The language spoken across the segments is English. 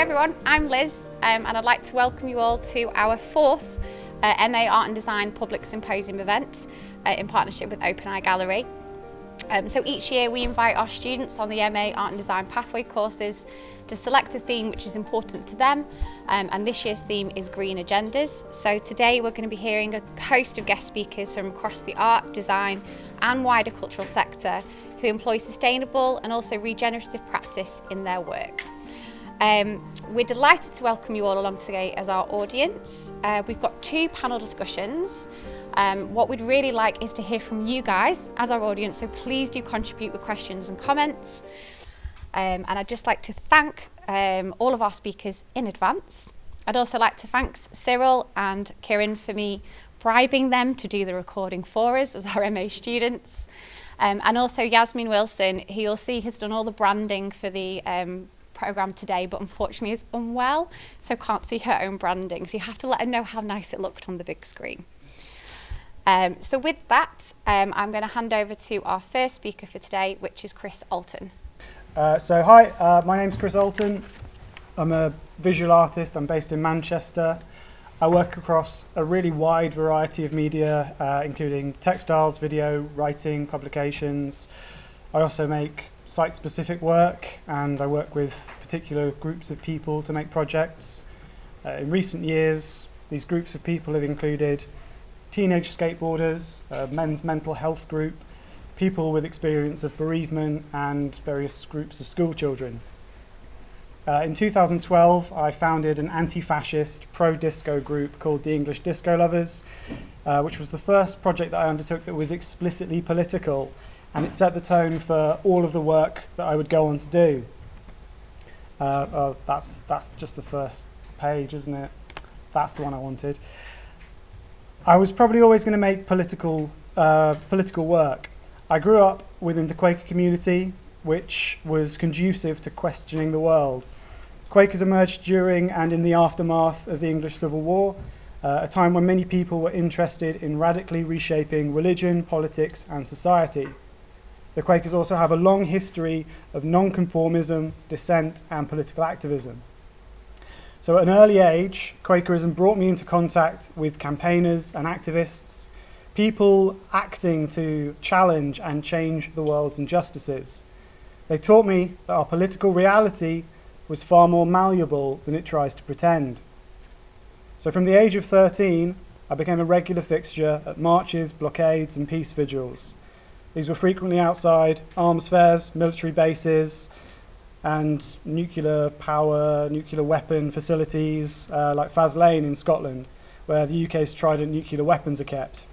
everyone, I'm Liz and I'd like to welcome you all to our fourth MA Art and Design Public Symposium event in partnership with Open Eye Gallery. So each year we invite our students on the MA Art and Design Pathway courses to select a theme which is important to them, and this year's theme is Green Agendas. So today we're going to be hearing a host of guest speakers from across the art, design and wider cultural sector who employ sustainable and also regenerative practice in their work. We're delighted to welcome you all along today as our audience. We've got two panel discussions. What we'd really like is to hear from you guys as our audience, so please do contribute with questions and comments. And I'd just like to thank all of our speakers in advance. I'd also like to thank Cyril and Kieran for me bribing them to do the recording for us as our MA students. And also Yasmin Wilson, who you'll see has done all the branding for the programme today, but unfortunately is unwell, so can't see her own branding. So you have to let her know how nice it looked on the big screen. So with that, I'm going to hand over to our first speaker for today, which is Chris Alton. Hi, my name's Chris Alton. I'm a visual artist. I'm based in Manchester. I work across a really wide variety of media, including textiles, video, writing, publications. I also make site-specific work, and I work with particular groups of people to make projects. In recent years, these groups of people have included teenage skateboarders, a men's mental health group, people with experience of bereavement, and various groups of school children. In 2012, I founded an anti-fascist pro-disco group called the English Disco Lovers, which was the first project that I undertook that was explicitly political, and it set the tone for all of the work that I would go on to do. That's just the first page, isn't it? That's the one I wanted. I was probably always going to make political work. I grew up within the Quaker community, which was conducive to questioning the world. Quakers emerged during and in the aftermath of the English Civil War, a time when many people were interested in radically reshaping religion, politics and society. The Quakers also have a long history of nonconformism, dissent and political activism. So at an early age, Quakerism brought me into contact with campaigners and activists, people acting to challenge and change the world's injustices. They taught me that our political reality was far more malleable than it tries to pretend. So from the age of 13, I became a regular fixture at marches, blockades and peace vigils. These were frequently outside arms fairs, military bases, and nuclear weapon facilities like Faslane in Scotland, where the UK's trident nuclear weapons are kept.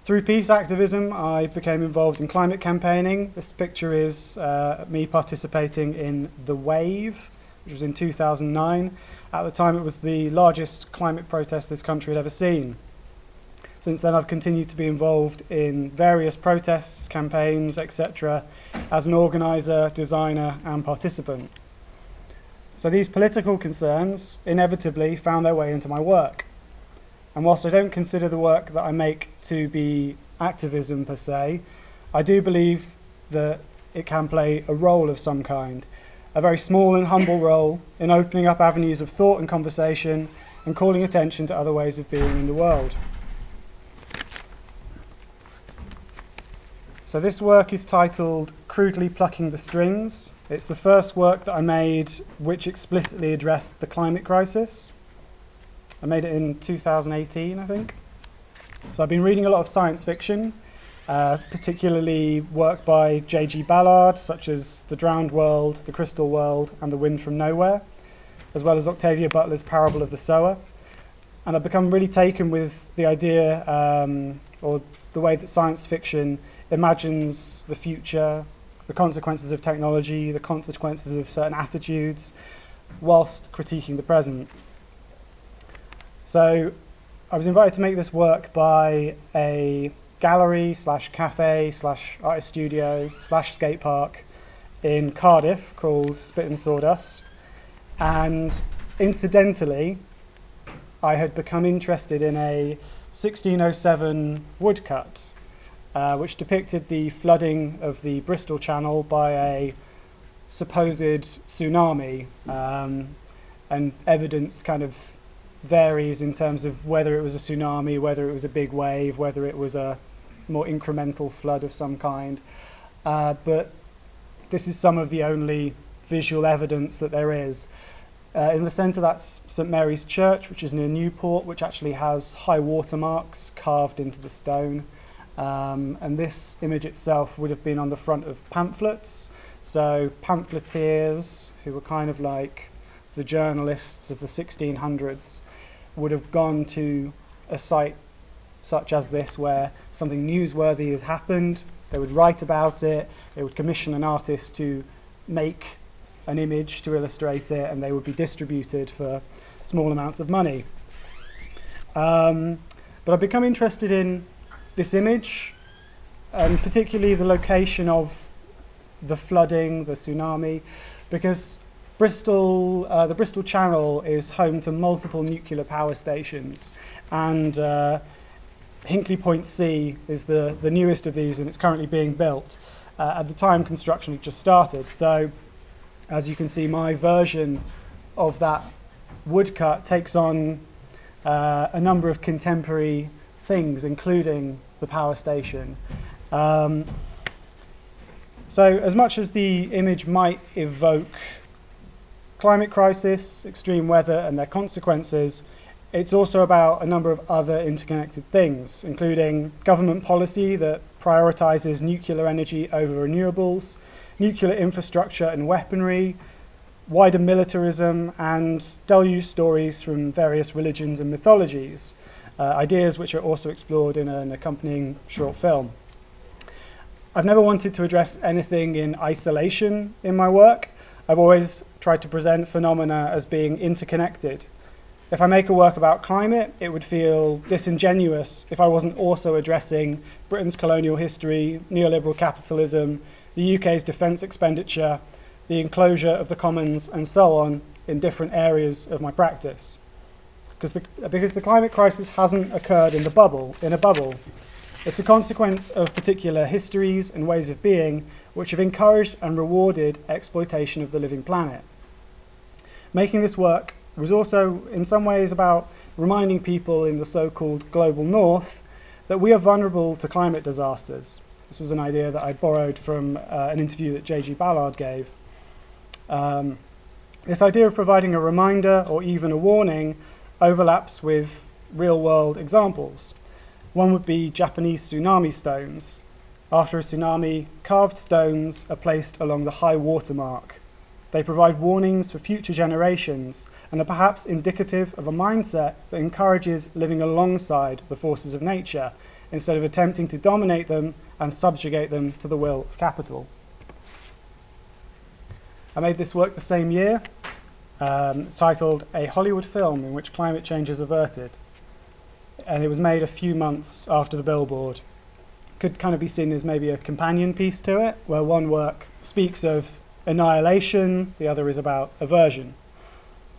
Through peace activism, I became involved in climate campaigning. This picture is me participating in The Wave, which was in 2009. At the time, it was the largest climate protest this country had ever seen. Since then, I've continued to be involved in various protests, campaigns, etc., as an organiser, designer and participant. So these political concerns inevitably found their way into my work. And whilst I don't consider the work that I make to be activism per se, I do believe that it can play a role of some kind, a very small and humble role in opening up avenues of thought and conversation and calling attention to other ways of being in the world. So this work is titled Crudely Plucking the Strings. It's the first work that I made which explicitly addressed the climate crisis. I made it in 2018, I think. So I've been reading a lot of science fiction, particularly work by J.G. Ballard, such as The Drowned World, The Crystal World, and The Wind from Nowhere, as well as Octavia Butler's Parable of the Sower. And I've become really taken with the idea, or the way that science fiction imagines the future, the consequences of technology, the consequences of certain attitudes, whilst critiquing the present. So I was invited to make this work by a gallery / cafe / artist studio / skate park in Cardiff called Spit and Sawdust. And incidentally, I had become interested in a 1607 woodcut, which depicted the flooding of the Bristol Channel by a supposed tsunami, and evidence kind of varies in terms of whether it was a tsunami, whether it was a big wave, whether it was a more incremental flood of some kind. But this is some of the only visual evidence that there is. In the centre, that's St Mary's Church, which is near Newport, which actually has high water marks carved into the stone. And this image itself would have been on the front of pamphlets. So pamphleteers, who were kind of like the journalists of the 1600s, would have gone to a site such as this where something newsworthy has happened. They would write about it, they would commission an artist to make an image to illustrate it, and they would be distributed for small amounts of money. But I've become interested in this image, and particularly the location of the flooding, the tsunami, because Bristol, the Bristol Channel is home to multiple nuclear power stations, and Hinkley Point C is the newest of these, and it's currently being built. At the time, construction had just started, so as you can see, my version of that woodcut takes on a number of contemporary things, including the power station. So as much as the image might evoke climate crisis, extreme weather and their consequences, it's also about a number of other interconnected things, including government policy that prioritises nuclear energy over renewables, nuclear infrastructure and weaponry, wider militarism, and deluge stories from various religions and mythologies, ideas which are also explored in an accompanying short film. I've never wanted to address anything in isolation in my work. I've always tried to present phenomena as being interconnected. If I make a work about climate, it would feel disingenuous if I wasn't also addressing Britain's colonial history, neoliberal capitalism, the UK's defence expenditure, the enclosure of the commons, and so on, in different areas of my practice. Because the climate crisis hasn't occurred in a bubble. It's a consequence of particular histories and ways of being which have encouraged and rewarded exploitation of the living planet. Making this work was also in some ways about reminding people in the so-called global north that we are vulnerable to climate disasters. This was an idea that I borrowed from an interview that J.G. Ballard gave. This idea of providing a reminder or even a warning overlaps with real-world examples. One would be Japanese tsunami stones. After a tsunami, carved stones are placed along the high water mark. They provide warnings for future generations and are perhaps indicative of a mindset that encourages living alongside the forces of nature instead of attempting to dominate them and subjugate them to the will of capital. I made this work the same year, titled A Hollywood Film in Which Climate Change is Averted. And it was made a few months after the billboard. Could kind of be seen as maybe a companion piece to it, where one work speaks of annihilation, the other is about aversion.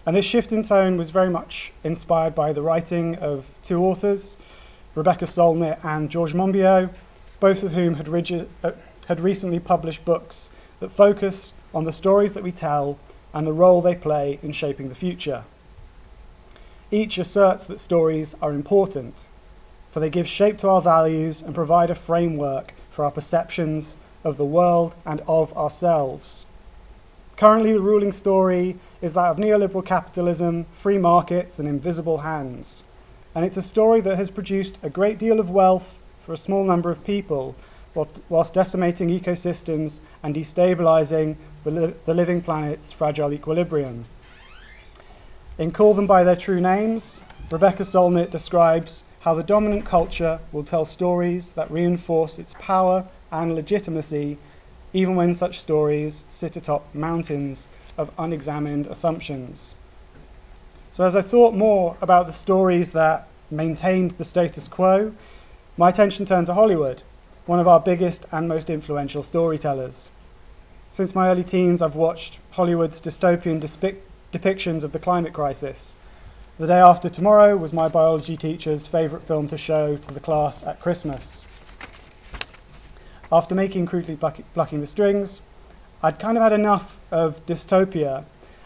And this shift in tone was very much inspired by the writing of two authors, Rebecca Solnit and George Monbiot, both of whom had recently published books that focused on the stories that we tell and the role they play in shaping the future. Each asserts that stories are important, for they give shape to our values and provide a framework for our perceptions of the world and of ourselves. Currently, the ruling story is that of neoliberal capitalism, free markets, and invisible hands. And it's a story that has produced a great deal of wealth for a small number of people, whilst decimating ecosystems and destabilizing the living planet's fragile equilibrium. In Call Them By Their True Names, Rebecca Solnit describes how the dominant culture will tell stories that reinforce its power and legitimacy, even when such stories sit atop mountains of unexamined assumptions. So as I thought more about the stories that maintained the status quo, my attention turned to Hollywood, one of our biggest and most influential storytellers. Since my early teens, I've watched Hollywood's dystopian depictions of the climate crisis. The Day After Tomorrow was my biology teacher's favourite film to show to the class at Christmas. After making Crudely Plucking the Strings, I'd kind of had enough of dystopia,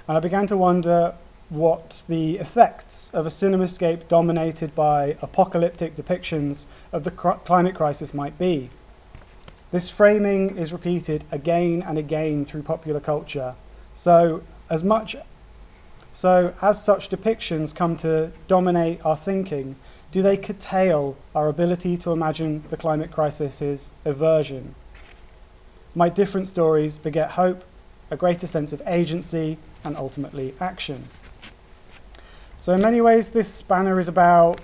and I began to wonder what the effects of a cinemascape dominated by apocalyptic depictions of the climate crisis might be. This framing is repeated again and again through popular culture. So as such depictions come to dominate our thinking, do they curtail our ability to imagine the climate crisis's aversion? Might different stories beget hope, a greater sense of agency, and ultimately action? So in many ways, this banner is about,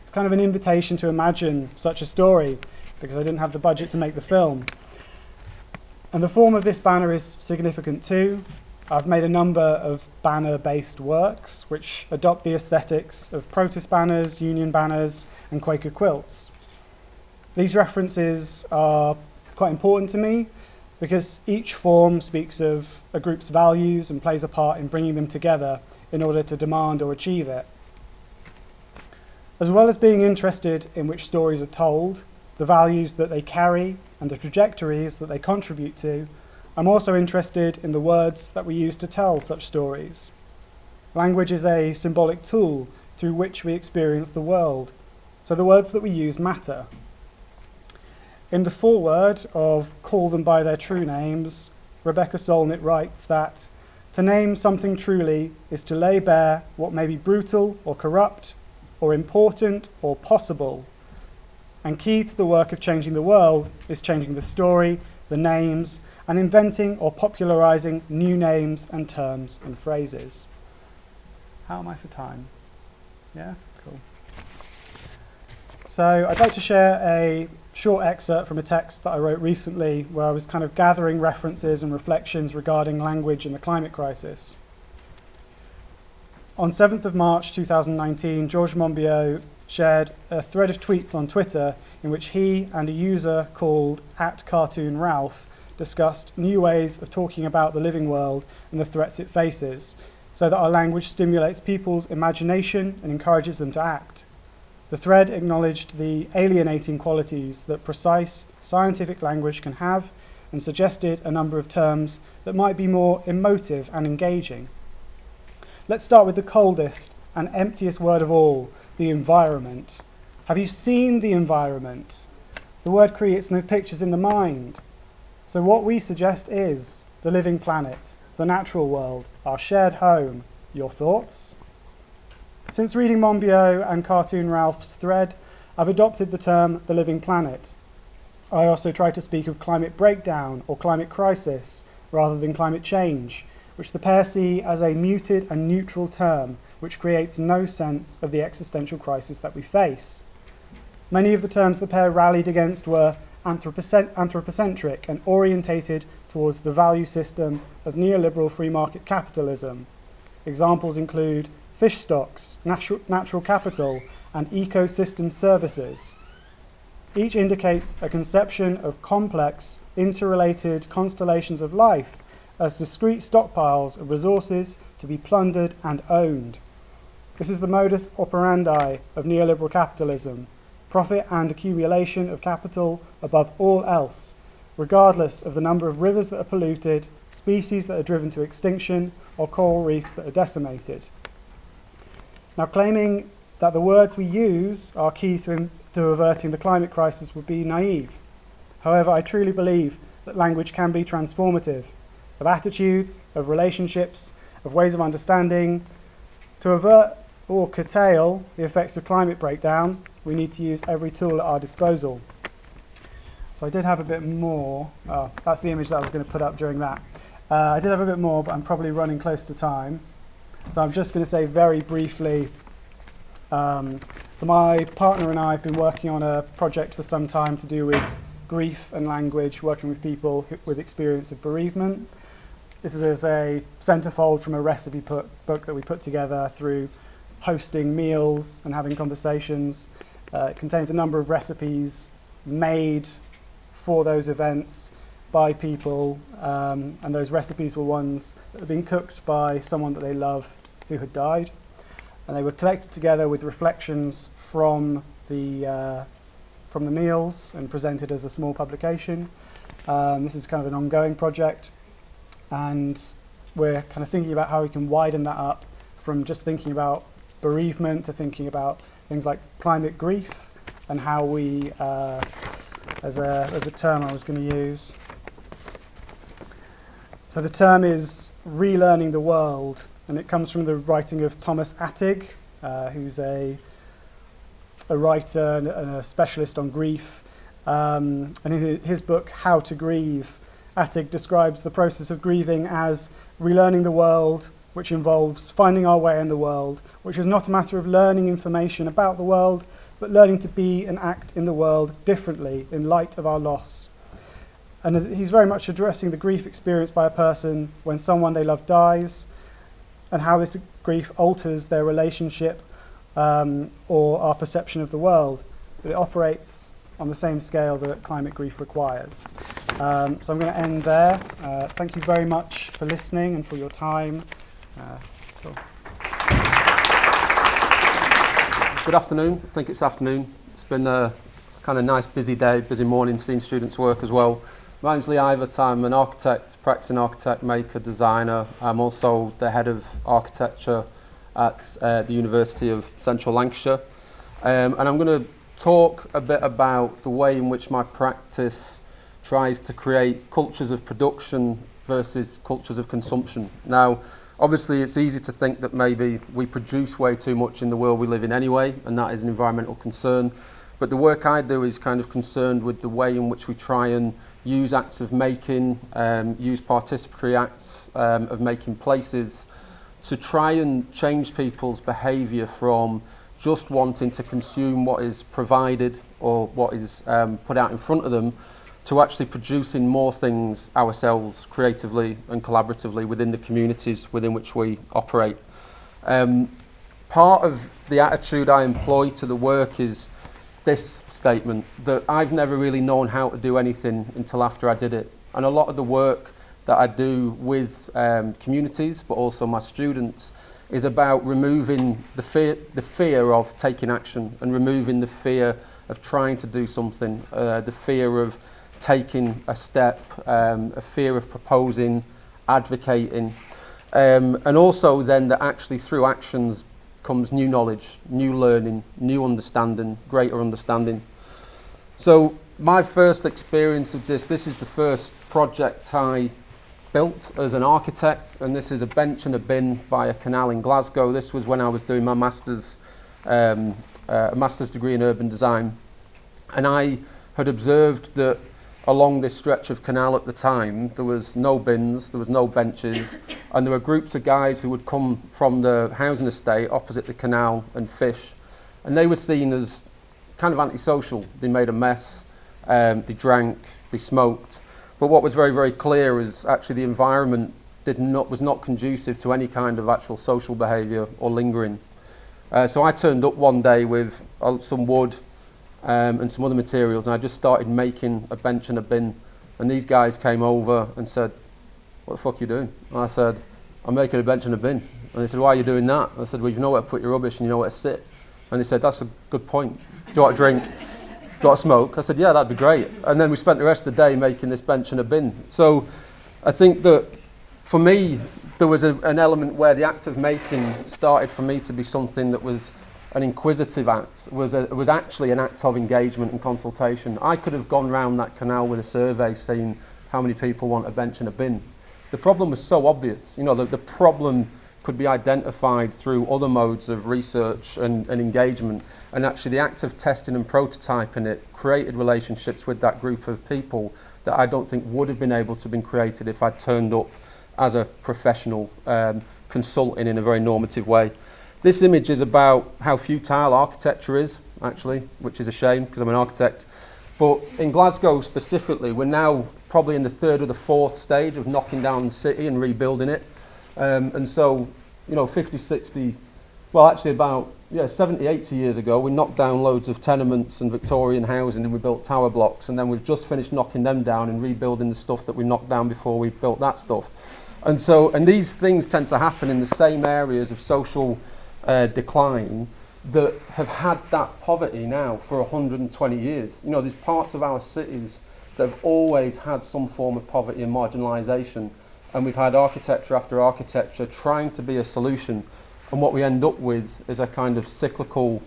it's kind of an invitation to imagine such a story, because I didn't have the budget to make the film. And the form of this banner is significant too. I've made a number of banner-based works which adopt the aesthetics of protest banners, union banners, and Quaker quilts. These references are quite important to me because each form speaks of a group's values and plays a part in bringing them together in order to demand or achieve it. As well as being interested in which stories are told, the values that they carry, and the trajectories that they contribute to, I'm also interested in the words that we use to tell such stories. Language is a symbolic tool through which we experience the world, so the words that we use matter. In the foreword of Call Them By Their True Names, Rebecca Solnit writes that to name something truly is to lay bare what may be brutal or corrupt or important or possible. And key to the work of changing the world is changing the story, the names, and inventing or popularizing new names and terms and phrases. How am I for time? Yeah, cool. So I'd like to share a short excerpt from a text that I wrote recently where I was kind of gathering references and reflections regarding language in the climate crisis. On 7th of March 2019, Georges Monbiot shared a thread of tweets on Twitter in which he and a user called @CartoonRalph discussed new ways of talking about the living world and the threats it faces, so that our language stimulates people's imagination and encourages them to act. The thread acknowledged the alienating qualities that precise scientific language can have and suggested a number of terms that might be more emotive and engaging. Let's start with the coldest and emptiest word of all, the environment. Have you seen the environment? The word creates no pictures in the mind. So what we suggest is the living planet, the natural world, our shared home. Your thoughts? Since reading Monbiot and Cartoon Ralph's thread, I've adopted the term the living planet. I also try to speak of climate breakdown or climate crisis rather than climate change, which the pair see as a muted and neutral term which creates no sense of the existential crisis that we face. Many of the terms the pair rallied against were anthropocentric and orientated towards the value system of neoliberal free market capitalism. Examples include fish stocks, natural capital, and ecosystem services. Each indicates a conception of complex, interrelated constellations of life as discrete stockpiles of resources to be plundered and owned. This is the modus operandi of neoliberal capitalism, profit and accumulation of capital above all else, regardless of the number of rivers that are polluted, species that are driven to extinction, or coral reefs that are decimated. Now, claiming that the words we use are key to averting the climate crisis would be naive. However, I truly believe that language can be transformative, of attitudes, of relationships, of ways of understanding. To avert or curtail the effects of climate breakdown, we need to use every tool at our disposal. So I did have a bit more. Oh, that's the image that I was going to put up during that. I did have a bit more, but I'm probably running close to time. So I'm just going to say very briefly, so my partner and I have been working on a project for some time to do with grief and language, working with people with experience of bereavement. This is a centerfold from a recipe book that we put together through hosting meals and having conversations. It contains a number of recipes made for those events by people, and those recipes were ones that had been cooked by someone that they loved who had died. And they were collected together with reflections from the meals and presented as a small publication. This is kind of an ongoing project, and we're kind of thinking about how we can widen that up from just thinking about bereavement to thinking about things like climate grief, and how we, as a term I was going to use. So the term is relearning the world, and it comes from the writing of Thomas Attig, who's a writer and a specialist on grief. And in his book, How to Grieve, Attig describes the process of grieving as relearning the world, which involves finding our way in the world, which is not a matter of learning information about the world, but learning to be and act in the world differently in light of our loss. And he's very much addressing the grief experienced by a person when someone they love dies, and how this grief alters their relationship or our perception of the world. But it operates on the same scale that climate grief requires. So I'm going to end there. Thank you very much for listening and for your time. Cool. Good afternoon. I think it's afternoon. It's been a kind of nice busy day, busy morning, seeing students work as well. My name's Lee Ivett. I'm an architect, practicing architect, maker, designer. I'm also the head of architecture at the University of Central Lancashire. And I'm going to talk a bit about the way in which my practice tries to create cultures of production versus cultures of consumption. Now, obviously, it's easy to think that maybe we produce way too much in the world we live in anyway, and that is an environmental concern. But the work I do is kind of concerned with the way in which we try and use acts of making, use participatory acts of making places to try and change people's behaviour from just wanting to consume what is provided or what is put out in front of them, to actually producing more things ourselves creatively and collaboratively within the communities within which we operate. Part of the attitude I employ to the work is this statement, that I've never really known how to do anything until after I did it. And a lot of the work that I do with communities, but also my students, is about removing the fear of taking action, and removing the fear of trying to do something, the fear of taking a step, a fear of proposing, advocating, and also then that actually through actions comes new knowledge, new learning, new understanding, greater understanding. So my first experience of this is the first project I built as an architect, and this is a bench and a bin by a canal in Glasgow. This was when I was doing my master's, a master's degree in urban design, and I had observed that along this stretch of canal at the time, there was no bins, there was no benches, and there were groups of guys who would come from the housing estate opposite the canal and fish, and they were seen as kind of antisocial. They made a mess, they drank, they smoked, but what was very, very clear is actually the environment was not conducive to any kind of actual social behaviour or lingering. So I turned up one day with some wood and some other materials, and I just started making a bench and a bin, and these guys came over and said, "What the fuck are you doing?" And I said, "I'm making a bench and a bin." And they said, "Why are you doing that?" I said, "Well, you know where to put your rubbish and you know where to sit." And they said, "That's a good point. Do you want a drink? Do you want to smoke?" I said, "Yeah, that'd be great." And then we spent the rest of the day making this bench and a bin. So I think that for me, there was an element where the act of making started for me to be something that was an inquisitive act, was actually an act of engagement and consultation. I could have gone round that canal with a survey saying how many people want a bench and a bin. The problem was so obvious. You know, the problem could be identified through other modes of research and engagement, and actually the act of testing and prototyping it created relationships with that group of people that I don't think would have been able to have been created if I'd turned up as a professional consulting in a very normative way. This image is about how futile architecture is, actually, which is a shame because I'm an architect. But in Glasgow specifically, we're now probably in the third or the fourth stage of knocking down the city and rebuilding it. And so, you know, 50, 60, well, actually about 70, 80 years ago, we knocked down loads of tenements and Victorian housing, and we built tower blocks, and then we've just finished knocking them down and rebuilding the stuff that we knocked down before we built that stuff. And so, and these things tend to happen in the same areas of social decline that have had that poverty now for 120 years. You know, there's parts of our cities that have always had some form of poverty and marginalisation, and we've had architecture after architecture trying to be a solution, and what we end up with is a kind of cyclical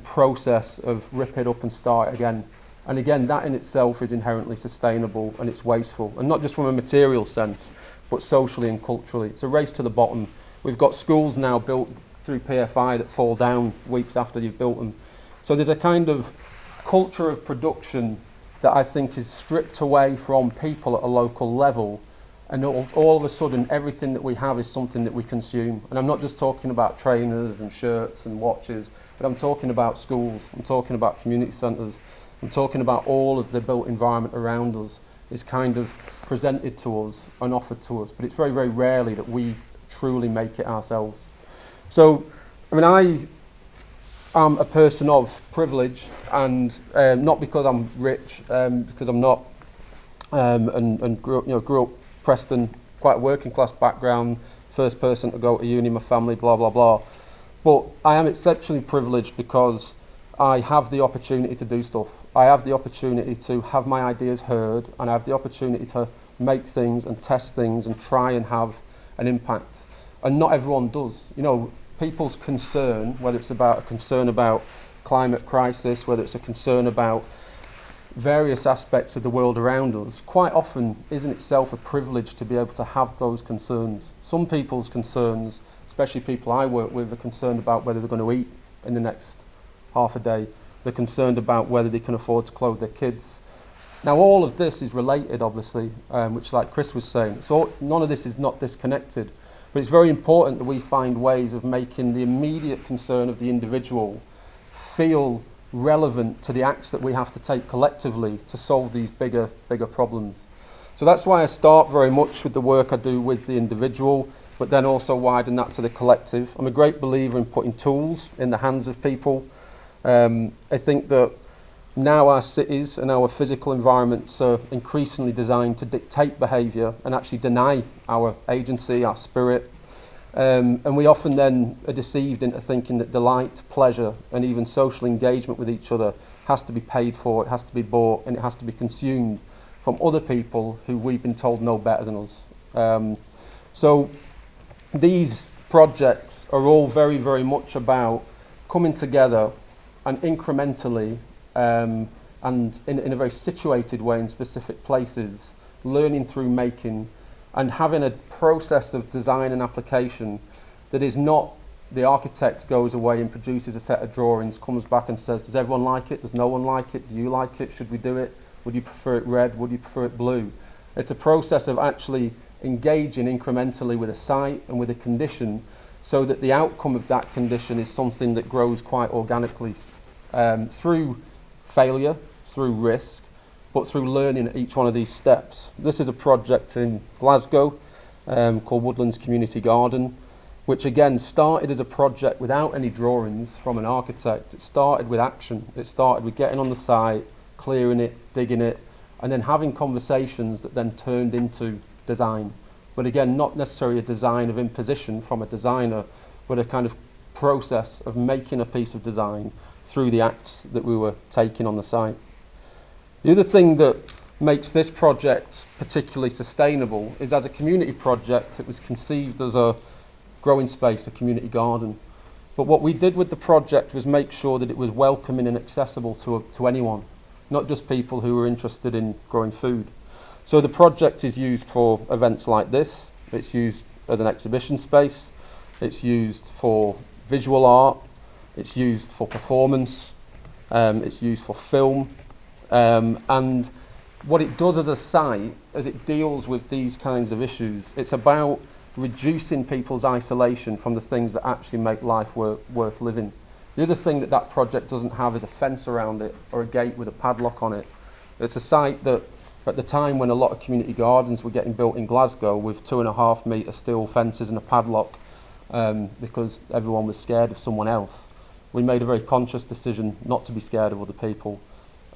process of rip it up and start again. And again, that in itself is inherently sustainable, and it's wasteful, and not just from a material sense, but socially and culturally. It's a race to the bottom. We've got schools now built through PFI that fall down weeks after you've built them. So there's a kind of culture of production that I think is stripped away from people at a local level, and all of a sudden everything that we have is something that we consume. And I'm not just talking about trainers and shirts and watches, but I'm talking about schools, I'm talking about community centres, I'm talking about all of the built environment around us is kind of presented to us and offered to us, but it's very, very rarely that we truly make it ourselves. So, I mean, I am a person of privilege, and not because I'm rich, because I'm not, and grew up Preston, quite a working class background, first person to go to uni in my family, blah, blah, blah. But I am exceptionally privileged because I have the opportunity to do stuff. I have the opportunity to have my ideas heard, and I have the opportunity to make things and test things and try and have an impact. And not everyone does. You know, people's concern, whether it's about a concern about climate crisis, whether it's a concern about various aspects of the world around us, quite often isn't itself a privilege to be able to have those concerns. Some people's concerns, especially people I work with, are concerned about whether they're going to eat in the next half a day. They're concerned about whether they can afford to clothe their kids. Now, all of this is related, obviously, which, like Chris was saying, so none of this is not disconnected. But it's very important that we find ways of making the immediate concern of the individual feel relevant to the acts that we have to take collectively to solve these bigger problems. So that's why I start very much with the work I do with the individual, but then also widen that to the collective. I'm a great believer in putting tools in the hands of people. I think that now our cities and our physical environments are increasingly designed to dictate behaviour and actually deny our agency, our spirit. And we often then are deceived into thinking that delight, pleasure, and even social engagement with each other has to be paid for, it has to be bought, and it has to be consumed from other people who we've been told know better than us. So these projects are all very, very much about coming together and incrementally and in a very situated way in specific places, learning through making, and having a process of design and application that is not the architect goes away and produces a set of drawings, comes back and says, does everyone like it? Does no one like it? Do you like it? Should we do it? Would you prefer it red? Would you prefer it blue? It's a process of actually engaging incrementally with a site and with a condition so that the outcome of that condition is something that grows quite organically through failure, through risk, but through learning at each one of these steps. This is a project in Glasgow called Woodlands Community Garden, which again started as a project without any drawings from an architect. It started with action. It started with getting on the site, clearing it, digging it, and then having conversations that then turned into design. But again, not necessarily a design of imposition from a designer, but a kind of process of making a piece of design through the acts that we were taking on the site. The other thing that makes this project particularly sustainable is, as a community project, it was conceived as a growing space, a community garden. But what we did with the project was make sure that it was welcoming and accessible to anyone, not just people who were interested in growing food. So the project is used for events like this. It's used as an exhibition space. It's used for visual art. It's used for performance. It's used for film. And what it does as a site, as it deals with these kinds of issues, it's about reducing people's isolation from the things that actually make life worth living. The other thing that that project doesn't have is a fence around it or a gate with a padlock on it. It's a site that, at the time when a lot of community gardens were getting built in Glasgow with 2.5 metre steel fences and a padlock, because everyone was scared of someone else, we made a very conscious decision not to be scared of other people.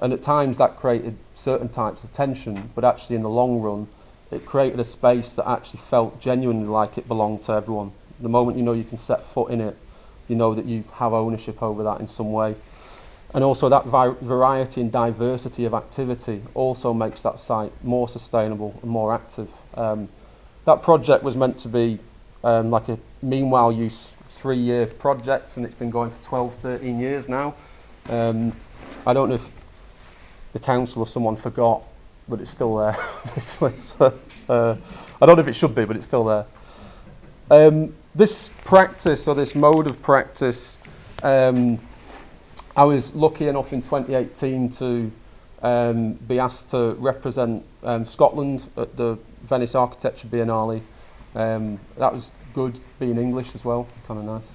And at times that created certain types of tension, but actually in the long run, it created a space that actually felt genuinely like it belonged to everyone. The moment you know you can set foot in it, you know that you have ownership over that in some way. And also that variety and diversity of activity also makes that site more sustainable and more active. That project was meant to be like a meanwhile use 3-year project, and it's been going for 12, 13 years now. I don't know if the council or someone forgot, but it's still there. So, I don't know if it should be, but it's still there. This practice, or this mode of practice, I was lucky enough in 2018 to be asked to represent Scotland at the Venice Architecture Biennale. That was good, being English as well, kind of nice.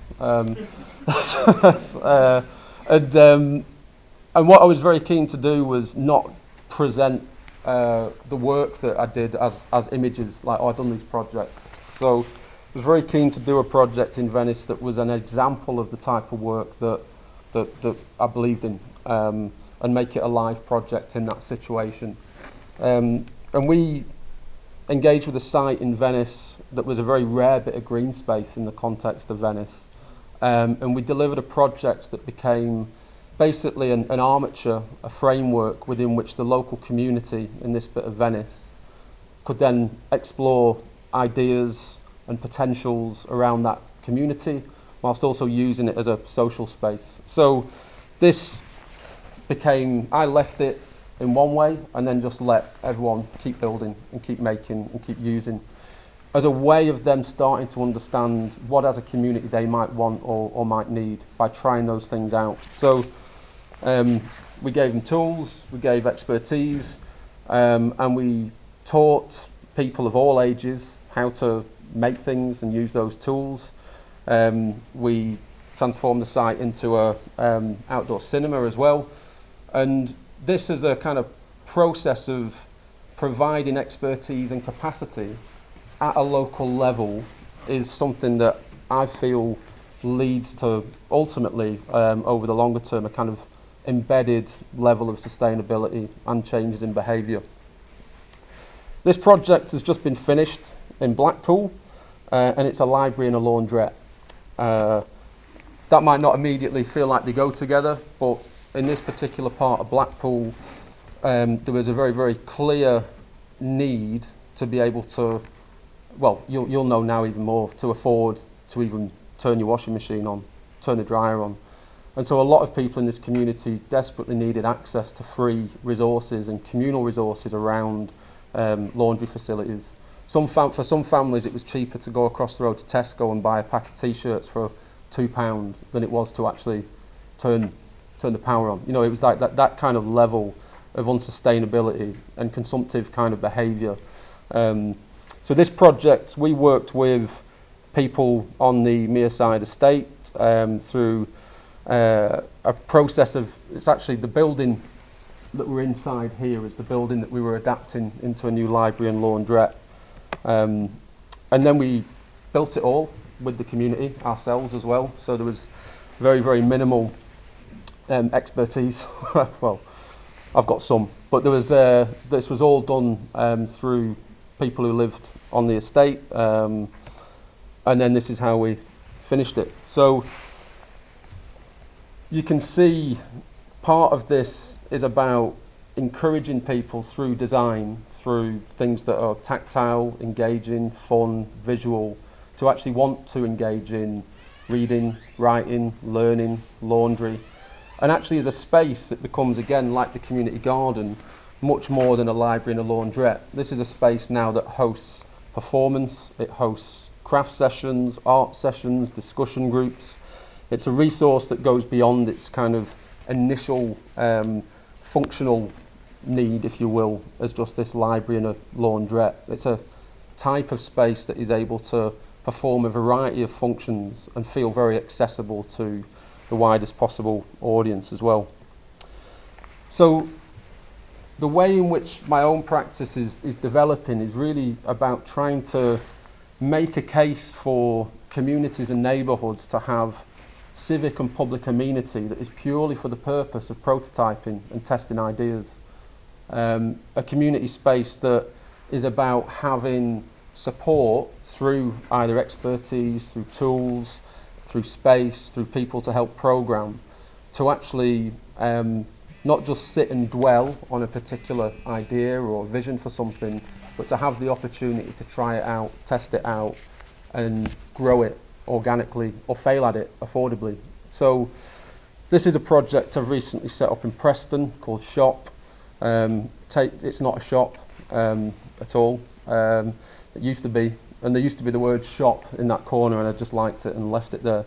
And what I was very keen to do was not present the work that I did as images, like, oh, I've done these projects. So I was very keen to do a project in Venice that was an example of the type of work that I believed in, and make it a live project in that situation. And we engaged with a site in Venice that was a very rare bit of green space in the context of Venice. And we delivered a project that became basically an armature, a framework within which the local community in this bit of Venice could then explore ideas and potentials around that community, whilst also using it as a social space. So this became, I left it in one way and then just let everyone keep building and keep making and keep using, as a way of them starting to understand what as a community they might want or might need by trying those things out. So we gave them tools, we gave expertise, and we taught people of all ages how to make things and use those tools. We transformed the site into a outdoor cinema as well, and this is a kind of process of providing expertise and capacity at a local level is something that I feel leads to ultimately over the longer term a kind of embedded level of sustainability and changes in behaviour. This project has just been finished in Blackpool, and it's a library and a laundrette. That might not immediately feel like they go together, but in this particular part of Blackpool, there was a very, very clear need to be able to, well, you'll know now even more, to afford to even turn your washing machine on, turn the dryer on. And so a lot of people in this community desperately needed access to free resources and communal resources around laundry facilities. For some families, it was cheaper to go across the road to Tesco and buy a pack of T-shirts for £2 than it was to actually turn the power on. You know, it was like that kind of level of unsustainability and consumptive kind of behaviour. So this project, we worked with people on the Mearside estate through a process of, it's actually the building that we're inside here is the building that we were adapting into a new library and laundrette. And then we built it all with the community ourselves as well. So there was very, very minimal expertise. Well, I've got some, but there was this was all done through people who lived on the estate, and then this is how we finished it. So you can see part of this is about encouraging people through design, through things that are tactile, engaging, fun, visual, to actually want to engage in reading, writing, learning, laundry. And actually as a space it becomes, again, like the community garden, much more than a library and a laundrette. This is a space now that hosts performance, it hosts craft sessions, art sessions, discussion groups. It's a resource that goes beyond its kind of initial functional need, if you will, as just this library and a laundrette. It's a type of space that is able to perform a variety of functions and feel very accessible to the widest possible audience as well. So the way in which my own practice is developing is really about trying to make a case for communities and neighbourhoods to have civic and public amenity that is purely for the purpose of prototyping and testing ideas. A community space that is about having support through either expertise, through tools, through space, through people to help program, to actually not just sit and dwell on a particular idea or vision for something, but to have the opportunity to try it out, test it out, and grow it organically or fail at it affordably. So this is a project I've recently set up in Preston called Shop. It's not a shop at all. It used to be, and there used to be the word shop in that corner, and I just liked it and left it there.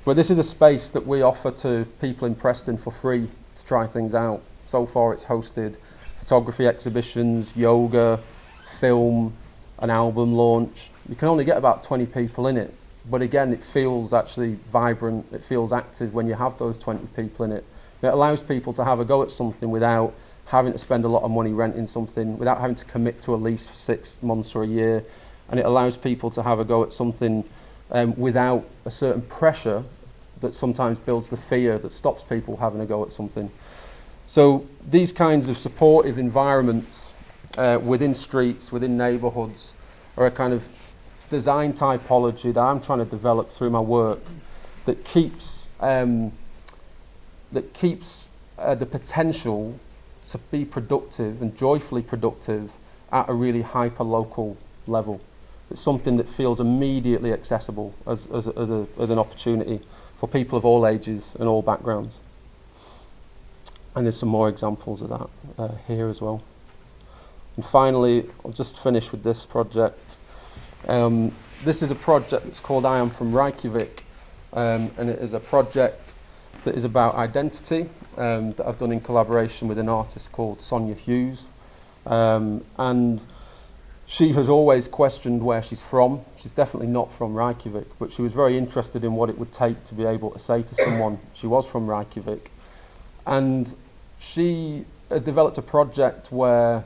But this is a space that we offer to people in Preston for free to try things out. So far it's hosted photography exhibitions, yoga, film, an album launch. You can only get about 20 people in it, but again it feels actually vibrant, it feels active when you have those 20 people in it. It allows people to have a go at something without having to spend a lot of money renting something, without having to commit to a lease for 6 months or a year, and it allows people to have a go at something without a certain pressure that sometimes builds the fear that stops people having a go at something. So these kinds of supportive environments within streets, within neighbourhoods, are a kind of design typology that I'm trying to develop through my work that keeps the potential to be productive and joyfully productive at a really hyper-local level. It's something that feels immediately accessible as an opportunity for people of all ages and all backgrounds. And there's some more examples of that here as well. And finally, I'll just finish with this project. This is a project that's called I Am From Reykjavik, and it is a project that is about identity that I've done in collaboration with an artist called Sonia Hughes. And she has always questioned where she's from. She's definitely not from Reykjavik, but she was very interested in what it would take to be able to say to someone she was from Reykjavik. And she has developed a project where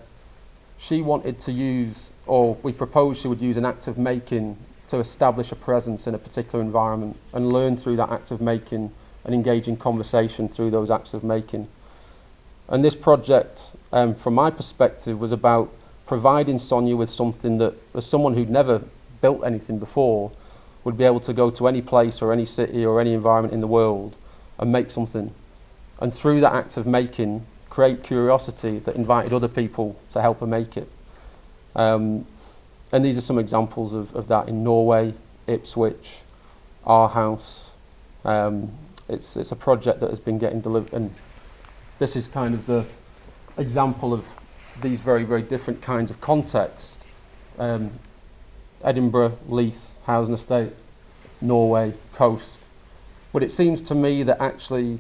she wanted to use, or we proposed she would use an act of making to establish a presence in a particular environment and learn through that act of making and engage in conversation through those acts of making. And this project, from my perspective, was about providing Sonia with something that, as someone who'd never built anything before, would be able to go to any place or any city or any environment in the world and make something. And through that act of making, create curiosity that invited other people to help her make it. And these are some examples of that in Norway, Ipswich, Aarhus. It's a project that has been getting delivered, and this is kind of the example of these very, very different kinds of context. Edinburgh, Leith, Housing Estate, Norway, coast. But it seems to me that actually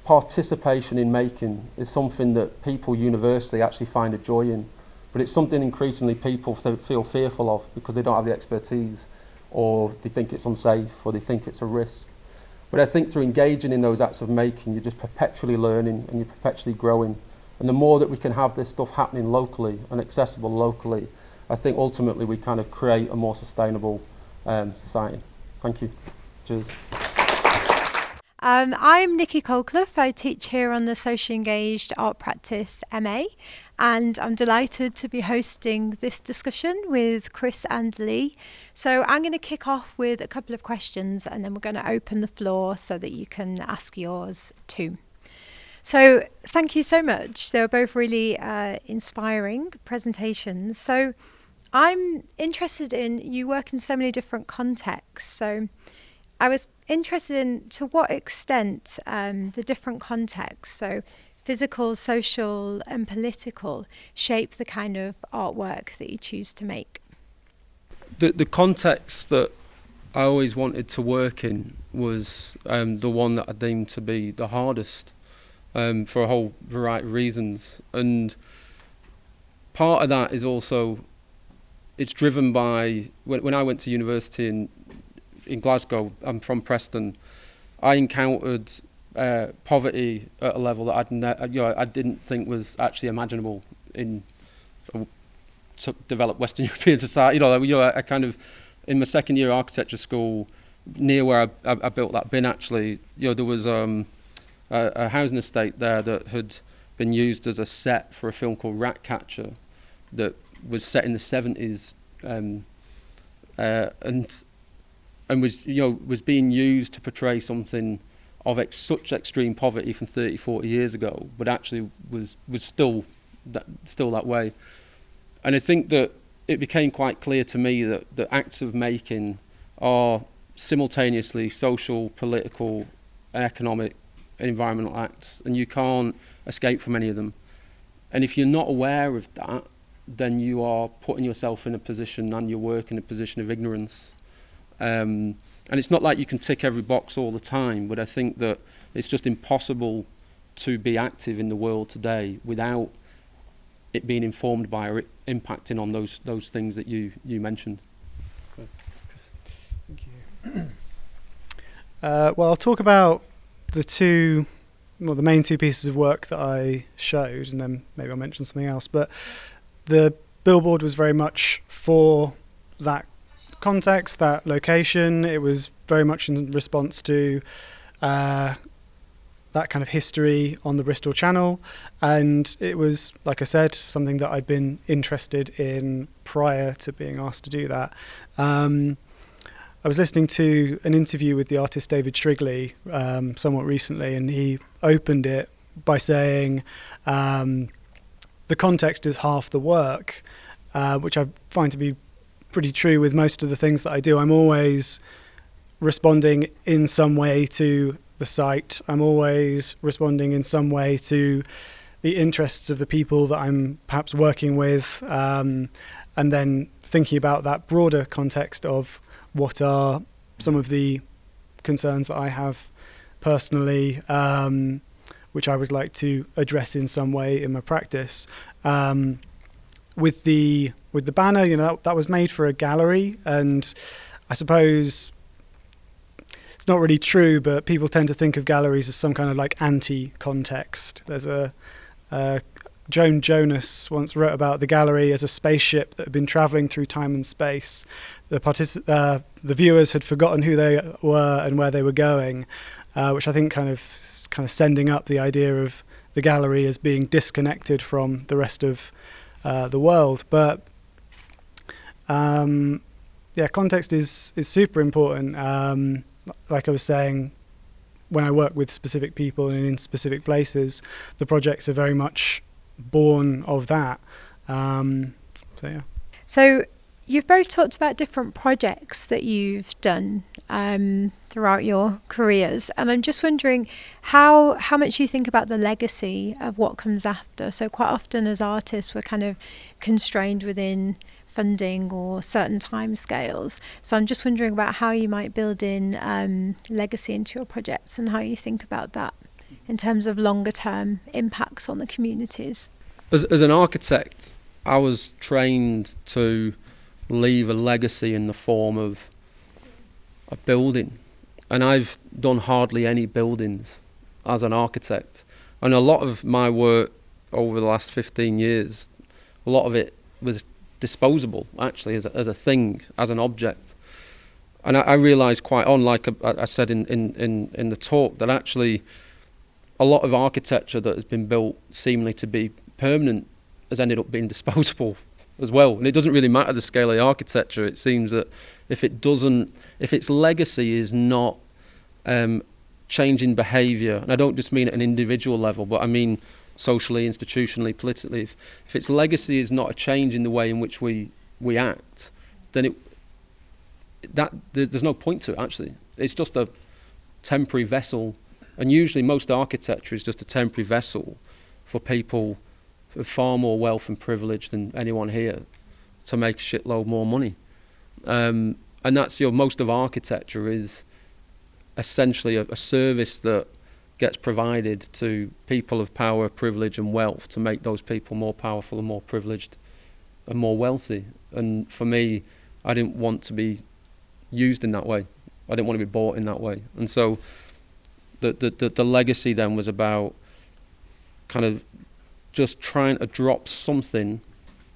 participation in making is something that people universally actually find a joy in. But it's something increasingly people feel fearful of because they don't have the expertise, or they think it's unsafe, or they think it's a risk. But I think through engaging in those acts of making, you're just perpetually learning and you're perpetually growing. And the more that we can have this stuff happening locally and accessible locally, I think ultimately we kind of create a more sustainable society. Thank you. Cheers. I'm Niki Colclough. I teach here on the Socially Engaged Art Practice MA, and I'm delighted to be hosting this discussion with Chris and Lee. So I'm going to kick off with a couple of questions, and then we're going to open the floor so that you can ask yours too. So thank you so much. They were both really inspiring presentations. So I'm interested in, you work in so many different contexts. So I was interested in to what extent the different contexts, so physical, social and political, shape the kind of artwork that you choose to make. The context that I always wanted to work in was the one that I deemed to be the hardest for a whole variety of reasons. And part of that is also, it's driven by, when I went to university in Glasgow, I'm from Preston, I encountered poverty at a level that I didn't think was actually imaginable in developed Western European society. I kind of, in my second year architecture school, near where I built that bin actually, there was a housing estate there that had been used as a set for a film called Ratcatcher that was set in the 70s and was being used to portray something of such extreme poverty from 30, 40 years ago, but actually was still that way. And I think that it became quite clear to me that the acts of making are simultaneously social, political, economic, and environmental acts, and you can't escape from any of them. And if you're not aware of that, then you are putting yourself in a position and your work in a position of ignorance. And it's not like you can tick every box all the time, but I think that it's just impossible to be active in the world today without it being informed by or impacting on those things that you mentioned. Thank you. Well, I'll talk about the main two pieces of work that I showed, and then maybe I'll mention something else. But the billboard was very much for that context, that location. It was very much in response to that kind of history on the Bristol Channel, and it was, like I said, something that I'd been interested in prior to being asked to do that. I was listening to an interview with the artist David Shrigley somewhat recently, and he opened it by saying the context is half the work, which I find to be pretty true with most of the things that I do. I'm always responding in some way to the site. I'm always responding in some way to the interests of the people that I'm perhaps working with, and then thinking about that broader context of what are some of the concerns that I have personally, which I would like to address in some way in my practice. With the banner, that was made for a gallery, and I suppose it's not really true, but people tend to think of galleries as some kind of like anti-context. There's Joan Jonas once wrote about the gallery as a spaceship that had been travelling through time and space. The viewers had forgotten who they were and where they were going, which I think kind of sending up the idea of the gallery as being disconnected from the rest of the world. But context is super important. Like I was saying, when I work with specific people and in specific places, the projects are very much born of that. So you've both talked about different projects that you've done throughout your careers, and I'm just wondering how much you think about the legacy of what comes after. So quite often as artists we're kind of constrained within funding or certain time scales, so I'm just wondering about how you might build in legacy into your projects and how you think about that in terms of longer term impacts on the communities. As an architect, I was trained to leave a legacy in the form of a building, and I've done hardly any buildings as an architect, and a lot of my work over the last 15 years, a lot of it was disposable actually as a thing, as an object. And I realised quite on, like I said in the talk, that actually a lot of architecture that has been built seemingly to be permanent has ended up being disposable as well. And it doesn't really matter the scale of the architecture. It seems that if its legacy is not changing behaviour, and I don't just mean at an individual level, but I mean socially, institutionally, politically, if its legacy is not a change in the way in which we act, then there's no point to it actually. It's just a temporary vessel, and usually most architecture is just a temporary vessel for people with far more wealth and privilege than anyone here to make a shitload more money. And that's most of architecture is essentially a service that gets provided to people of power, privilege and wealth to make those people more powerful and more privileged and more wealthy. And for me, I didn't want to be used in that way. I didn't want to be bought in that way. And so the legacy then was about kind of just trying to drop something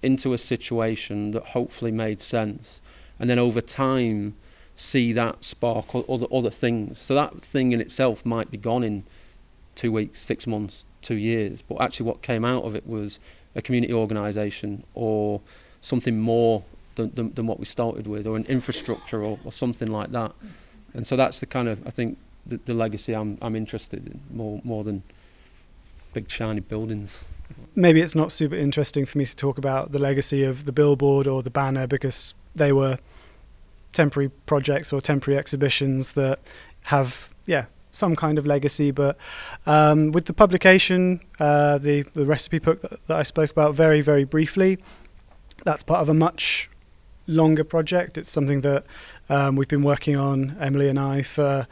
into a situation that hopefully made sense, and then over time see that spark other things. So that thing in itself might be gone in 2 weeks, 6 months, 2 years, but actually what came out of it was a community organisation or something more than what we started with, or an infrastructure or something like that. And so that's the kind of, I think, the legacy I'm interested in more than big shiny buildings. Maybe it's not super interesting for me to talk about the legacy of the billboard or the banner, because they were temporary projects or temporary exhibitions that have some kind of legacy. But with the publication, the recipe book that I spoke about very, very briefly, that's part of a much longer project. It's something that we've been working on, Emily and I, for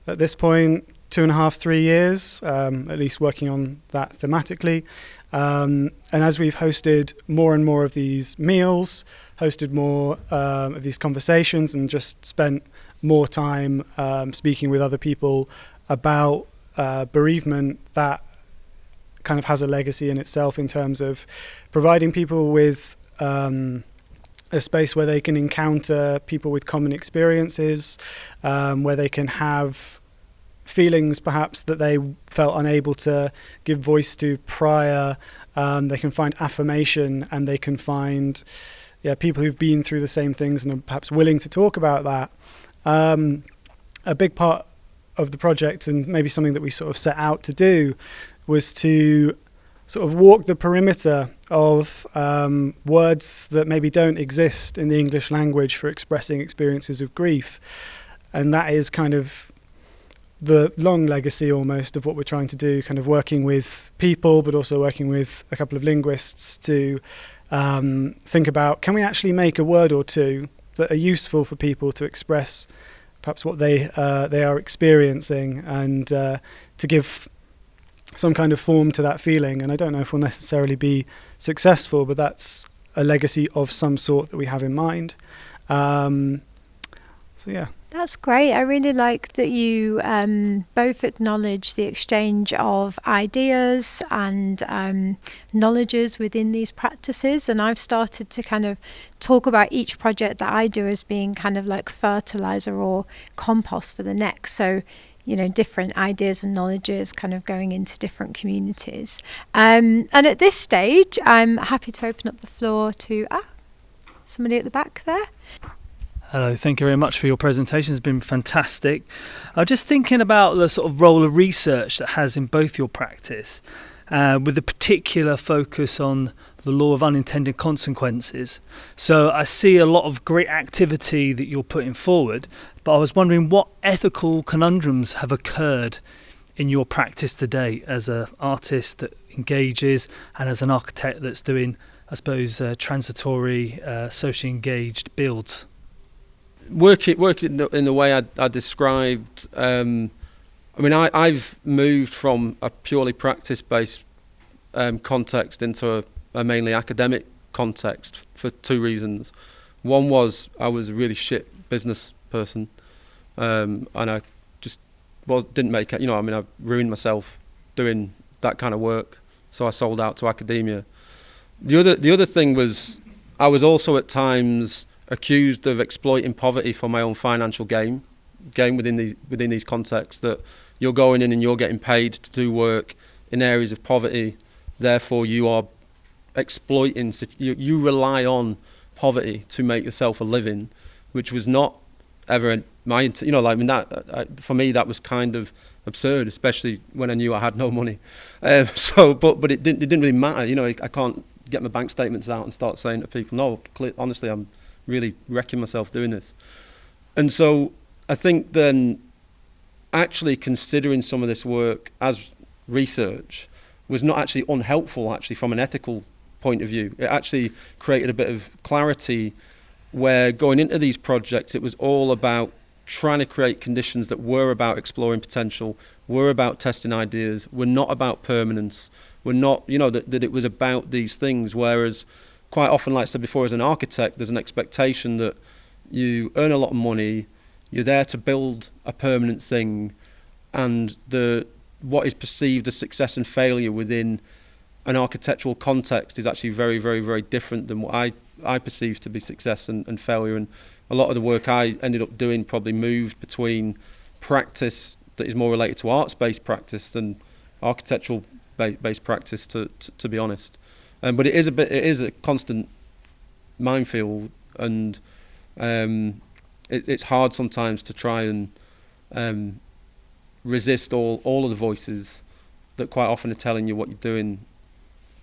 at this point 2.5, 3 years, at least working on that thematically. And as we've hosted more and more of these meals, hosted more of these conversations, and just spent more time speaking with other people about bereavement, that kind of has a legacy in itself in terms of providing people with a space where they can encounter people with common experiences, where they can have feelings perhaps that they felt unable to give voice to prior. They can find affirmation, and they can find people who've been through the same things and are perhaps willing to talk about that. A big part of the project, and maybe something that we sort of set out to do, was to sort of walk the perimeter of words that maybe don't exist in the English language for expressing experiences of grief. And that is kind of the long legacy almost of what we're trying to do, kind of working with people, but also working with a couple of linguists to think about, can we actually make a word or two that are useful for people to express perhaps what they are experiencing, and to give some kind of form to that feeling. And I don't know if we'll necessarily be successful, but that's a legacy of some sort that we have in mind. So yeah. That's great. I really like that you both acknowledge the exchange of ideas and knowledges within these practices. And I've started to kind of talk about each project that I do as being kind of like fertilizer or compost for the next. So, different ideas and knowledges kind of going into different communities. And at this stage, I'm happy to open up the floor to somebody at the back there. Hello, thank you very much for your presentation. It's been fantastic. I'm just thinking about the sort of role of research that has in both your practice, with a particular focus on the law of unintended consequences. So I see a lot of great activity that you're putting forward, but I was wondering what ethical conundrums have occurred in your practice today as an artist that engages and as an architect that's doing, I suppose, transitory, socially engaged builds. Work in the way I described. I've moved from a purely practice-based context into a mainly academic context for two reasons. One was I was a really shit business person, and I just didn't make it. I ruined myself doing that kind of work, so I sold out to academia. The other thing was I was also at times accused of exploiting poverty for my own financial gain within these contexts, that you're going in and you're getting paid to do work in areas of poverty, therefore you are exploiting, you rely on poverty to make yourself a living, which was not ever for me that was kind of absurd, especially when I knew I had no money. But it didn't really matter. I can't get my bank statements out and start saying to people, no, honestly, I'm really wrecking myself doing this. And so I think then actually considering some of this work as research was not actually unhelpful actually from an ethical point of view. It actually created a bit of clarity where going into these projects it was all about trying to create conditions that were about exploring potential, were about testing ideas, were not about permanence, were not, that it was about these things, whereas quite often, like I said before, as an architect, there's an expectation that you earn a lot of money, you're there to build a permanent thing, and what is perceived as success and failure within an architectural context is actually very, very, very different than what I perceive to be success and failure. And a lot of the work I ended up doing probably moved between practice that is more related to arts-based practice than architectural-based practice, to be honest. But it is a constant minefield, and it's hard sometimes to try and resist all of the voices that quite often are telling you what you're doing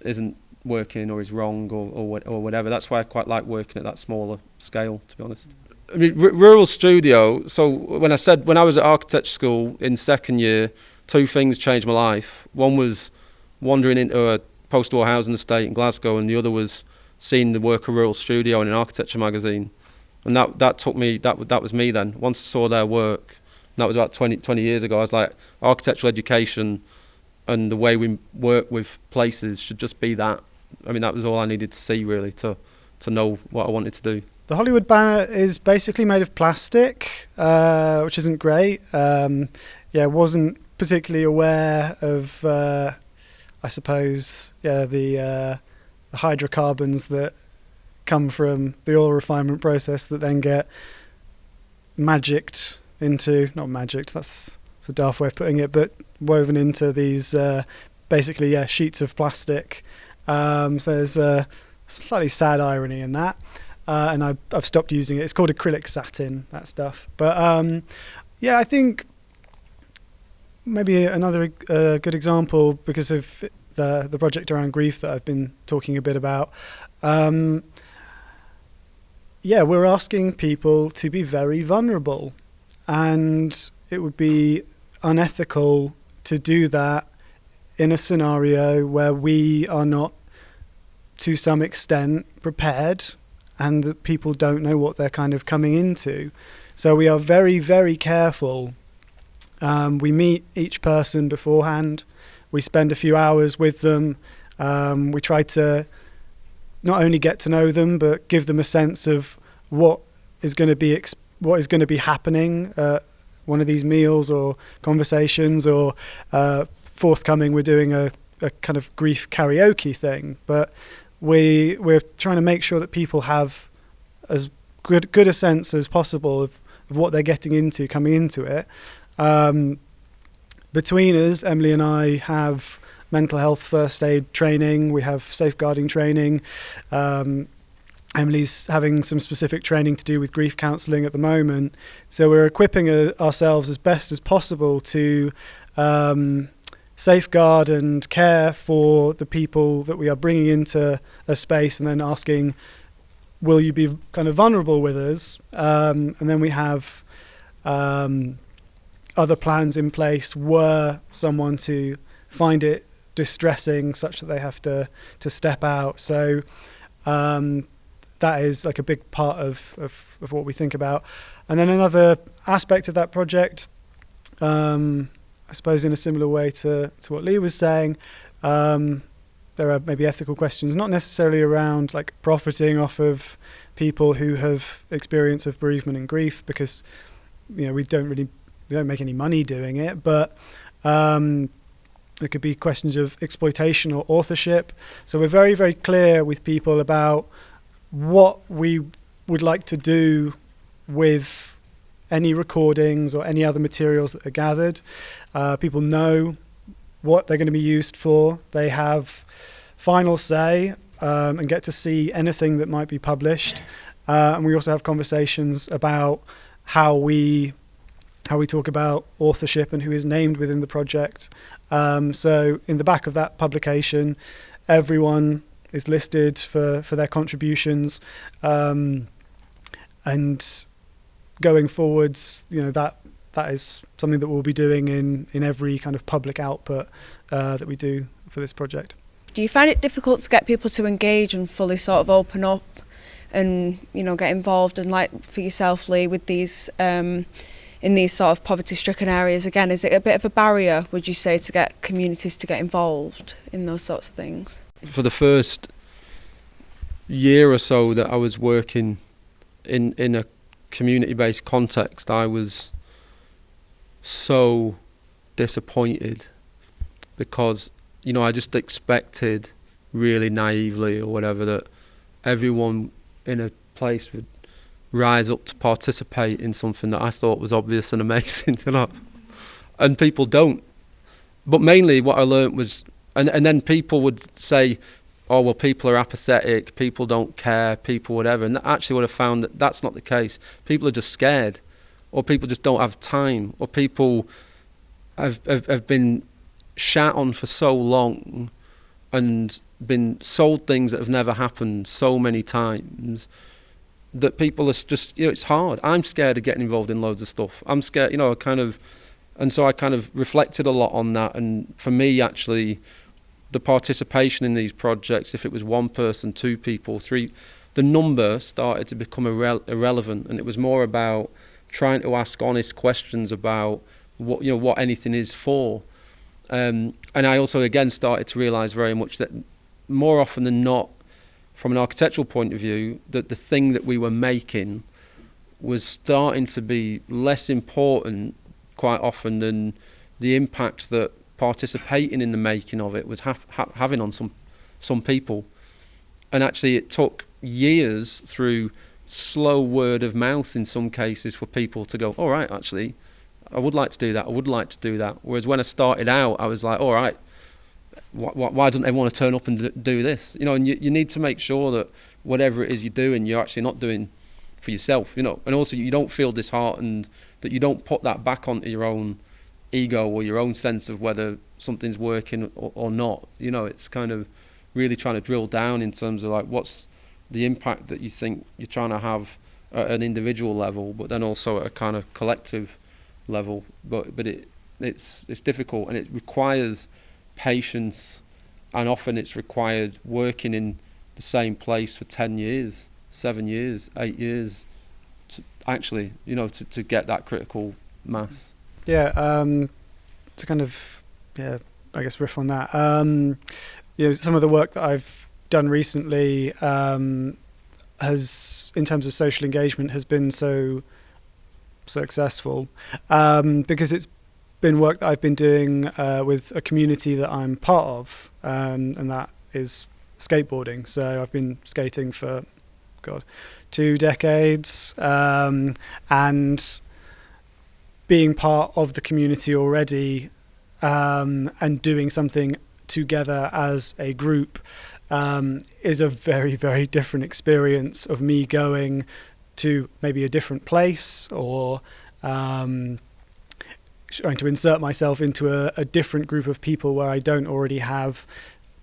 isn't working or is wrong or whatever. That's why I quite like working at that smaller scale, to be honest. I mean, rural studio, so when I was at architecture school in second year, 2 things changed my life. One was wandering into a post-war housing estate in Glasgow, and the other was seeing the work of Rural Studio in an architecture magazine. And that took me, that was me then. Once I saw their work, and that was about 20 years ago, I was like, architectural education and the way we work with places should just be that. I mean, that was all I needed to see, really, to know what I wanted to do. The Hollywood banner is basically made of plastic, which isn't great. Wasn't particularly aware of, I suppose, the hydrocarbons that come from the oil refinement process that then get that's a daft way of putting it, but woven into these basically sheets of plastic. So there's a slightly sad irony in that. And I've stopped using it. It's called acrylic satin, that stuff. But I think maybe another good example, because of the project around grief that I've been talking a bit about. We're asking people to be very vulnerable, and it would be unethical to do that in a scenario where we are not, to some extent, prepared, and that people don't know what they're kind of coming into. So we are very, very careful. We meet each person beforehand. We spend a few hours with them. We try to not only get to know them, but give them a sense of what is going to be happening at one of these meals or conversations, or forthcoming, we're doing a kind of grief karaoke thing. But we're trying to make sure that people have as good a sense as possible of what they're getting into coming into it. Between us, Emily and I have mental health first aid training. We have safeguarding training. Emily's having some specific training to do with grief counselling at the moment. So we're equipping ourselves as best as possible to safeguard and care for the people that we are bringing into a space, and then asking, will you be kind of vulnerable with us? And then we have other plans in place were someone to find it distressing such that they have to step out. So that is like a big part of what we think about. And then another aspect of that project, I suppose in a similar way to what Lee was saying, there are maybe ethical questions, not necessarily around like profiting off of people who have experience of bereavement and grief, because we don't make any money doing it, but there could be questions of exploitation or authorship. So we're very, very clear with people about what we would like to do with any recordings or any other materials that are gathered. People know what they're going to be used for. They have final say and get to see anything that might be published. And we also have conversations about how we talk about authorship and who is named within the project. So in the back of that publication, everyone is listed for their contributions. And going forwards, that is something that we'll be doing in every kind of public output that we do for this project. Do you find it difficult to get people to engage and fully sort of open up and get involved, and like for yourself, Lee, with these in these sort of poverty-stricken areas? Again, is it a bit of a barrier, would you say, to get communities to get involved in those sorts of things? For the first year or so that I was working in a community-based context, I was so disappointed, because I just expected, really naively or whatever, that everyone in a place would rise up to participate in something that I thought was obvious and amazing, and people don't. But mainly what I learnt was, and then people would say, oh, well, people are apathetic, people don't care, people whatever. And actually what I found, that's not the case. People are just scared, or people just don't have time, or people have been shat on for so long and been sold things that have never happened so many times that people are just, it's hard. I'm scared of getting involved in loads of stuff. I'm scared, and so I kind of reflected a lot on that. And for me, actually, the participation in these projects, if it was one person, two people, three, the number started to become irrelevant, and it was more about trying to ask honest questions about what anything is for. And I also again started to realise very much that more often than not, from an architectural point of view, that the thing that we were making was starting to be less important quite often than the impact that participating in the making of it was having on some people. And actually it took years through slow word of mouth in some cases for people to go, all right, actually, I would like to do that. Whereas when I started out, I was like, all right, why doesn't everyone want to turn up and do this? And you need to make sure that whatever it is you're doing, you're actually not doing for yourself, and also you don't feel disheartened, that you don't put that back onto your own ego or your own sense of whether something's working or not. It's kind of really trying to drill down in terms of like what's the impact that you think you're trying to have at an individual level, but then also at a kind of collective level. But it's difficult, and it requires patience, and often it's required working in the same place for 10 years, 7 years, 8 years to actually, to get that critical mass. Yeah, to kind of, I guess riff on that. Some of the work that I've done recently has, in terms of social engagement, has been so successful because it's been work that I've been doing with a community that I'm part of, and that is skateboarding. So I've been skating for 2 decades, and being part of the community already, and doing something together as a group is a very, very different experience of me going to maybe a different place, or trying to insert myself into a different group of people where I don't already have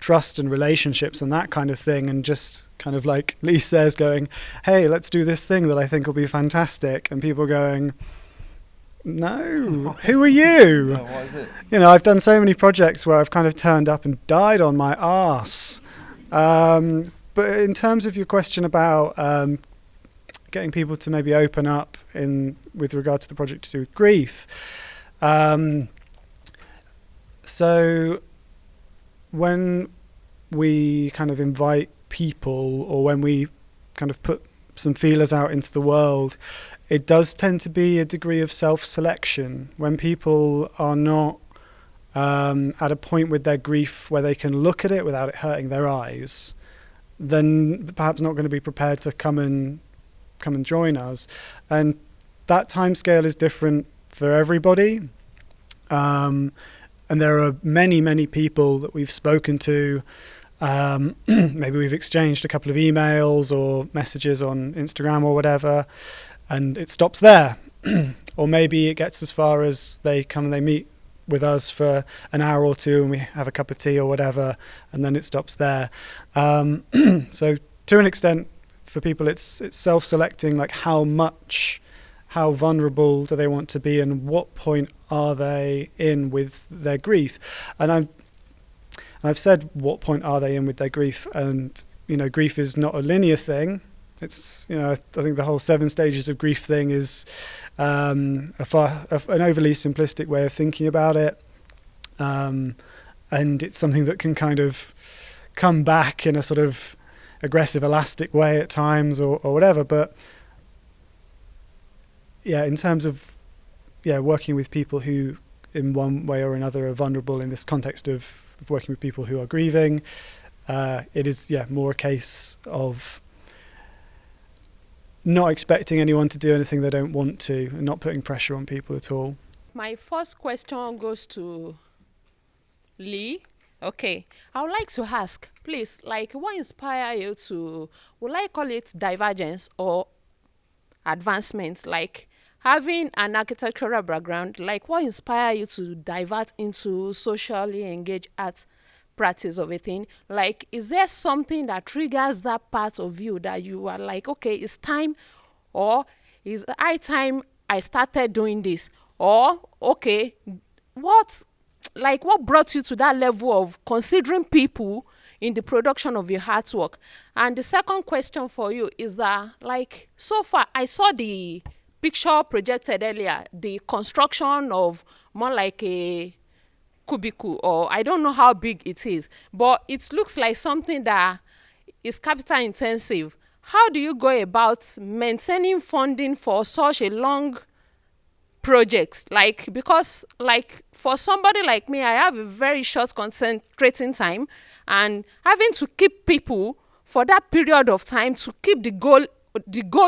trust and relationships and that kind of thing, and just kind of like Lee says, going, hey, let's do this thing that I think will be fantastic, and people going, no, who are you? No, what is it? I've done so many projects where I've kind of turned up and died on my arse. But in terms of your question about getting people to maybe open up with regard to the project to do with grief, so when we kind of invite people, or when we kind of put some feelers out into the world, it does tend to be a degree of self-selection. When people are not at a point with their grief where they can look at it without it hurting their eyes, then perhaps not going to be prepared to come and join us. And that timescale is different for everybody. And there are many, many people that we've spoken to. Maybe we've exchanged a couple of emails or messages on Instagram or whatever, and it stops there. Or maybe it gets as far as they come and they meet with us for an hour or two and we have a cup of tea or whatever, and then it stops there. So to an extent, for people, it's self-selecting, like how vulnerable do they want to be, and what point are they in with their grief. And I've said, what point are they in with their grief? And grief is not a linear thing. It's I think the whole 7 stages of grief thing is an overly simplistic way of thinking about it, and it's something that can kind of come back in a sort of aggressive, elastic way at times, or whatever. But in terms of working with people who in one way or another are vulnerable in this context of working with people who are grieving, it is more a case of not expecting anyone to do anything they don't want to, and not putting pressure on people at all. My first question goes to Lee. Okay, I would like to ask, please, what inspired you to, would I call it divergence or advancement? having an architectural background, like what inspired you to divert into socially engaged art practice of a thing? Like, is there something that triggers that part of you that you are like, okay, it's time, or is high time I started doing this? Or, okay, what brought you to that level of considering people in the production of your artwork? And the second question for you is that, like, so far I saw the picture projected earlier, the construction of more like a cubicle, or I don't know how big it is, but it looks like something that is capital intensive. How do you go about maintaining funding for such a long project? Like, because like for somebody like me, I have a very short concentrating time, and having to keep people for that period of time to keep the goal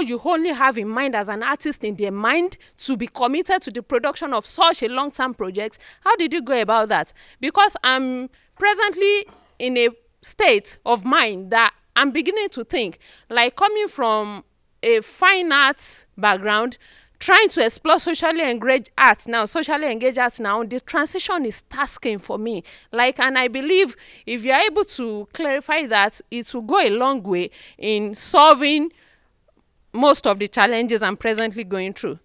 you only have in mind as an artist in their mind, to be committed to the production of such a long-term project. How did you go about that? Because I'm presently in a state of mind that I'm beginning to think, like, coming from a fine arts background, trying to explore socially engaged art now, the transition is tasking for me. Like, and I believe if you're able to clarify that, it will go a long way in solving most of the challenges I'm presently going through.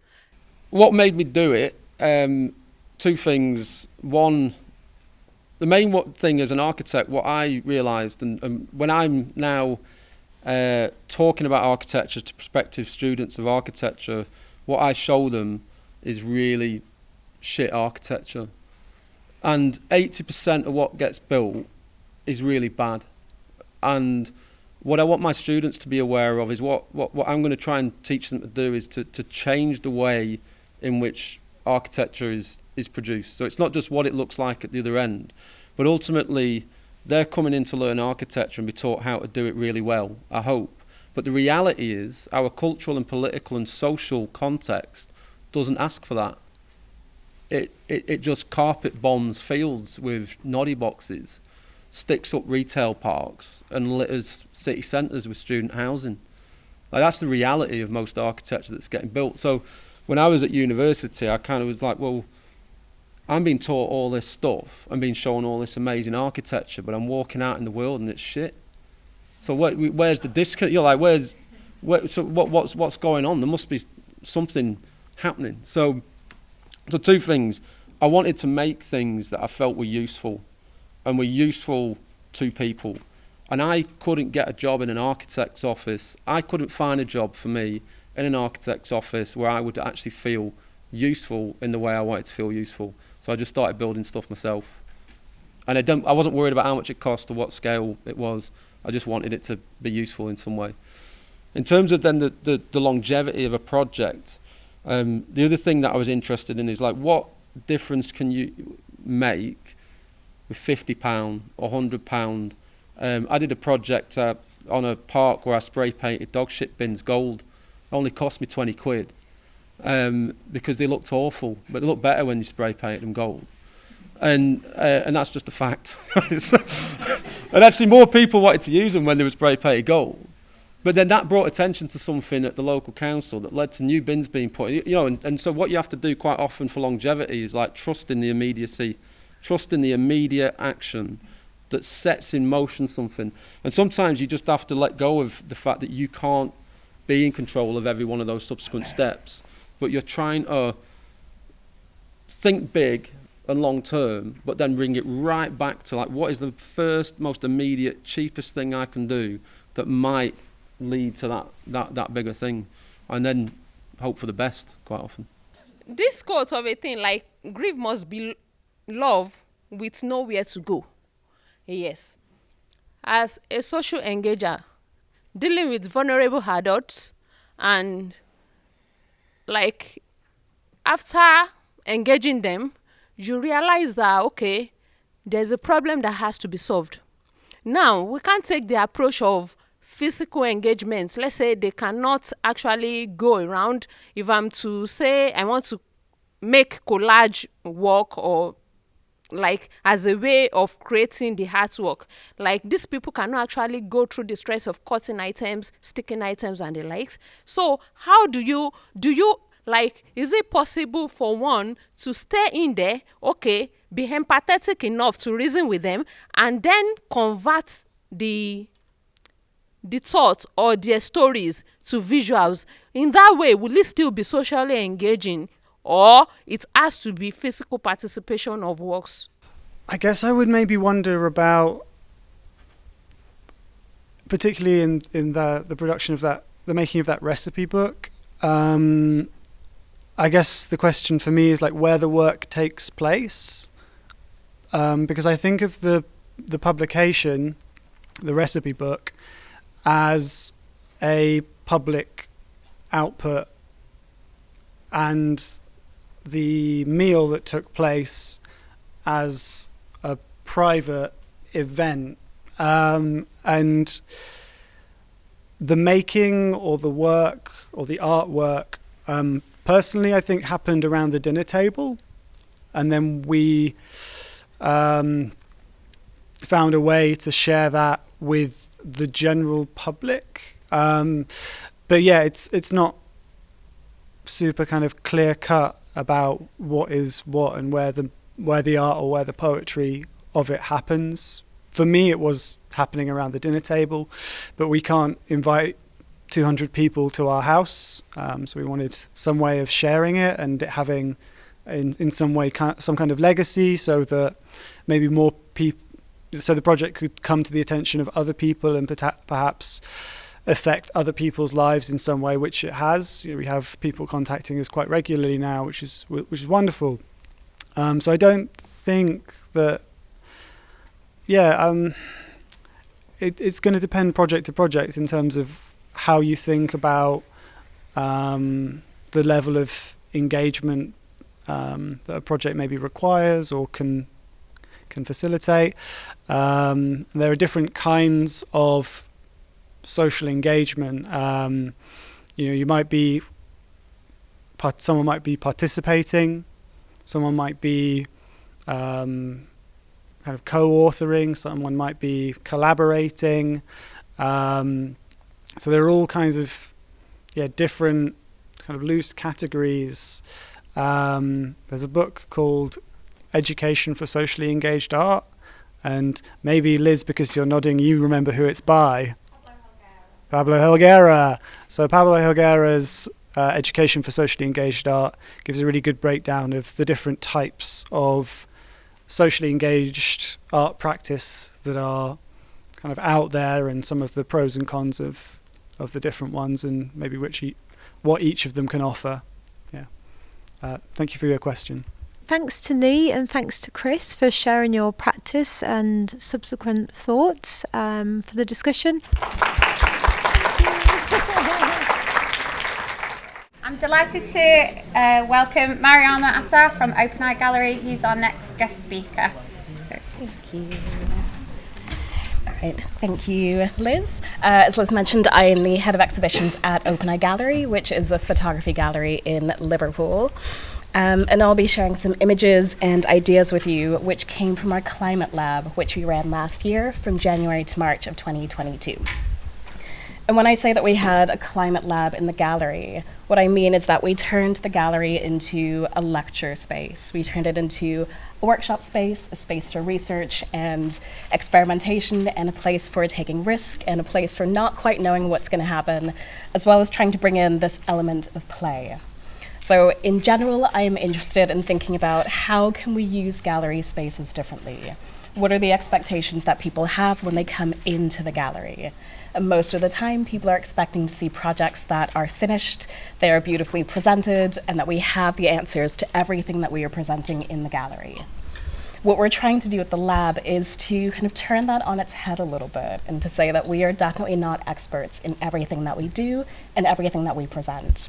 What made me do it? Two things. One, the main thing as an architect, what I realised, and when I'm now talking about architecture to prospective students of architecture, what I show them is really shit architecture. And 80% of what gets built is really bad. And what I want my students to be aware of is what I'm going to try and teach them to do is to change the way in which architecture is produced. So it's not just what it looks like at the other end, but ultimately they're coming in to learn architecture and be taught how to do it really well, I hope. But the reality is our cultural and political and social context doesn't ask for that. It just carpet bombs fields with noddy boxes, sticks up retail parks, and litters city centres with student housing. Like, that's the reality of most architecture that's getting built. So when I was at university, I kind of was like, well, I'm being taught all this stuff, I'm being shown all this amazing architecture, but I'm walking out in the world and it's shit. So where's the disconnect? You're like, what's going on? There must be something happening. So two things. I wanted to make things that I felt were useful and were useful to people. And I couldn't get a job in an architect's office. I couldn't find a job for me in an architect's office where I would actually feel useful in the way I wanted to feel useful. So I just started building stuff myself. And I wasn't worried about how much it cost or what scale it was. I just wanted it to be useful in some way. In terms of then the longevity of a project, the other thing that I was interested in is, like, what difference can you make with £50 or £100? I did a project on a park where I spray painted dog shit bins gold. It only cost me 20 quid because they looked awful, but they look better when you spray painted them gold. And that's just a fact. And actually more people wanted to use them when they were spray painted gold. But then that brought attention to something at the local council that led to new bins being put in. And so what you have to do quite often for longevity is, like, trust in the immediacy, trust in the immediate action that sets in motion something. And sometimes you just have to let go of the fact that you can't be in control of every one of those subsequent steps. But you're trying to think big and long term, but then bring it right back to, like, what is the first, most immediate, cheapest thing I can do that might lead to that bigger thing, and then hope for the best quite often. This quote of a thing, like, grief must be love with nowhere to go. Yes. As a social engager, dealing with vulnerable adults, and, like, after engaging them, you realize that, okay, there's a problem that has to be solved. Now, we can't take the approach of physical engagement. Let's say they cannot actually go around. If I'm to say I want to make collage work, or like as a way of creating the artwork, like, these people cannot actually go through the stress of cutting items, sticking items and the likes. So how do you Like, is it possible for one to stay in there, okay, be empathetic enough to reason with them, and then convert the thought or their stories to visuals? In that way, will it still be socially engaging, or it has to be physical participation of works? I guess I would maybe wonder about, particularly in the production of that, the making of that recipe book. I guess the question for me is like where the work takes place, because I think of the publication, the recipe book, as a public output, and the meal that took place as a private event, and the making or the work or the artwork, personally I think happened around the dinner table, and then we found a way to share that with the general public. But yeah, it's not super kind of clear cut about what is what and where the art or where the poetry of it happens. For me, it was happening around the dinner table, but we can't invite 200 people to our house, so we wanted some way of sharing it and it having in some way some kind of legacy, so that maybe more people, so the project could come to the attention of other people and perhaps affect other people's lives in some way, which it has. You know, we have people contacting us quite regularly now, which is wonderful. So I don't think that, it's going to depend project to project in terms of how you think about the level of engagement that a project maybe requires or can facilitate. There are different kinds of social engagement. You might be someone might be participating, someone might be kind of co-authoring, someone might be collaborating. So there are all kinds of different kind of loose categories. There's a book called Education for Socially Engaged Art, and maybe Liz, because you're nodding, you remember who it's by. Pablo Helguera. So Pablo Helguera's Education for Socially Engaged Art gives a really good breakdown of the different types of socially engaged art practice that are kind of out there, and some of the pros and cons of the different ones, and maybe what each of them can offer. Thank you for your question. Thanks to Lee and thanks to Chris for sharing your practice and subsequent thoughts for the discussion. I'm delighted to welcome Mariama Attah from Open Eye Gallery, who's our next guest speaker. So, thank you. All right, thank you, Liz. As Liz mentioned, I am the head of exhibitions at Open Eye Gallery, which is a photography gallery in Liverpool. And I'll be sharing some images and ideas with you which came from our climate lab, which we ran last year from January to March of 2022. And when I say that we had a climate lab in the gallery, what I mean is that we turned the gallery into a lecture space. We turned it into a workshop space, a space for research and experimentation, and a place for taking risk, and a place for not quite knowing what's going to happen, as well as trying to bring in this element of play. So in general, I am interested in thinking about how can we use gallery spaces differently? What are the expectations that people have when they come into the gallery? And most of the time, people are expecting to see projects that are finished, they are beautifully presented, and that we have the answers to everything that we are presenting in the gallery. What we're trying to do at the lab is to kind of turn that on its head a little bit, and to say that we are definitely not experts in everything that we do and everything that we present.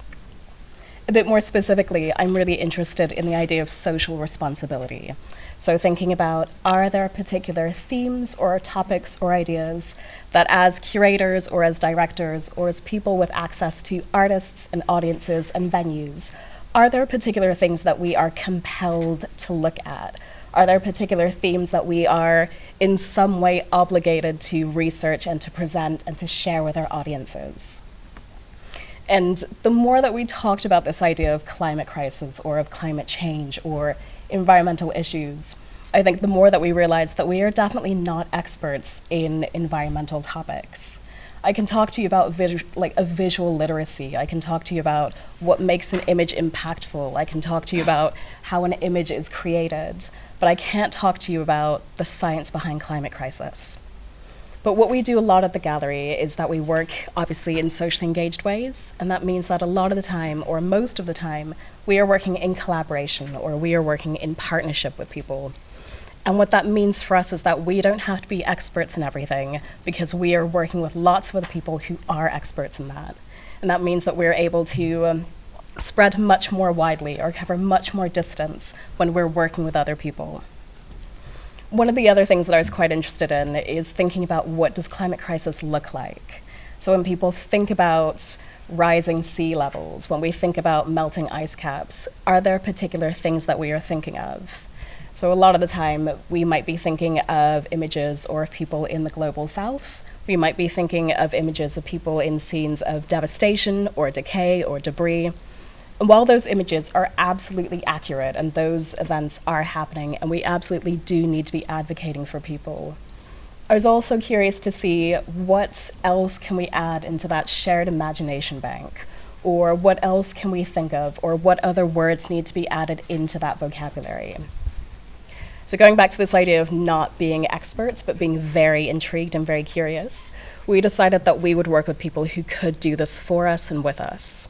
A bit more specifically, I'm really interested in the idea of social responsibility. So thinking about, are there particular themes or topics or ideas that as curators or as directors or as people with access to artists and audiences and venues, are there particular things that we are compelled to look at? Are there particular themes that we are in some way obligated to research and to present and to share with our audiences? And the more that we talked about this idea of climate crisis or of climate change or environmental issues, I think the more that we realized that we are definitely not experts in environmental topics. I can talk to you about visual literacy. I can talk to you about what makes an image impactful. I can talk to you about how an image is created, but I can't talk to you about the science behind climate crisis. But what we do a lot at the gallery is that we work, obviously, in socially engaged ways, and that means that a lot of the time, or most of the time, we are working in collaboration, or we are working in partnership with people. And what that means for us is that we don't have to be experts in everything, because we are working with lots of other people who are experts in that. And that means that we're able to spread much more widely or cover much more distance when we're working with other people. One of the other things that I was quite interested in is thinking about what does climate crisis look like. So when people think about rising sea levels, when we think about melting ice caps, are there particular things that we are thinking of? So a lot of the time, we might be thinking of images or of people in the global south. We might be thinking of images of people in scenes of devastation or decay or debris. And while those images are absolutely accurate and those events are happening, and we absolutely do need to be advocating for people, I was also curious to see what else can we add into that shared imagination bank, or what else can we think of, or what other words need to be added into that vocabulary. So going back to this idea of not being experts, but being very intrigued and very curious, we decided that we would work with people who could do this for us and with us.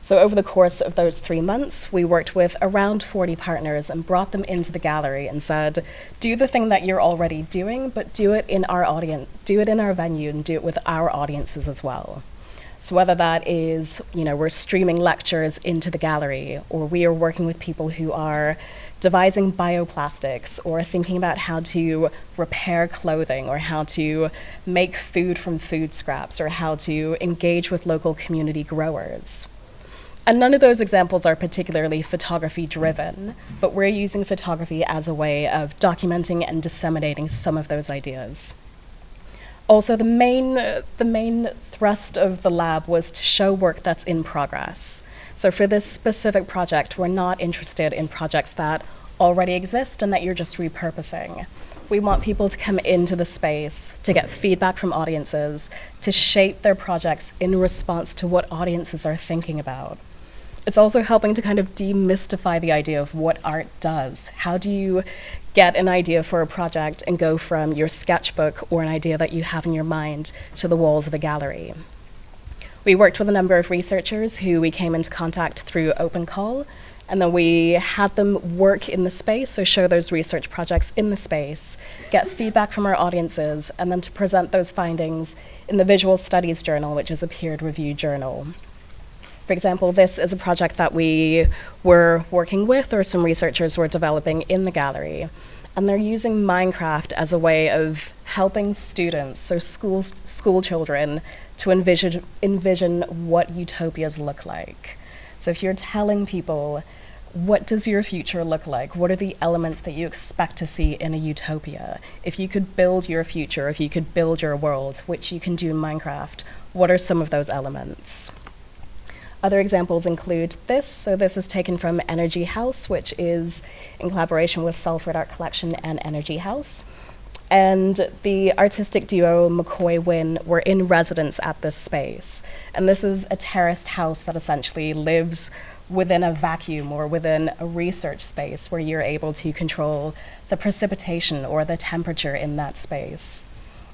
So over the course of those 3 months, we worked with around 40 partners and brought them into the gallery and said, do the thing that you're already doing, but do it in our audience, do it in our venue, and do it with our audiences as well. So whether that is, we're streaming lectures into the gallery, or we are working with people who are devising bioplastics, or thinking about how to repair clothing, or how to make food from food scraps, or how to engage with local community growers. And none of those examples are particularly photography driven, but we're using photography as a way of documenting and disseminating some of those ideas. Also, the main thrust of the lab was to show work that's in progress. So for this specific project, we're not interested in projects that already exist and that you're just repurposing. We want people to come into the space, to get feedback from audiences, to shape their projects in response to what audiences are thinking about. It's also helping to kind of demystify the idea of what art does. How do you get an idea for a project and go from your sketchbook or an idea that you have in your mind to the walls of a gallery? We worked with a number of researchers who we came into contact through Open Call, and then we had them work in the space, so show those research projects in the space, get feedback from our audiences, and then to present those findings in the Visual Studies Journal, which is a peer-reviewed journal. For example, this is a project that we were working with, or some researchers were developing in the gallery, and they're using Minecraft as a way of helping students, so school children, to envision what utopias look like. So if you're telling people, what does your future look like? What are the elements that you expect to see in a utopia? If you could build your future, if you could build your world, which you can do in Minecraft, what are some of those elements? Other examples include this. So this is taken from Energy House, which is in collaboration with Salford Art Collection and Energy House. And the artistic duo McCoy Wynn were in residence at this space. And this is a terraced house that essentially lives within a vacuum or within a research space where you're able to control the precipitation or the temperature in that space.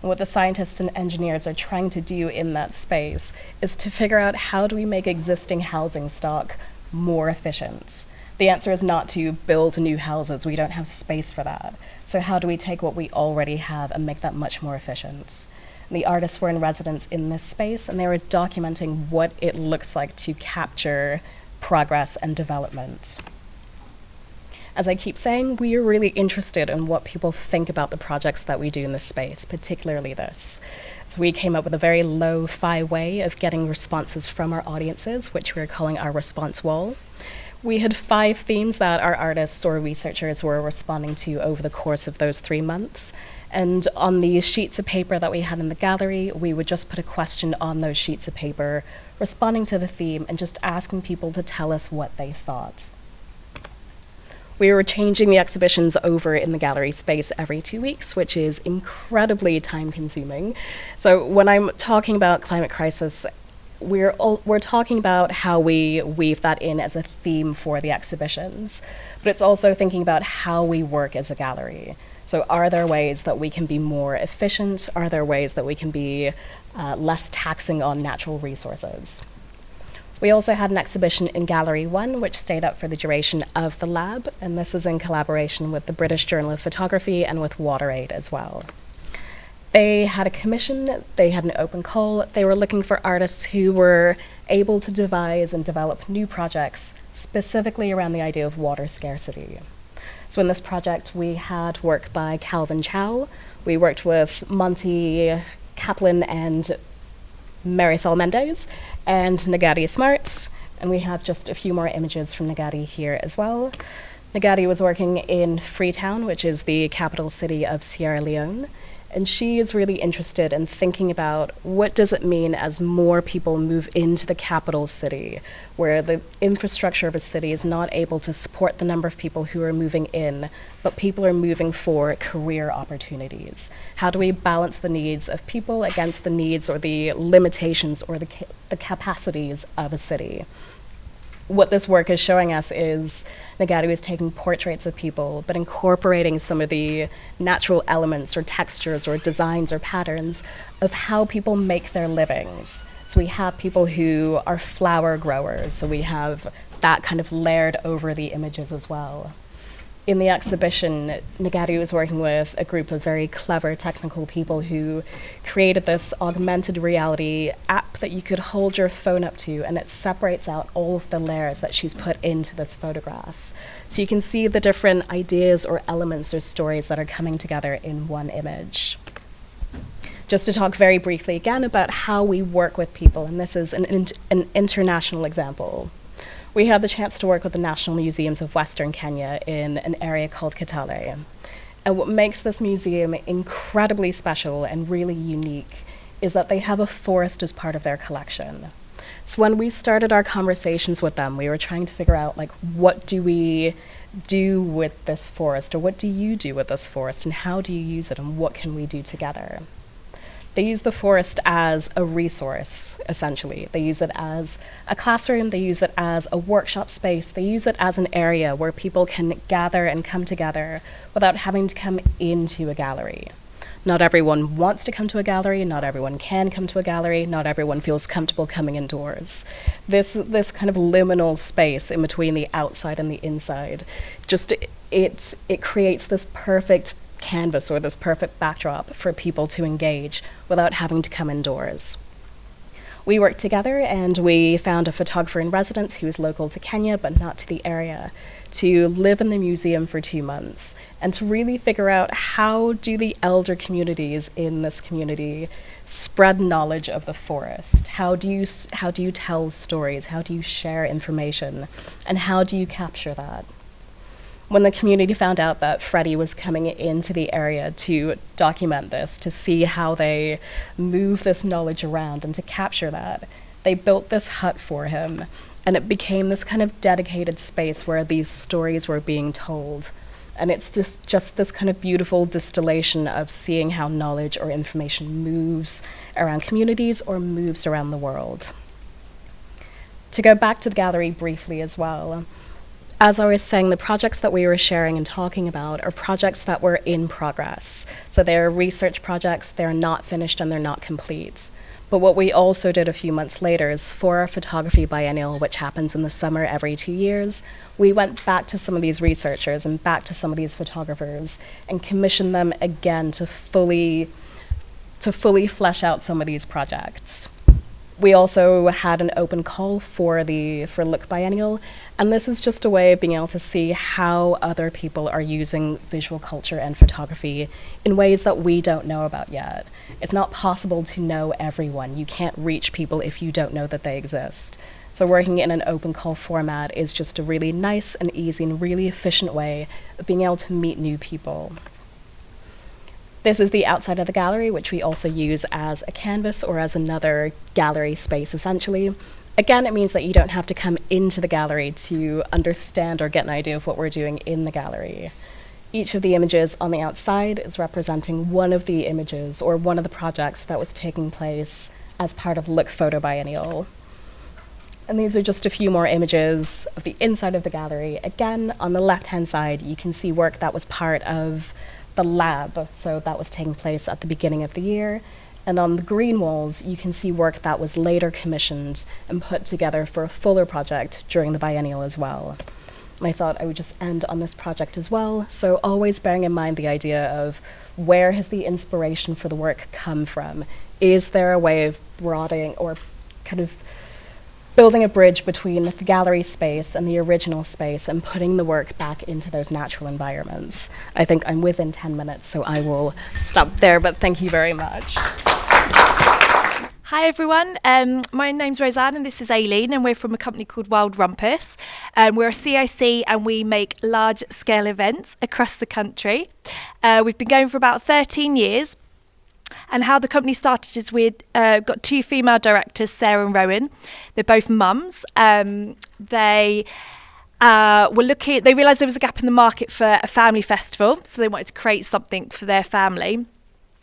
And what the scientists and engineers are trying to do in that space is to figure out, how do we make existing housing stock more efficient? The answer is not to build new houses. We don't have space for that. So how do we take what we already have and make that much more efficient? And the artists were in residence in this space, and they were documenting what it looks like to capture progress and development. As I keep saying, we are really interested in what people think about the projects that we do in this space, particularly this. So we came up with a very lo-fi way of getting responses from our audiences, which we're calling our response wall. We had 5 themes that our artists or researchers were responding to over the course of those 3 months. And on the sheets of paper that we had in the gallery, we would just put a question on those sheets of paper, responding to the theme and just asking people to tell us what they thought. We were changing the exhibitions over in the gallery space every 2 weeks, which is incredibly time-consuming. So when I'm talking about climate crisis, we're talking about how we weave that in as a theme for the exhibitions, but it's also thinking about how we work as a gallery. So are there ways that we can be more efficient? Are there ways that we can be less taxing on natural resources? We also had an exhibition in Gallery 1, which stayed up for the duration of the lab, and this was in collaboration with the British Journal of Photography and with WaterAid as well. They had a commission, they had an open call, they were looking for artists who were able to devise and develop new projects specifically around the idea of water scarcity. So in this project, we had work by Calvin Chow, we worked with Monty Kaplan and Marisol Mendez, and Nagati Smart, and we have just a few more images from Nagati here as well. Nagati was working in Freetown, which is the capital city of Sierra Leone, and she is really interested in thinking about what does it mean as more people move into the capital city, where the infrastructure of a city is not able to support the number of people who are moving in, but people are moving for career opportunities. How do we balance the needs of people against the needs or the limitations or the capacities of a city? What this work is showing us is Nagati was taking portraits of people, but incorporating some of the natural elements or textures or designs or patterns of how people make their livings. So we have people who are flower growers, so we have that kind of layered over the images as well. In the exhibition, Nagati was working with a group of very clever technical people who created this augmented reality app that you could hold your phone up to, and it separates out all of the layers that she's put into this photograph. So you can see the different ideas or elements or stories that are coming together in one image. Just to talk very briefly again about how we work with people, and this is an international example. We had the chance to work with the National Museums of Western Kenya in an area called Kitale. And what makes this museum incredibly special and really unique is that they have a forest as part of their collection. So when we started our conversations with them, we were trying to figure out, like, what do we do with this forest, or what do you do with this forest, and how do you use it, and what can we do together? They use the forest as a resource, essentially. They use it as a classroom, they use it as a workshop space, they use it as an area where people can gather and come together without having to come into a gallery. Not everyone wants to come to a gallery, not everyone can come to a gallery, not everyone feels comfortable coming indoors. This kind of liminal space in between the outside and the inside, just it creates this perfect canvas or this perfect backdrop for people to engage without having to come indoors. We worked together and we found a photographer in residence who was local to Kenya but not to the area to live in the museum for 2 months and to really figure out how do the elder communities in this community spread knowledge of the forest? How do you tell stories? How do you share information? And how do you capture that? When the community found out that Freddie was coming into the area to document this, to see how they move this knowledge around and to capture that, they built this hut for him, and it became this kind of dedicated space where these stories were being told. And it's just this kind of beautiful distillation of seeing how knowledge or information moves around communities or moves around the world. To go back to the gallery briefly as well, as I was saying, the projects that we were sharing and talking about are projects that were in progress. So they're research projects, they're not finished and they're not complete. But what we also did a few months later is for our photography biennial, which happens in the summer every 2 years, we went back to some of these researchers and back to some of these photographers and commissioned them again to fully flesh out some of these projects. We also had an open call for Look Biennial, and this is just a way of being able to see how other people are using visual culture and photography in ways that we don't know about yet. It's not possible to know everyone. You can't reach people if you don't know that they exist. So working in an open call format is just a really nice and easy and really efficient way of being able to meet new people. This is the outside of the gallery, which we also use as a canvas or as another gallery space, essentially. Again, it means that you don't have to come into the gallery to understand or get an idea of what we're doing in the gallery. Each of the images on the outside is representing one of the images or one of the projects that was taking place as part of Look Photo Biennial. And these are just a few more images of the inside of the gallery. Again, on the left-hand side, you can see work that was part of the lab, so that was taking place at the beginning of the year. And on the green walls, you can see work that was later commissioned and put together for a fuller project during the biennial as well. And I thought I would just end on this project as well, so always bearing in mind the idea of where has the inspiration for the work come from? Is there a way of broadening or kind of building a bridge between the gallery space and the original space and putting the work back into those natural environments? I think I'm within 10 minutes, so I will stop there, but thank you very much. Hi everyone, my name's Rosanne and this is Aileen, and we're from a company called Wild Rumpus. We're a CIC and we make large scale events across the country. We've been going for about 13 years. And how the company started is we'd got two female directors, Sarah and Rowan. They're both mums. They realised there was a gap in the market for a family festival, so they wanted to create something for their family.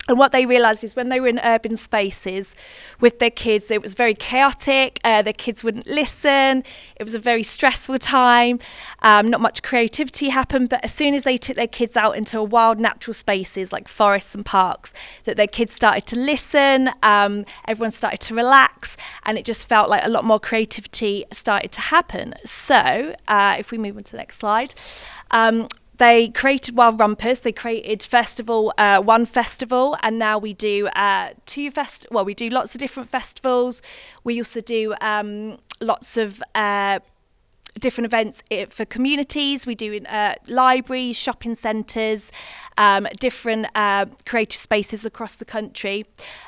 And what they realised is when they were in urban spaces with their kids, it was very chaotic, their kids wouldn't listen, it was a very stressful time, not much creativity happened, but as soon as they took their kids out into wild natural spaces like forests and parks, that their kids started to listen, everyone started to relax, and it just felt like a lot more creativity started to happen. So, if we move on to the next slide, they created Wild Rumpus. They created one festival, and now we do we do lots of different festivals. We also do lots of different events for communities. We do in libraries, shopping centres, different creative spaces across the country.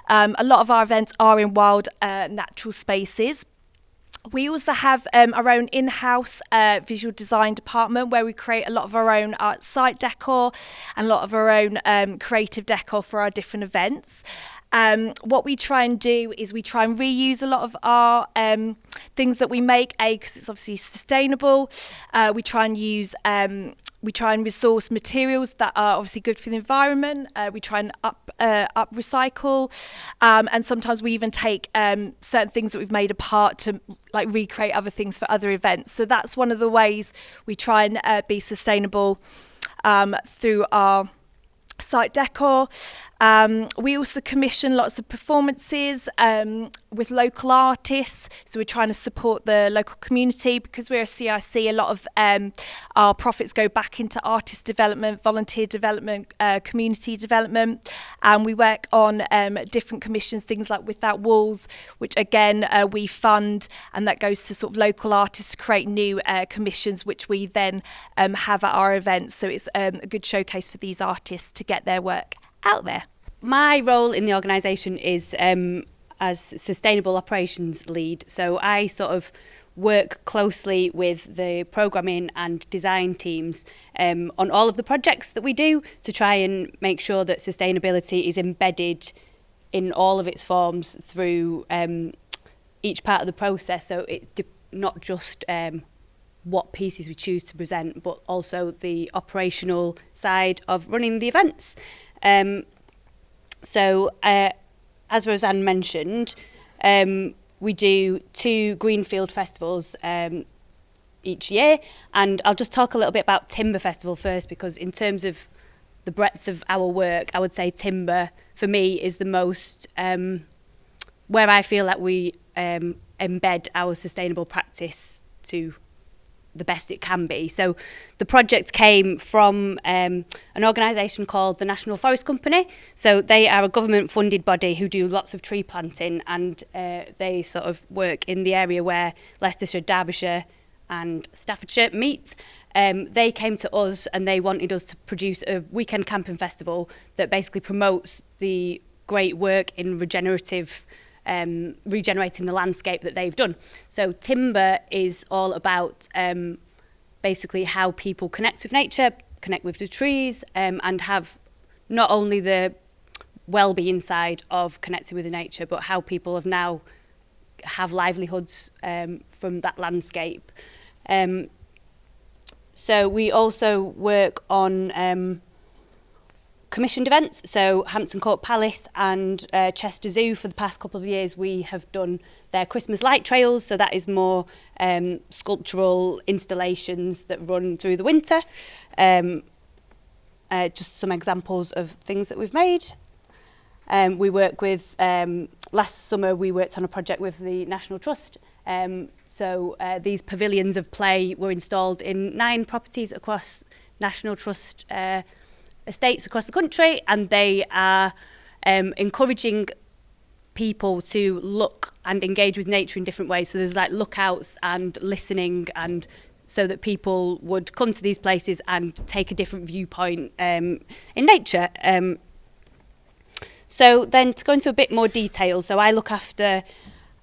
A lot of our events are in wild natural spaces. We also have our own in-house visual design department where we create a lot of our own art site decor and a lot of our own creative decor for our different events. What we try and do is we try and reuse a lot of our things that we make, because it's obviously sustainable. We try and resource materials that are obviously good for the environment. We try and up recycle, and sometimes we even take certain things that we've made apart to like recreate other things for other events. So that's one of the ways we try and be sustainable through our site decor. We also commission lots of performances with local artists, so we're trying to support the local community. Because we're a CIC, a lot of our profits go back into artist development, volunteer development, community development, and we work on different commissions, things like Without Walls, which again we fund, and that goes to sort of local artists to create new commissions, which we then have at our events. So it's a good showcase for these artists to get their work out there. My role in the organisation is as sustainable operations lead. So I sort of work closely with the programming and design teams on all of the projects that we do to try and make sure that sustainability is embedded in all of its forms through each part of the process. So it's not just what pieces we choose to present, but also the operational side of running the events. So, as Rosanne mentioned, we do 2 Greenfield festivals each year, and I'll just talk a little bit about Timber Festival first, because in terms of the breadth of our work, I would say Timber, for me, is the most, where I feel that we embed our sustainable practice to the best it can be. So the project came from an organisation called the National Forest Company. So they are a government funded body who do lots of tree planting, and they sort of work in the area where Leicestershire, Derbyshire and Staffordshire meet. They came to us and they wanted us to produce a weekend camping festival that basically promotes the great work in regenerating the landscape that they've done. So Timber is all about basically how people connect with nature, connect with the trees, and have not only the well-being side of connecting with nature, but how people have livelihoods from that landscape. So we also work on commissioned events. So Hampton Court Palace and Chester Zoo, for the past couple of years, we have done their Christmas light trails. So that is more sculptural installations that run through the winter. Just some examples of things that we've made. We work with, last summer we worked on a project with the National Trust. So these pavilions of play were installed in 9 properties across National Trust estates across the country, and they are encouraging people to look and engage with nature in different ways. So there's like lookouts and listening, and so that people would come to these places and take a different viewpoint in nature. So then to go into a bit more detail, so I look after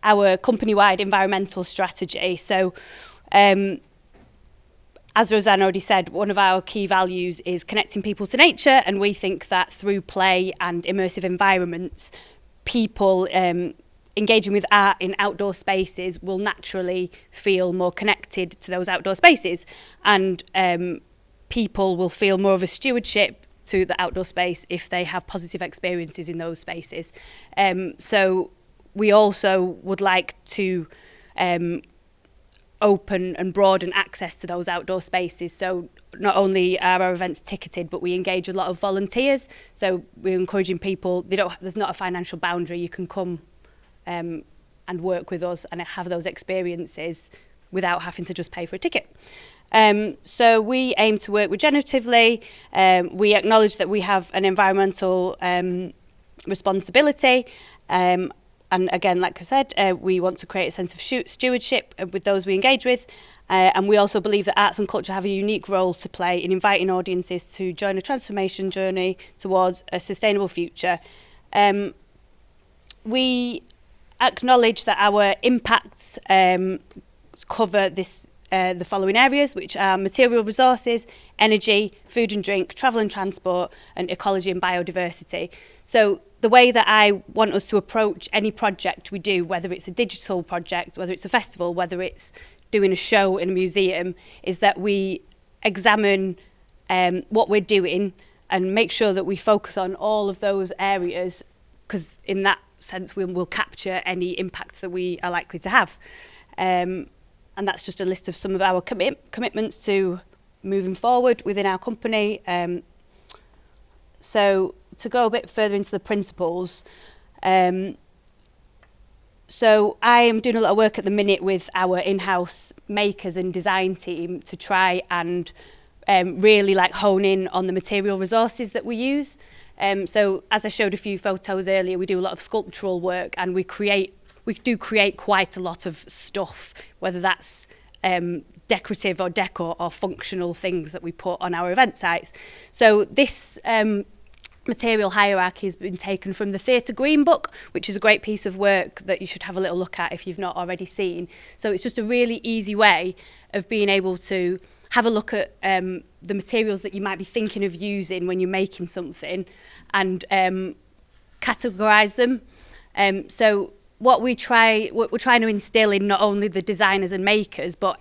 our company-wide environmental strategy. So as Rosanne already said, one of our key values is connecting people to nature, and we think that through play and immersive environments, people engaging with art in outdoor spaces will naturally feel more connected to those outdoor spaces, and people will feel more of a stewardship to the outdoor space if they have positive experiences in those spaces. So we also would like to open and broaden access to those outdoor spaces. So not only are our events ticketed, but we engage a lot of volunteers. So we're encouraging people, there's not a financial boundary. You can come and work with us and have those experiences without having to just pay for a ticket. So we aim to work regeneratively. We acknowledge that we have an environmental responsibility. And again, like I said, we want to create a sense of stewardship with those we engage with. And we also believe that arts and culture have a unique role to play in inviting audiences to join a transformation journey towards a sustainable future. We acknowledge that our impacts cover the following areas, which are material resources, energy, food and drink, travel and transport, and ecology and biodiversity. So the way that I want us to approach any project we do, whether it's a digital project, whether it's a festival, whether it's doing a show in a museum, is that we examine what we're doing and make sure that we focus on all of those areas, because in that sense we'll capture any impacts that we are likely to have. And that's just a list of some of our commitments to moving forward within our company. So to go a bit further into the principles, so I am doing a lot of work at the minute with our in-house makers and design team to try and really hone in on the material resources that we use. So as I showed a few photos earlier, we do a lot of sculptural work, and we do create quite a lot of stuff, whether that's decorative or decor or functional things that we put on our event sites. So this material hierarchy has been taken from the Theatre Green Book, which is a great piece of work that you should have a little look at if you've not already seen. So it's just a really easy way of being able to have a look at the materials that you might be thinking of using when you're making something, and categorise them. So what we're trying to instill in not only the designers and makers, but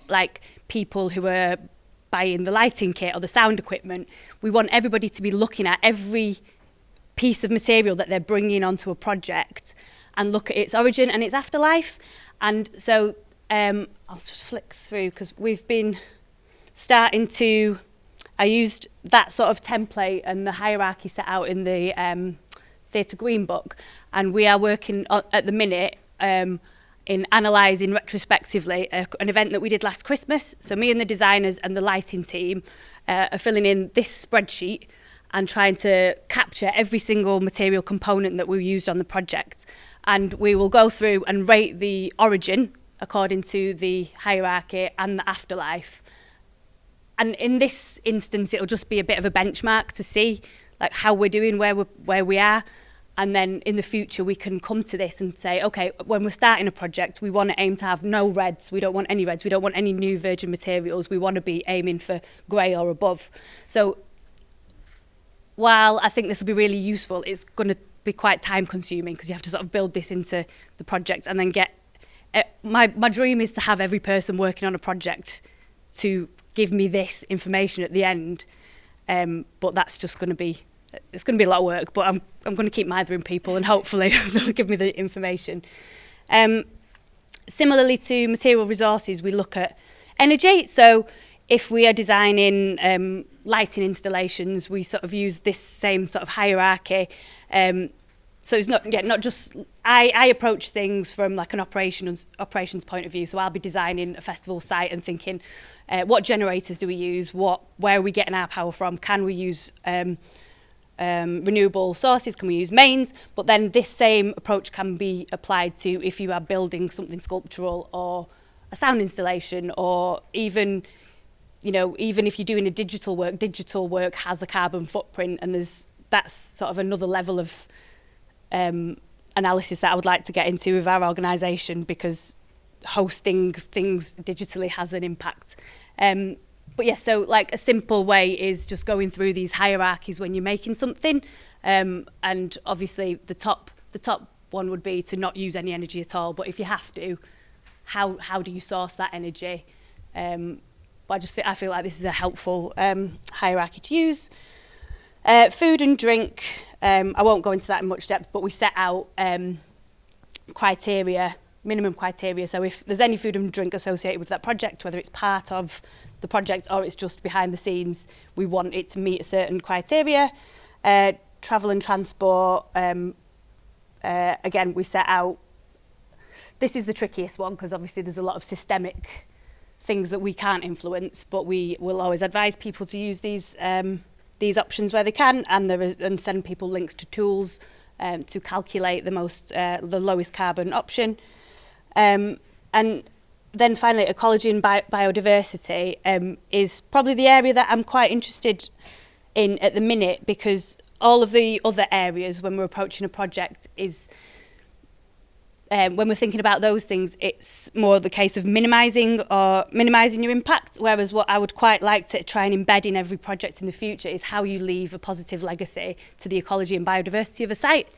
people who are buying the lighting kit or the sound equipment, we want everybody to be looking at every piece of material that they're bringing onto a project and look at its origin and its afterlife. And so I'll just flick through, because we've been starting to, I used that sort of template and the hierarchy set out in the Theatre Green Book, and we are working at the minute in analysing retrospectively an event that we did last Christmas. So me and the designers and the lighting team are filling in this spreadsheet and trying to capture every single material component that we used on the project. And we will go through and rate the origin according to the hierarchy and the afterlife. And in this instance, it'll just be a bit of a benchmark to see how we're doing, where we are. And then in the future, we can come to this and say, okay, when we're starting a project, we want to aim to have no reds. We don't want any reds. We don't want any new virgin materials. We want to be aiming for grey or above. So while I think this will be really useful, it's going to be quite time consuming because you have to sort of build this into the project and then get my dream is to have every person working on a project to give me this information at the end, but that's just going to be a lot of work, but I'm going to keep mithering people and hopefully they'll give me the information. Similarly to material resources, we look at energy. So if we are designing lighting installations, we sort of use this same sort of hierarchy. So it's not just I approach things from like an operations point of view. So I'll be designing a festival site and thinking, what generators do we use? Where are we getting our power from? Can we use renewable sources? Can we use mains? But then this same approach can be applied to if you are building something sculptural or a sound installation, or even if you're doing a digital work has a carbon footprint, and that's sort of another level of analysis that I would like to get into with our organisation, because hosting things digitally has an impact. But yeah, so like a simple way is just going through these hierarchies when you're making something, and obviously the top one would be to not use any energy at all. But if you have to, how do you source that energy? But I feel like this is a helpful hierarchy to use. Food and drink, I won't go into that in much depth, but we set out minimum criteria. So if there's any food and drink associated with that project, whether it's part of the project or it's just behind the scenes, we want it to meet a certain criteria. Travel and transport, again, we set out, this is the trickiest one because obviously there's a lot of systemic things that we can't influence, but we will always advise people to use these options where they can, and send people links to tools to calculate the lowest carbon option. And then finally, ecology and biodiversity is probably the area that I'm quite interested in at the minute, because all of the other areas when we're approaching a project is, when we're thinking about those things, it's more the case of minimising your impact, whereas what I would quite like to try and embed in every project in the future is how you leave a positive legacy to the ecology and biodiversity of a site.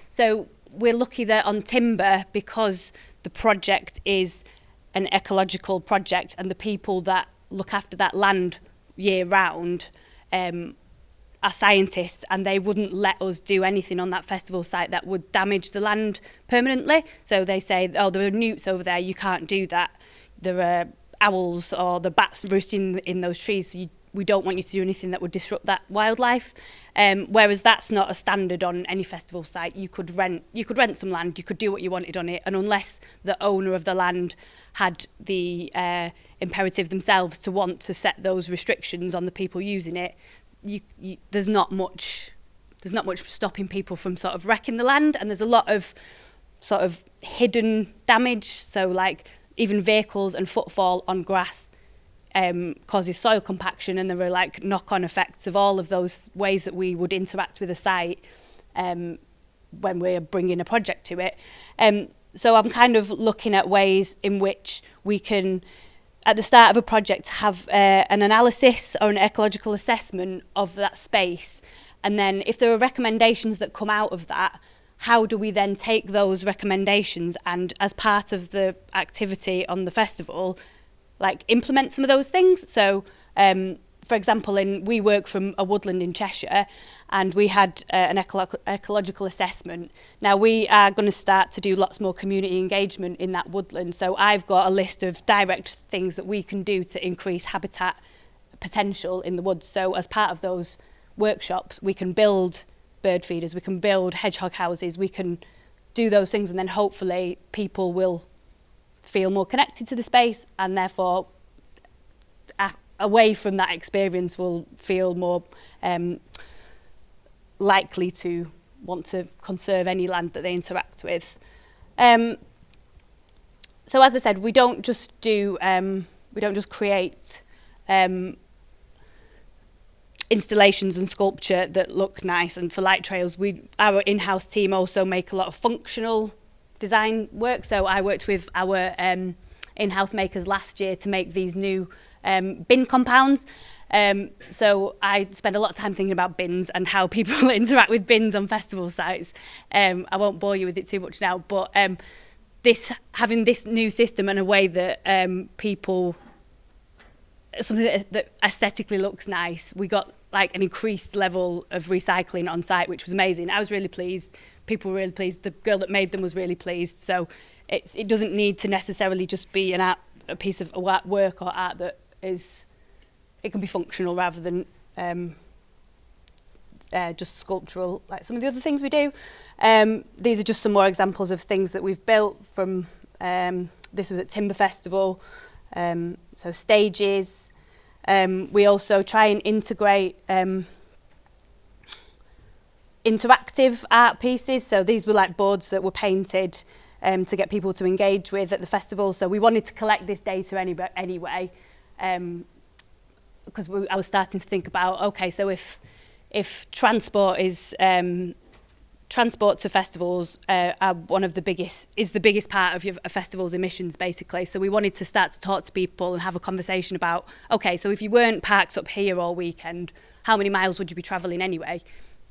So we're lucky that on timber, because the project is an ecological project and the people that look after that land year round are scientists, and they wouldn't let us do anything on that festival site that would damage the land permanently. So they say, oh, there are newts over there, you can't do that. There are owls or the bats roosting in those trees, so we don't want you to do anything that would disrupt that wildlife. Whereas that's not a standard on any festival site. You could rent some land, you could do what you wanted on it, and unless the owner of the land had the imperative themselves to want to set those restrictions on the people using it, there's not much stopping people from sort of wrecking the land. And there's a lot of sort of hidden damage, so like even vehicles and footfall on grass causes soil compaction, and there are like knock-on effects of all of those ways that we would interact with a site when we're bringing a project to it. So I'm kind of looking at ways in which we can, at the start of a project, have an analysis or an ecological assessment of that space, and then if there are recommendations that come out of that, how do we then take those recommendations and, as part of the activity on the festival, like implement some of those things? So for example, we work from a woodland in Cheshire, and we had an ecological assessment. Now we are going to start to do lots more community engagement in that woodland. So I've got a list of direct things that we can do to increase habitat potential in the woods. So as part of those workshops, we can build bird feeders, we can build hedgehog houses, we can do those things, and then hopefully people will feel more connected to the space, and therefore away from that experience will feel more likely to want to conserve any land that they interact with. So as I said, we don't just create installations and sculpture that look nice. And for light trails, our in-house team also make a lot of functional design work. So I worked with our in-house makers last year to make these new bin compounds. So I spend a lot of time thinking about bins and how people interact with bins on festival sites. I won't bore you with it too much now, but having this new system and a way that people, something that aesthetically looks nice, we got like an increased level of recycling on site, which was amazing. I was really pleased. People were really pleased. The girl that made them was really pleased. So it doesn't need to necessarily just be a piece of work or art that is, it can be functional rather than just sculptural, like some of the other things we do. These are just some more examples of things that we've built from, this was at Timber Festival, so stages. We also try and integrate interactive art pieces. So these were like boards that were painted to get people to engage with at the festival. So we wanted to collect this data anyway, because I was starting to think about, okay, so if transport is transport to festivals are one of the biggest part of a festival's emissions, basically. So we wanted to start to talk to people and have a conversation about, okay, so if you weren't parked up here all weekend, how many miles would you be travelling anyway?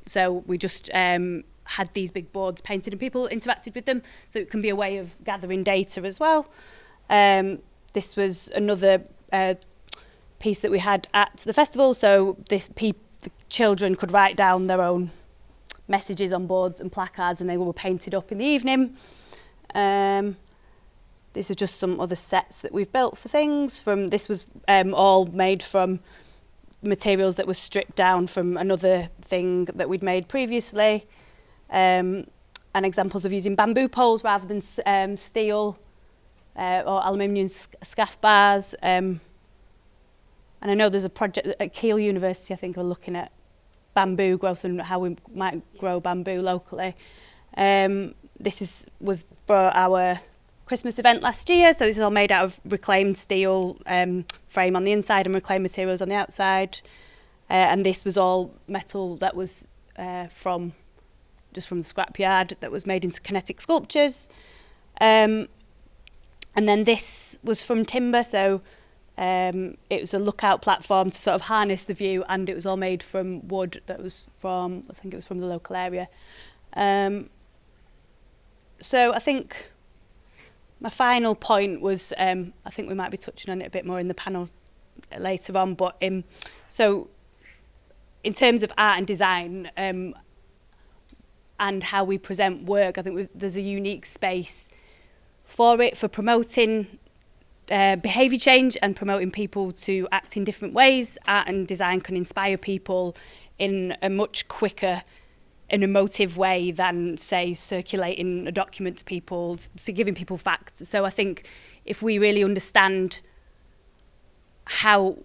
So we just had these big boards painted and people interacted with them. So it can be a way of gathering data as well. This was another piece that we had at the festival. So the children could write down their own messages on boards and placards, and they were painted up in the evening. These are just some other sets that we've built for things. This was all made from materials that were stripped down from another thing that we'd made previously, and examples of using bamboo poles rather than steel or aluminium scaff bars. And I know there's a project at Keele University, I think, are looking at bamboo growth and how we might grow bamboo locally. This was for our Christmas event last year, so this is all made out of reclaimed steel frame on the inside and reclaimed materials on the outside. And this was all metal that was from the scrapyard that was made into kinetic sculptures. And then this was from timber, so it was a lookout platform to sort of harness the view, and it was all made from wood that was from, I think it was from the local area. So I think my final point was, I think we might be touching on it a bit more in the panel later on, but so in terms of art and design and how we present work, I think there's a unique space for it, for promoting behaviour change and promoting people to act in different ways. Art and design can inspire people in a much quicker and emotive way than, say, circulating a document to people, so giving people facts. So I think if we really understand how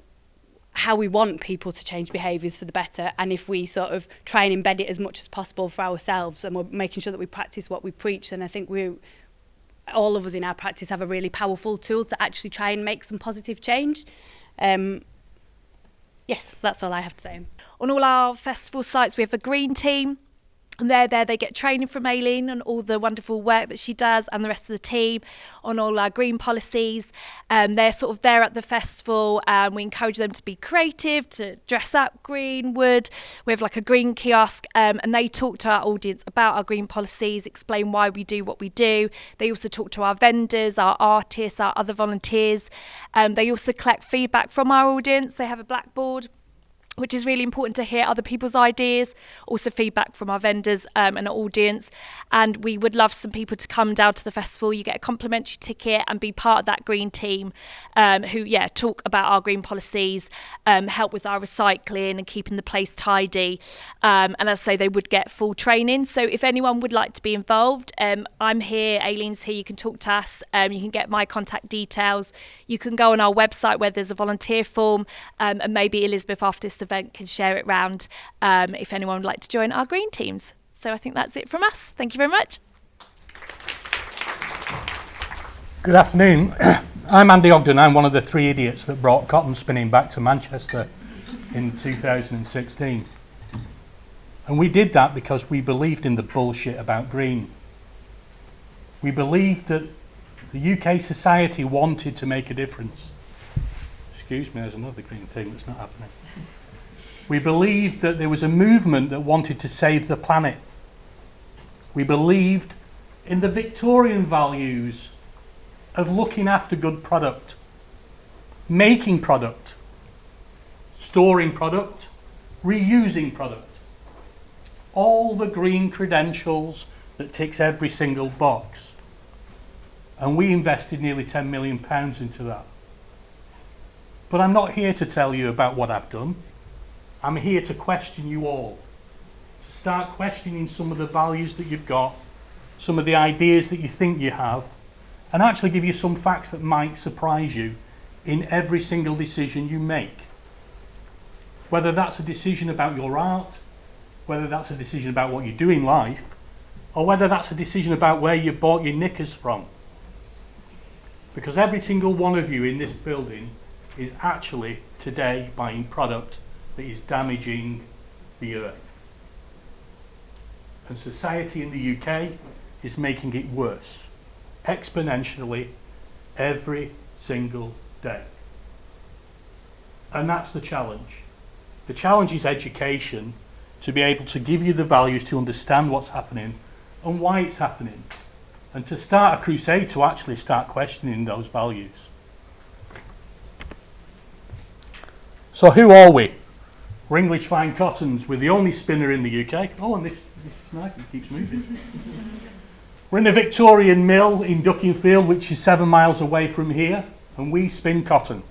we want people to change behaviours for the better, and if we sort of try and embed it as much as possible for ourselves, and we're making sure that we practice what we preach, then I think all of us in our practice have a really powerful tool to actually try and make some positive change. Yes, that's all I have to say. On all our festival sites, we have a green team. And they're there, they get training from Aileen on all the wonderful work that she does, and the rest of the team on all our green policies. They're sort of there at the festival, and we encourage them to be creative, to dress up green, wood. We have like a green kiosk, and they talk to our audience about our green policies, explain why we do what we do. They also talk to our vendors, our artists, our other volunteers. They also collect feedback from our audience. They have a blackboard, which is really important to hear other people's ideas, also feedback from our vendors and our audience. And we would love some people to come down to the festival. You get a complimentary ticket and be part of that green team who talk about our green policies, help with our recycling and keeping the place tidy. And as I say, they would get full training. So if anyone would like to be involved, I'm here, Aileen's here, you can talk to us, you can get my contact details. You can go on our website where there's a volunteer form, and maybe Elizabeth after this event can share it round if anyone would like to join our green teams. So I think that's it from us. Thank you very much. Good afternoon. I'm Andy Ogden. I'm one of the 3 idiots that brought cotton spinning back to Manchester in 2016. And we did that because we believed in the bullshit about green. We believed that the UK society wanted to make a difference. excuse me, there's another green thing that's not happening. We believed that there was a movement that wanted to save the planet. We believed in the Victorian values of looking after good product, making product, storing product, reusing product. All the green credentials that ticks every single box. And we invested nearly £10 million into that. But I'm not here to tell you about what I've done. I'm here to question you all. To start questioning some of the values that you've got, some of the ideas that you think you have, and actually give you some facts that might surprise you in every single decision you make. Whether that's a decision about your art, whether that's a decision about what you do in life, or whether that's a decision about where you bought your knickers from. Because every single one of you in this building is actually today buying product that is damaging the earth. And society in the UK is making it worse, exponentially, every single day. And that's the challenge. The challenge is education, to be able to give you the values to understand what's happening and why it's happening, and to start a crusade to actually start questioning those values. So who are we? We're English Fine Cottons. We're the only spinner in the UK. Oh, and this is nice, it keeps moving. We're in the Victorian Mill in Duckingfield, which is 7 miles away from here, and we spin cotton.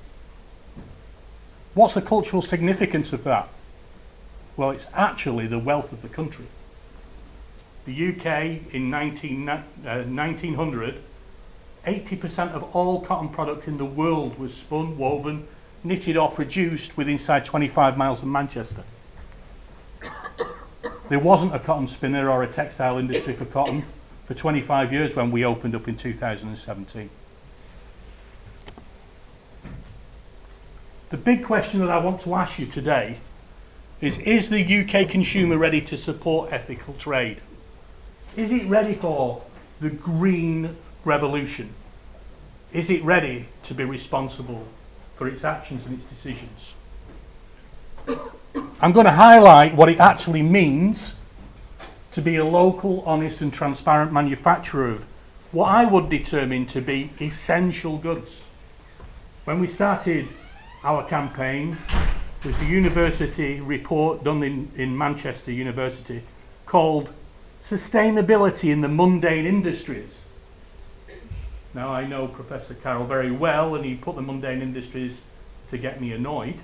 What's the cultural significance of that? Well, it's actually the wealth of the country. The UK in 1900, 80% of all cotton product in the world was spun, woven, knitted or produced within inside 25 miles of Manchester. There wasn't a cotton spinner or a textile industry for cotton for 25 years when we opened up in 2017. The big question that I want to ask you today is the UK consumer ready to support ethical trade? Is it ready for the green revolution? Is it ready to be responsible for its actions and its decisions? I'm going to highlight what it actually means to be a local, honest and transparent manufacturer of what I would determine to be essential goods. When we started our campaign, there was a university report done in Manchester University called Sustainability in the Mundane Industries. Now, I know Professor Carroll very well, and he put the mundane industries to get me annoyed.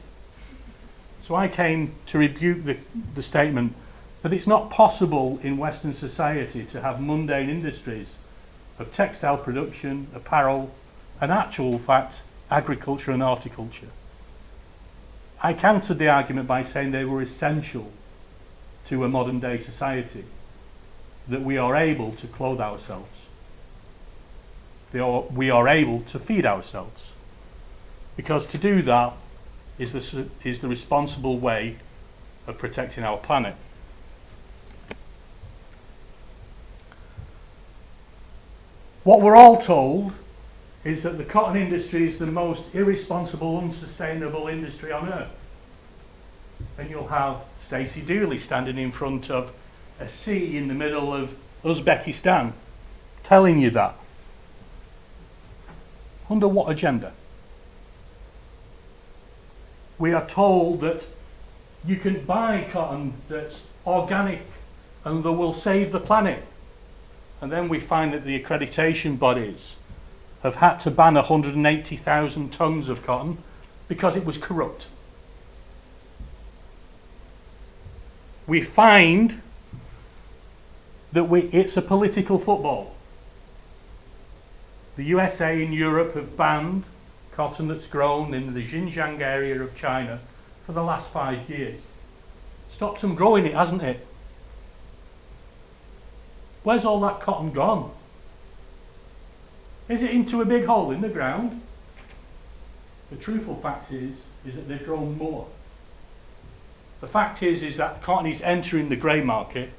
So I came to rebuke the statement that it's not possible in Western society to have mundane industries of textile production, apparel, and actual fact, agriculture and horticulture. I countered the argument by saying they were essential to a modern day society, that we are able to clothe ourselves. We are able to feed ourselves. Because to do that is the responsible way of protecting our planet. What we're all told is that the cotton industry is the most irresponsible, unsustainable industry on earth. And you'll have Stacey Dooley standing in front of a sea in the middle of Uzbekistan telling you that. Under what agenda? We are told that you can buy cotton that's organic and that will save the planet. And then we find that the accreditation bodies have had to ban 180,000 tonnes of cotton because it was corrupt. We find that it's a political football. The USA and Europe have banned cotton that's grown in the Xinjiang area of China for the last 5 years. Stopped them growing it, hasn't it? Where's all that cotton gone? Is it into a big hole in the ground? The truthful fact is that they've grown more. The fact is that cotton is entering the grey market,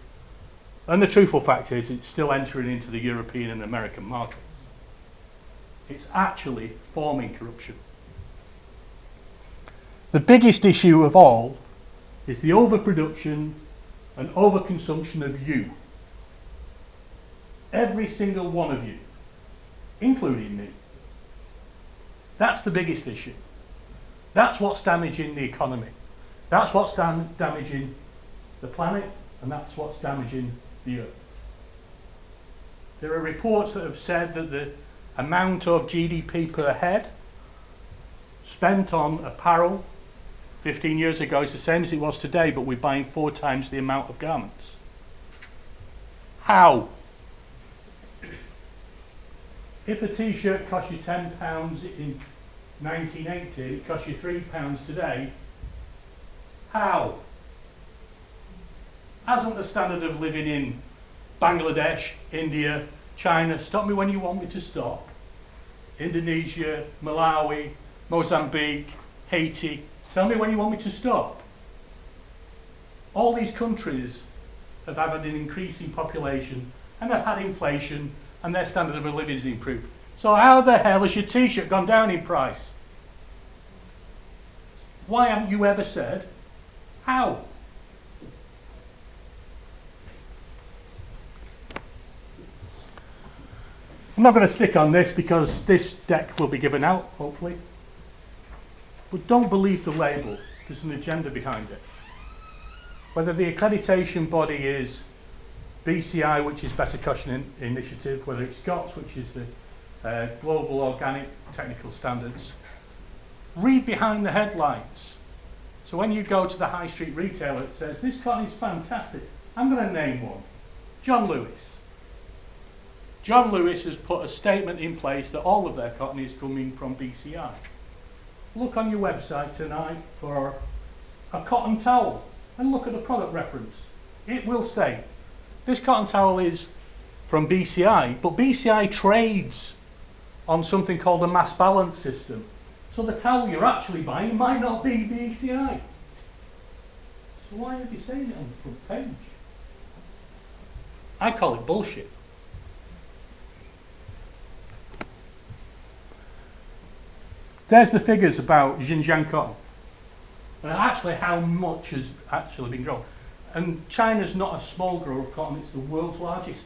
and the truthful fact is it's still entering into the European and American markets. It's actually forming corruption. The biggest issue of all is the overproduction and overconsumption of you. Every single one of you, including me. That's the biggest issue. That's what's damaging the economy. That's what's damaging the planet, and that's what's damaging the earth. There are reports that have said that the amount of GDP per head spent on apparel 15 years ago is the same as it was today, but we're buying 4 times the amount of garments. How? If a t-shirt cost you £10 in 1980, it costs you £3 today. How? Hasn't the standard of living in Bangladesh, India, China, stop me when you want me to stop, Indonesia, Malawi, Mozambique, Haiti, tell me when you want me to stop. All these countries have had an increasing population and have had inflation and their standard of living has improved. So how the hell has your t-shirt gone down in price? Why haven't you ever said how? I'm not going to stick on this because this deck will be given out, hopefully. But don't believe the label. There's an agenda behind it. Whether the accreditation body is BCI, which is Better Cushion Initiative, whether it's GOTS, which is the Global Organic Technical Standards, read behind the headlines. So when you go to the high street retailer that says, this cotton is fantastic, I'm going to name one. John Lewis. John Lewis has put a statement in place that all of their cotton is coming from BCI. Look on your website tonight for a cotton towel and look at the product reference. It will state, this cotton towel is from BCI, but BCI trades on something called a mass balance system. So the towel you're actually buying might not be BCI. So why are you saying it on the front page? I call it bullshit. There's the figures about Xinjiang cotton. And actually how much has actually been grown. And China's not a small grower of cotton, it's the world's largest.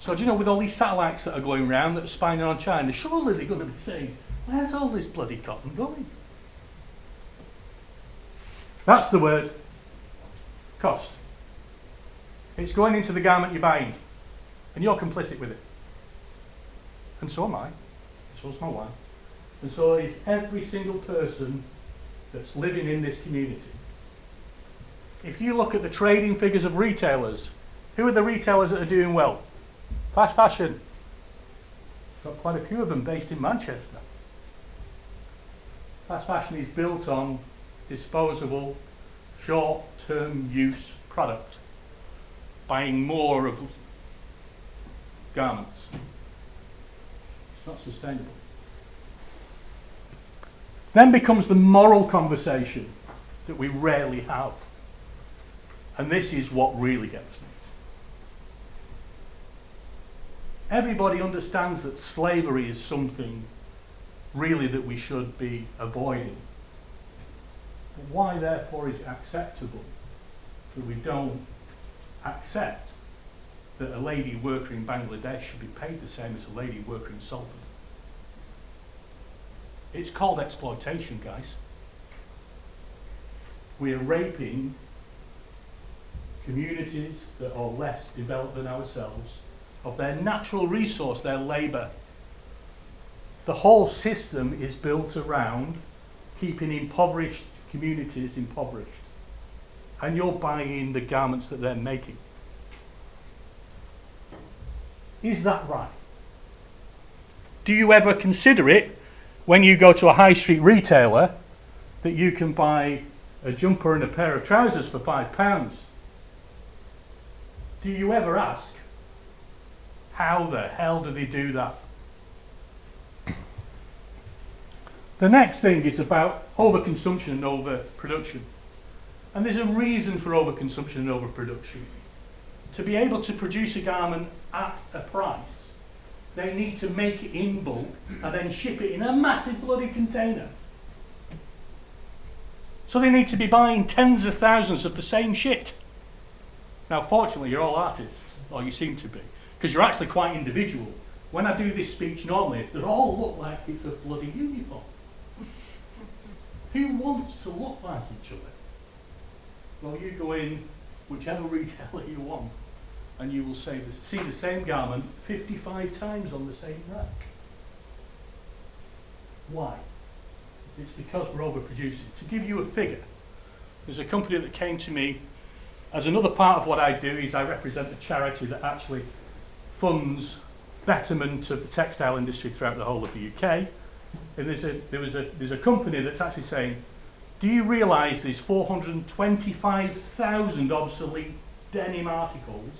So do you know, with all these satellites that are going around that are spying on China, surely they're going to be saying, where's all this bloody cotton going? That's the word. Cost. It's going into the garment you're buying. And you're complicit with it. And so am I. So's my wife. And so is every single person that's living in this community. If you look at the trading figures of retailers, who are the retailers that are doing well? Fast fashion. Got quite a few of them based in Manchester. Fast fashion is built on disposable, short-term use product, buying more of garments. It's not sustainable. Then becomes the moral conversation that we rarely have. And this is what really gets me. Everybody understands that slavery is something really that we should be avoiding. But why therefore is it acceptable that we don't accept that a lady worker in Bangladesh should be paid the same as a lady worker in Salford? It's called exploitation, guys. We are raping communities that are less developed than ourselves of their natural resource, their labour. The whole system is built around keeping impoverished communities impoverished. And you're buying the garments that they're making. Is that right? Do you ever consider it when you go to a high street retailer that you can buy a jumper and a pair of trousers for £5? Do you ever ask, how the hell do they do that? The next thing is about overconsumption and overproduction. And there's a reason for overconsumption and overproduction. To be able to produce a garment at a price, they need to make it in bulk and then ship it in a massive bloody container. So they need to be buying tens of thousands of the same shit. Now, fortunately, you're all artists, or you seem to be, because you're actually quite individual. When I do this speech normally, they all look like it's a bloody uniform. Who wants to look like each other? Well, you go in whichever retailer you want, and you will see the same garment 55 times on the same rack. Why? It's because we're overproducing. To give you a figure, there's a company that came to me, as another part of what I do is I represent a charity that actually funds betterment of the textile industry throughout the whole of the UK. And there's a company that's actually saying, do you realise there's 425,000 obsolete denim articles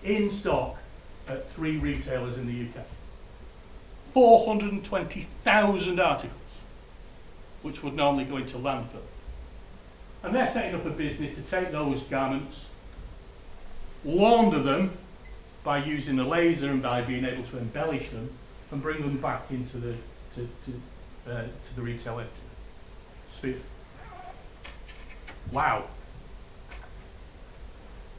in stock at 3 retailers in the UK? 420,000 articles, which would normally go into landfill. And they're setting up a business to take those garments, launder them by using a laser and by being able to embellish them, and bring them back into the retail sphere. Wow.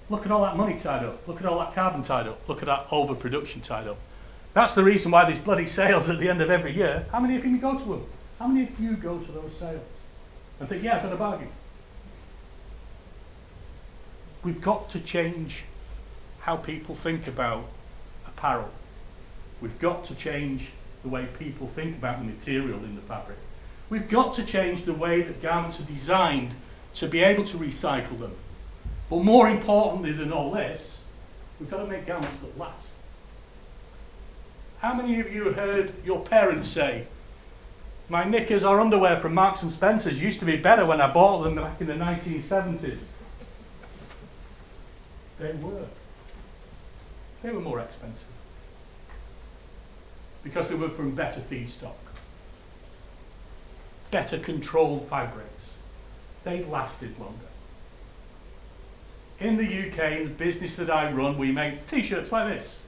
Look at all that money tied up. Look at all that carbon tied up. Look at that overproduction tied up. That's the reason why there's bloody sales at the end of every year. How many of you go to them? How many of you go to those sales and think, yeah, I've got a bargain? We've got to change how people think about apparel. We've got to change the way people think about the material in the fabric. We've got to change the way that garments are designed to be able to recycle them. But more importantly than all this, we've got to make garments that last. How many of you have heard your parents say, my knickers or underwear from Marks and Spencer's used to be better when I bought them back in the 1970s? They were. They were more expensive. Because they were from better feedstock. Better controlled fabrics. They lasted longer. In the UK, in the business that I run, we make t-shirts like this.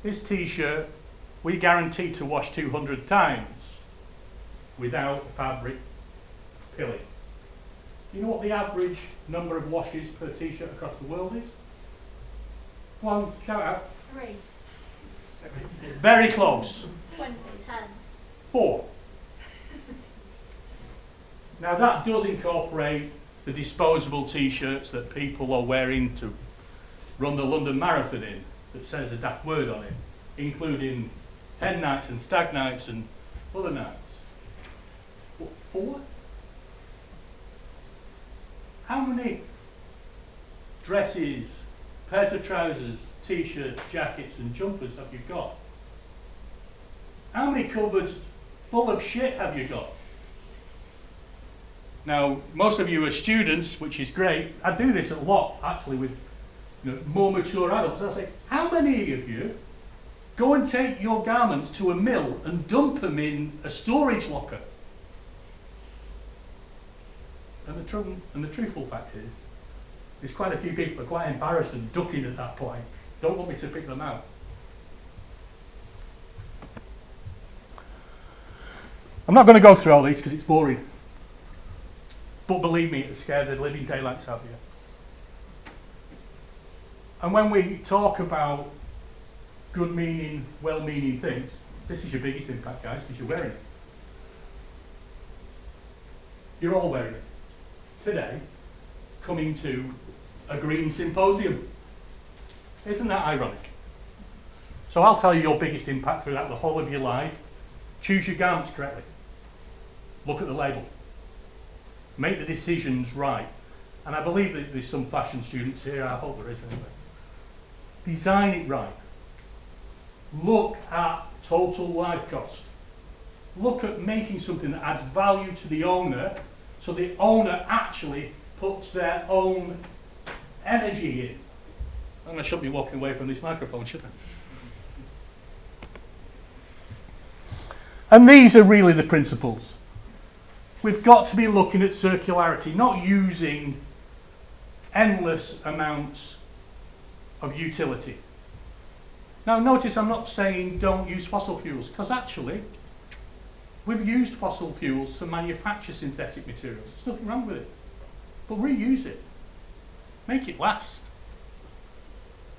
This t-shirt, we guarantee to wash 200 times without fabric pilling. You know what the average number of washes per t-shirt across the world is? Come on, shout out. 3. Very close. 20. 10. 4. Now that does incorporate the disposable t-shirts that people are wearing to run the London Marathon in, that says a daft word on it, including hen nights and stag nights and other nights. What, 4? How many dresses, pairs of trousers, t-shirts, jackets and jumpers have you got? How many cupboards full of shit have you got? Now, most of you are students, which is great. I do this a lot, actually, with more mature adults. I say, how many of you go and take your garments to a mill and dump them in a storage locker? And the truthful fact is, there's quite a few people are quite embarrassed and ducking at that point. Don't want me to pick them out. I'm not going to go through all these because it's boring. But believe me, it'll scare the living daylights out of you. And when we talk about good meaning, well-meaning things, this is your biggest impact, guys, because you're wearing it. You're all wearing it. Today, coming to a green symposium. Isn't that ironic? So I'll tell you your biggest impact throughout the whole of your life. Choose your garments correctly. Look at the label. Make the decisions right. And I believe that there's some fashion students here, I hope there is anyway. Design it right. Look at total life cost. Look at making something that adds value to the owner, so the owner actually puts their own energy in. And I shouldn't be walking away from this microphone, should I? And these are really the principles. We've got to be looking at circularity, not using endless amounts of utility. Now notice I'm not saying don't use fossil fuels, because actually We've used fossil fuels to manufacture synthetic materials. There's nothing wrong with it. But reuse it. Make it last.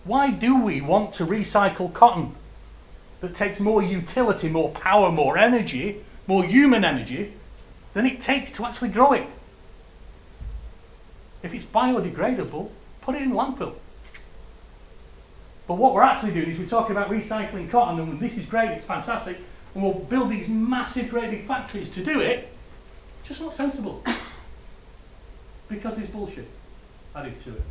Why do we want to recycle cotton that takes more utility, more power, more energy, more human energy than it takes to actually grow it? If it's biodegradable, put it in landfill. But what we're actually doing is we're talking about recycling cotton, and this is great, it's fantastic, and we'll build these massive great big factories to do it. It's just not sensible. Because it's bullshit added to it.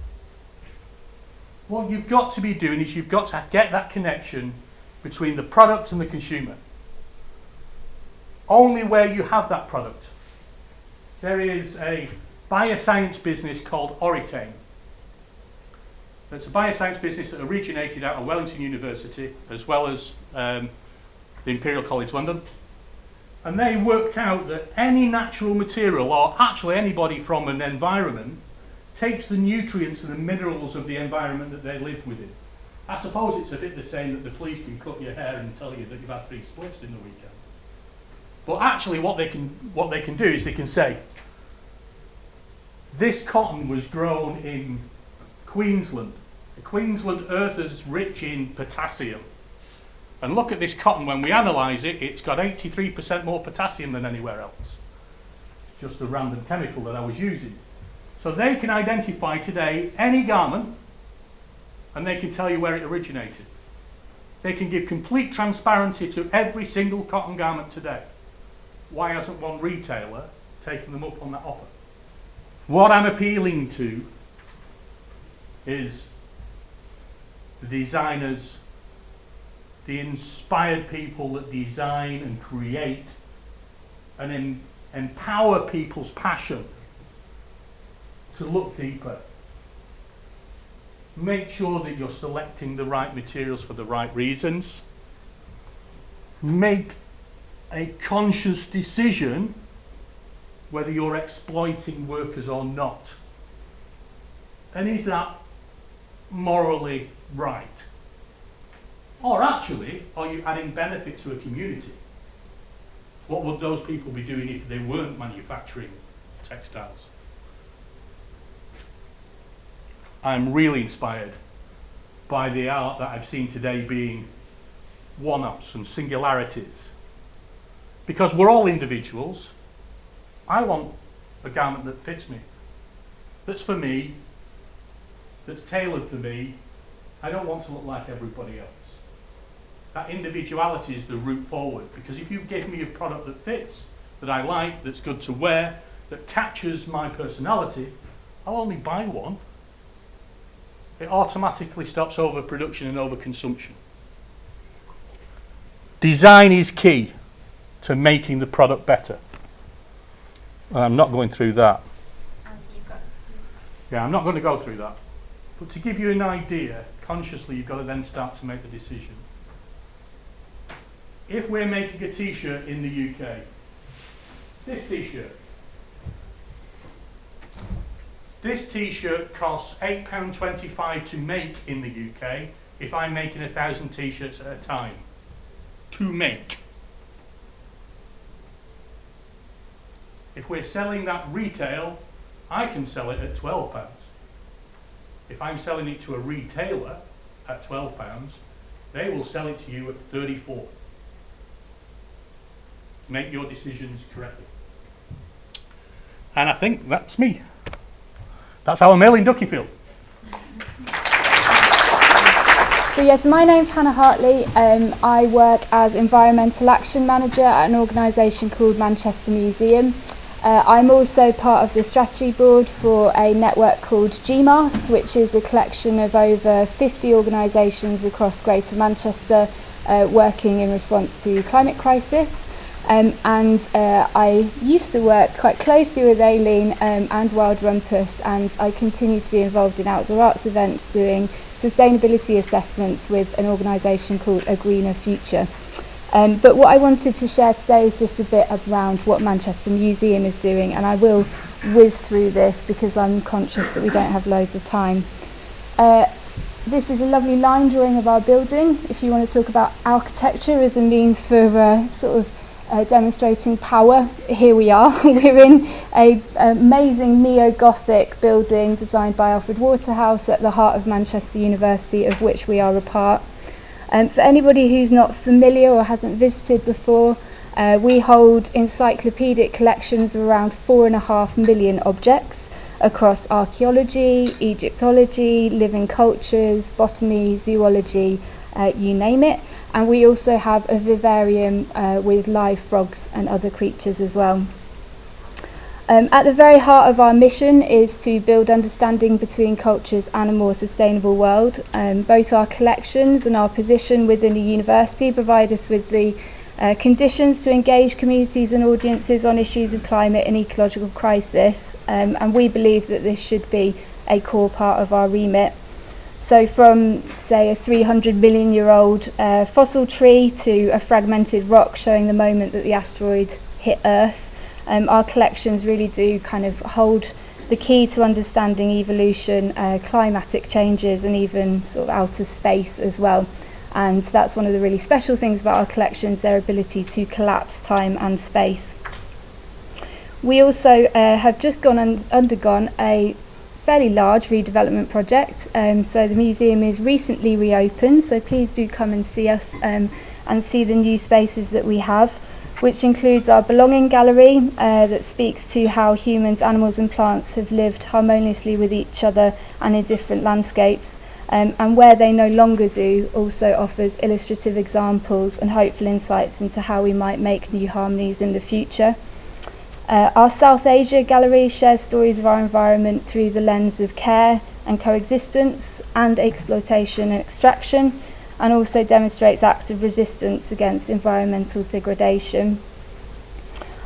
What you've got to be doing is you've got to get that connection between the product and the consumer. Only where you have that product. There is a bioscience business called Oritane. It's a bioscience business that originated out of Wellington University as well as the Imperial College London. And they worked out that any natural material, or actually anybody from an environment, takes the nutrients and the minerals of the environment that they live within. I suppose it's a bit the same that the police can cut your hair and tell you that you've had 3 splits in the weekend. But actually what they can do is they can say, this cotton was grown in Queensland. The Queensland earth is rich in potassium. And look at this cotton, when we analyse it, it's got 83% more potassium than anywhere else. Just a random chemical that I was using. So they can identify today any garment and they can tell you where it originated. They can give complete transparency to every single cotton garment today. Why hasn't one retailer taken them up on that offer? What I'm appealing to is the designers, the inspired people that design and create and empower people's passion to look deeper. Make sure that you're selecting the right materials for the right reasons. Make a conscious decision whether you're exploiting workers or not. And is that morally right? Or actually, are you adding benefit to a community? What would those people be doing if they weren't manufacturing textiles? I'm really inspired by the art that I've seen today being one-offs and singularities. Because we're all individuals. I want a garment that fits me, that's for me, that's tailored for me. I don't want to look like everybody else. That individuality is the route forward, because if you give me a product that fits, that I like, that's good to wear, that captures my personality, I'll only buy one. It automatically stops overproduction and overconsumption. Design is key to making the product better. I'm not going through that. Yeah, I'm not going to go through that. But to give you an idea, consciously you've got to then start to make the decision. If we're making a t-shirt in the UK, this t-shirt costs £8.25 to make in the UK if I'm making 1,000 t-shirts at a time. To make. If we're selling that retail, I can sell it at £12. If I'm selling it to a retailer at £12, they will sell it to you at £34. Make your decisions correctly. And I think that's me. That's how I'm Aileen Ducky feel. So yes, my name's Hannah Hartley. I work as Environmental Action Manager at an organisation called Manchester Museum. I'm also part of the strategy board for a network called GMAST, which is a collection of over 50 organisations across Greater Manchester working in response to climate crisis. And I used to work quite closely with Aileen and Wild Rumpus, and I continue to be involved in outdoor arts events doing sustainability assessments with an organisation called A Greener Future. But what I wanted to share today is just a bit around what Manchester Museum is doing, and I will whiz through this because I'm conscious that we don't have loads of time. This is a lovely line drawing of our building. If you want to talk about architecture as a means for sort of demonstrating power. Here we are. We're in an amazing neo-Gothic building designed by Alfred Waterhouse at the heart of Manchester University, of which we are a part. For anybody who's not familiar or hasn't visited before, we hold encyclopedic collections of around 4.5 million objects across archaeology, Egyptology, living cultures, botany, zoology, you name it. And we also have a vivarium with live frogs and other creatures as well. At the very heart of our mission is to build understanding between cultures and a more sustainable world. Both our collections and our position within the university provide us with the conditions to engage communities and audiences on issues of climate and ecological crisis, and we believe that this should be a core part of our remit. So from, say, a 300 million year old fossil tree to a fragmented rock showing the moment that the asteroid hit Earth, our collections really do kind of hold the key to understanding evolution, climatic changes, and even sort of outer space as well. And that's one of the really special things about our collections, their ability to collapse time and space. We also have just undergone a fairly large redevelopment project. So the museum is recently reopened, so please do come and see us and see the new spaces that we have, which includes our Belonging Gallery that speaks to how humans, animals and plants have lived harmoniously with each other and in different landscapes. And where they no longer do, also offers illustrative examples and hopeful insights into how we might make new harmonies in the future. Our South Asia Gallery shares stories of our environment through the lens of care and coexistence and exploitation and extraction, and also demonstrates acts of resistance against environmental degradation.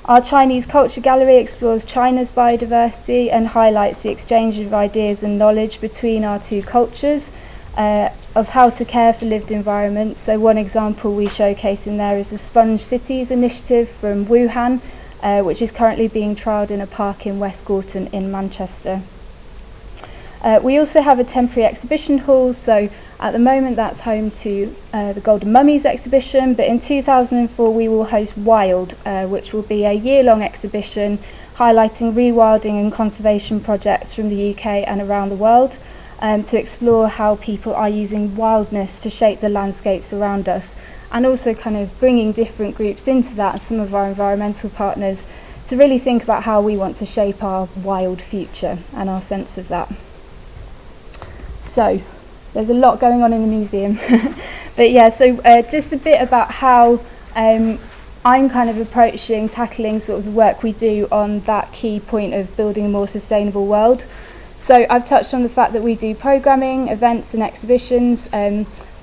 Our Chinese Culture Gallery explores China's biodiversity and highlights the exchange of ideas and knowledge between our two cultures of how to care for lived environments. So one example we showcase in there is the Sponge Cities initiative from Wuhan, which is currently being trialled in a park in West Gorton in Manchester. We also have a temporary exhibition hall, so at the moment that's home to the Golden Mummies exhibition, but in 2004 we will host Wild, which will be a year-long exhibition highlighting rewilding and conservation projects from the UK and around the world, to explore how people are using wildness to shape the landscapes around us, and also kind of bringing different groups into that, and some of our environmental partners, to really think about how we want to shape our wild future and our sense of that. So there's a lot going on in the museum. But yeah, so just a bit about how I'm kind of tackling sort of the work we do on that key point of building a more sustainable world. So I've touched on the fact that we do programming, events and exhibitions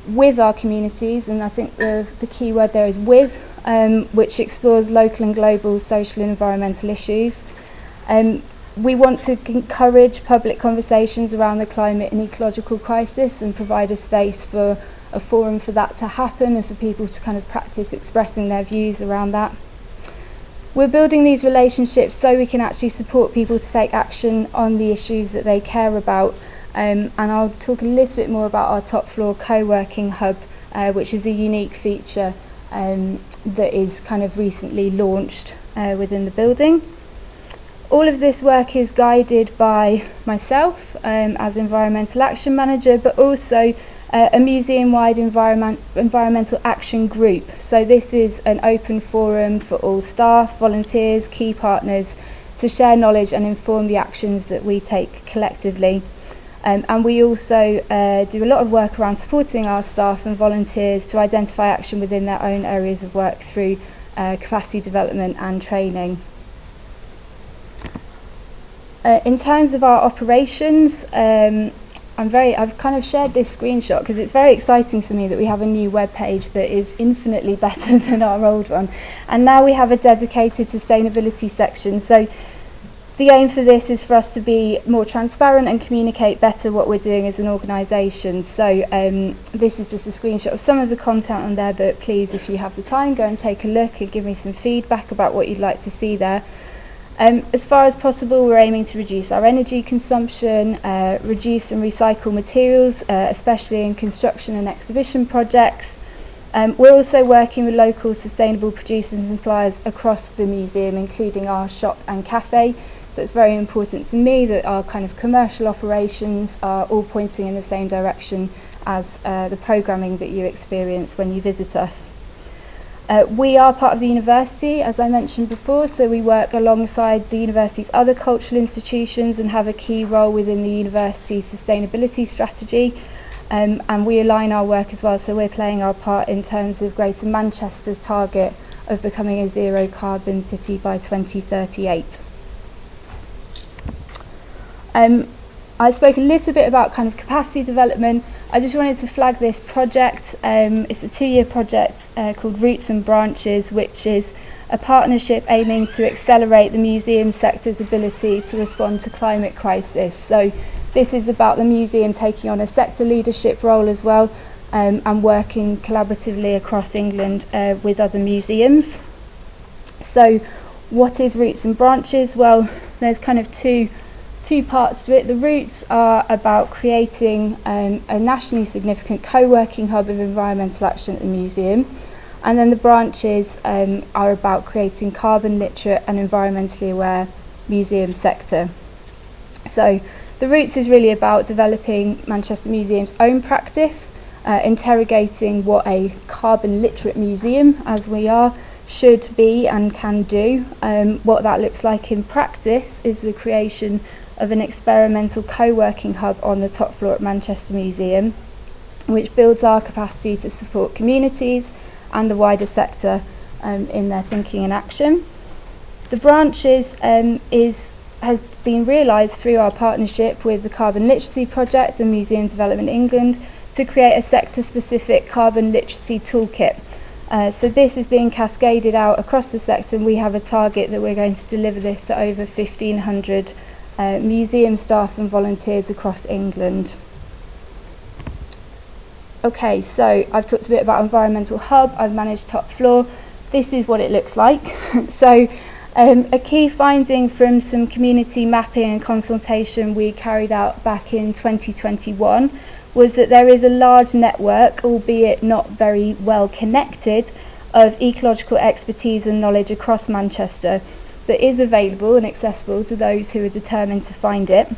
with our communities, and I think the key word there is with, which explores local and global social and environmental issues. We want to encourage public conversations around the climate and ecological crisis and provide a space for a forum for that to happen and for people to kind of practice expressing their views around that. We're building these relationships so we can actually support people to take action on the issues that they care about. And I'll talk a little bit more about our top floor co-working hub, which is a unique feature that is kind of recently launched within the building. All of this work is guided by myself as Environmental Action Manager, but also a museum-wide environmental action group. So this is an open forum for all staff, volunteers, key partners to share knowledge and inform the actions that we take collectively. And we also do a lot of work around supporting our staff and volunteers to identify action within their own areas of work through capacity development and training. In terms of our operations, I've kind of shared this screenshot because it's very exciting for me that we have a new web page that is infinitely better than our old one. And now we have a dedicated sustainability section. So the aim for this is for us to be more transparent and communicate better what we're doing as an organisation. So this is just a screenshot of some of the content on there, but please, if you have the time, go and take a look and give me some feedback about what you'd like to see there. As far as possible, we're aiming to reduce our energy consumption, reduce and recycle materials, especially in construction and exhibition projects, We're also working with local sustainable producers and suppliers across the museum, including our shop and cafe. So it's very important to me that our kind of commercial operations are all pointing in the same direction as the programming that you experience when you visit us. We are part of the university, as I mentioned before, so we work alongside the university's other cultural institutions and have a key role within the university's sustainability strategy. And we align our work as well, so we're playing our part in terms of Greater Manchester's target of becoming a zero carbon city by 2038. I spoke a little bit about kind of capacity development. I just wanted to flag this project. It's a 2-year project called Roots and Branches, which is a partnership aiming to accelerate the museum sector's ability to respond to climate crisis. So this is about the museum taking on a sector leadership role as well, and working collaboratively across England with other museums. So what is Roots and Branches? Well, there's kind of two parts to it. The Roots are about creating a nationally significant co-working hub of environmental action at the museum, and then the Branches are about creating carbon literate and environmentally aware museum sector. So the Roots is really about developing Manchester Museum's own practice, interrogating what a carbon literate museum, as we are, should be and can do. What that looks like in practice is the creation of an experimental co-working hub on the top floor at Manchester Museum, which builds our capacity to support communities and the wider sector in their thinking and action. The Branches has been realised through our partnership with the Carbon Literacy Project and Museum Development England to create a sector-specific carbon literacy toolkit. So this is being cascaded out across the sector, and we have a target that we're going to deliver this to over 1,500 museum staff and volunteers across England. Okay, so I've talked a bit about environmental hub, I've managed top floor. This is what it looks like. So a key finding from some community mapping and consultation we carried out back in 2021 was that there is a large network, albeit not very well connected, of ecological expertise and knowledge across Manchester that is available and accessible to those who are determined to find it.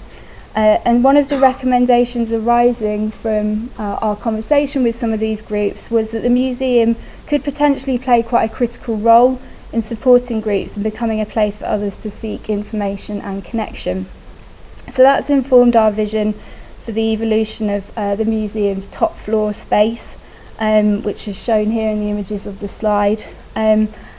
And one of the recommendations arising from our conversation with some of these groups was that the museum could potentially play quite a critical role in supporting groups and becoming a place for others to seek information and connection. So that's informed our vision for the evolution of the museum's top floor space, which is shown here in the images of the slide.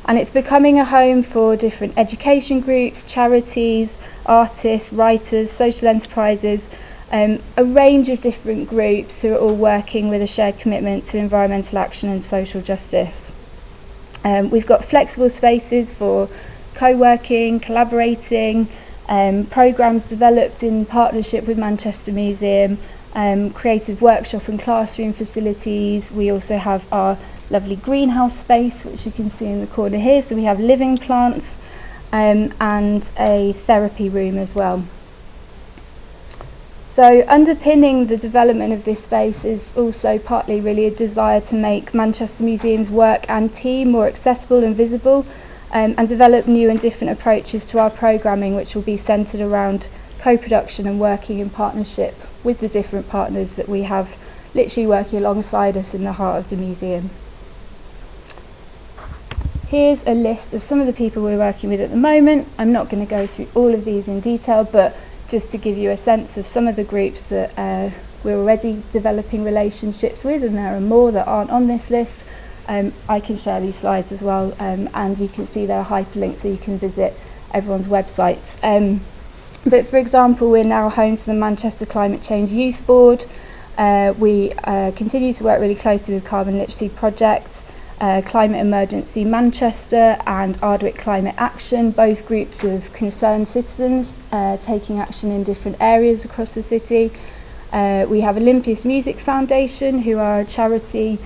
And it's becoming a home for different education groups, charities, artists, writers, social enterprises, a range of different groups who are all working with a shared commitment to environmental action and social justice. We've got flexible spaces for co-working, collaborating, programmes developed in partnership with Manchester Museum, creative workshop and classroom facilities. We also have our lovely greenhouse space, which you can see in the corner here. So we have living plants and a therapy room as well. So underpinning the development of this space is also partly really a desire to make Manchester Museum's work and team more accessible and visible, and develop new and different approaches to our programming, which will be centred around co-production and working in partnership with the different partners that we have literally working alongside us in the heart of the museum. Here's a list of some of the people we're working with at the moment. I'm not going to go through all of these in detail, but just to give you a sense of some of the groups that we're already developing relationships with, and there are more that aren't on this list. I can share these slides as well, and you can see there are hyperlinks so you can visit everyone's websites. But for example, we're now home to the Manchester Climate Change Youth Board. We continue to work really closely with Carbon Literacy Project, Climate Emergency Manchester and Ardwick Climate Action, both groups of concerned citizens taking action in different areas across the city. We have Olympias Music Foundation, who are a charity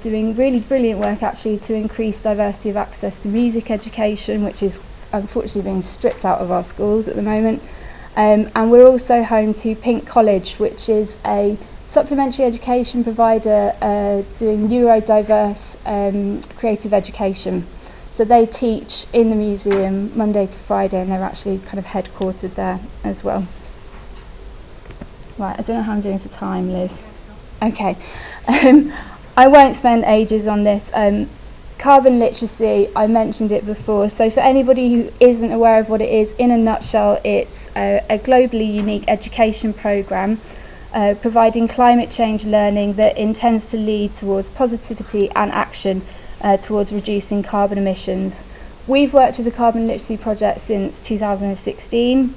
doing really brilliant work actually to increase diversity of access to music education, which is unfortunately being stripped out of our schools at the moment. And we're also home to Pink College, which is a supplementary education provider doing neurodiverse creative education. So they teach in the museum Monday to Friday, and they're actually kind of headquartered there as well. Right, I don't know how I'm doing for time, Liz. Okay. I won't spend ages on this. Carbon literacy, I mentioned it before. So for anybody who isn't aware of what it is, in a nutshell, it's a globally unique education programme providing climate change learning that intends to lead towards positivity and action towards reducing carbon emissions. We've worked with the Carbon Literacy Project since 2016.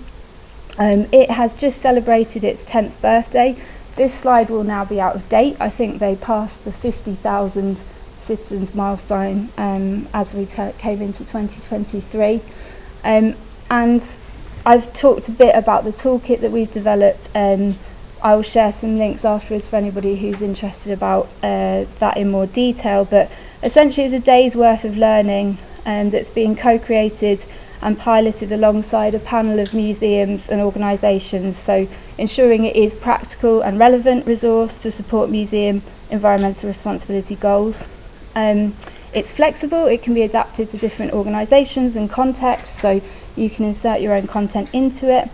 It has just celebrated its 10th birthday. This slide will now be out of date. I think they passed the 50,000 citizens milestone as we came into 2023. And I've talked a bit about the toolkit that we've developed. I will share some links afterwards for anybody who's interested about that in more detail. But essentially it's a day's worth of learning that's being co-created and piloted alongside a panel of museums and organisations, so ensuring it is practical and relevant resource to support museum environmental responsibility goals. It's flexible, it can be adapted to different organisations and contexts, so you can insert your own content into it,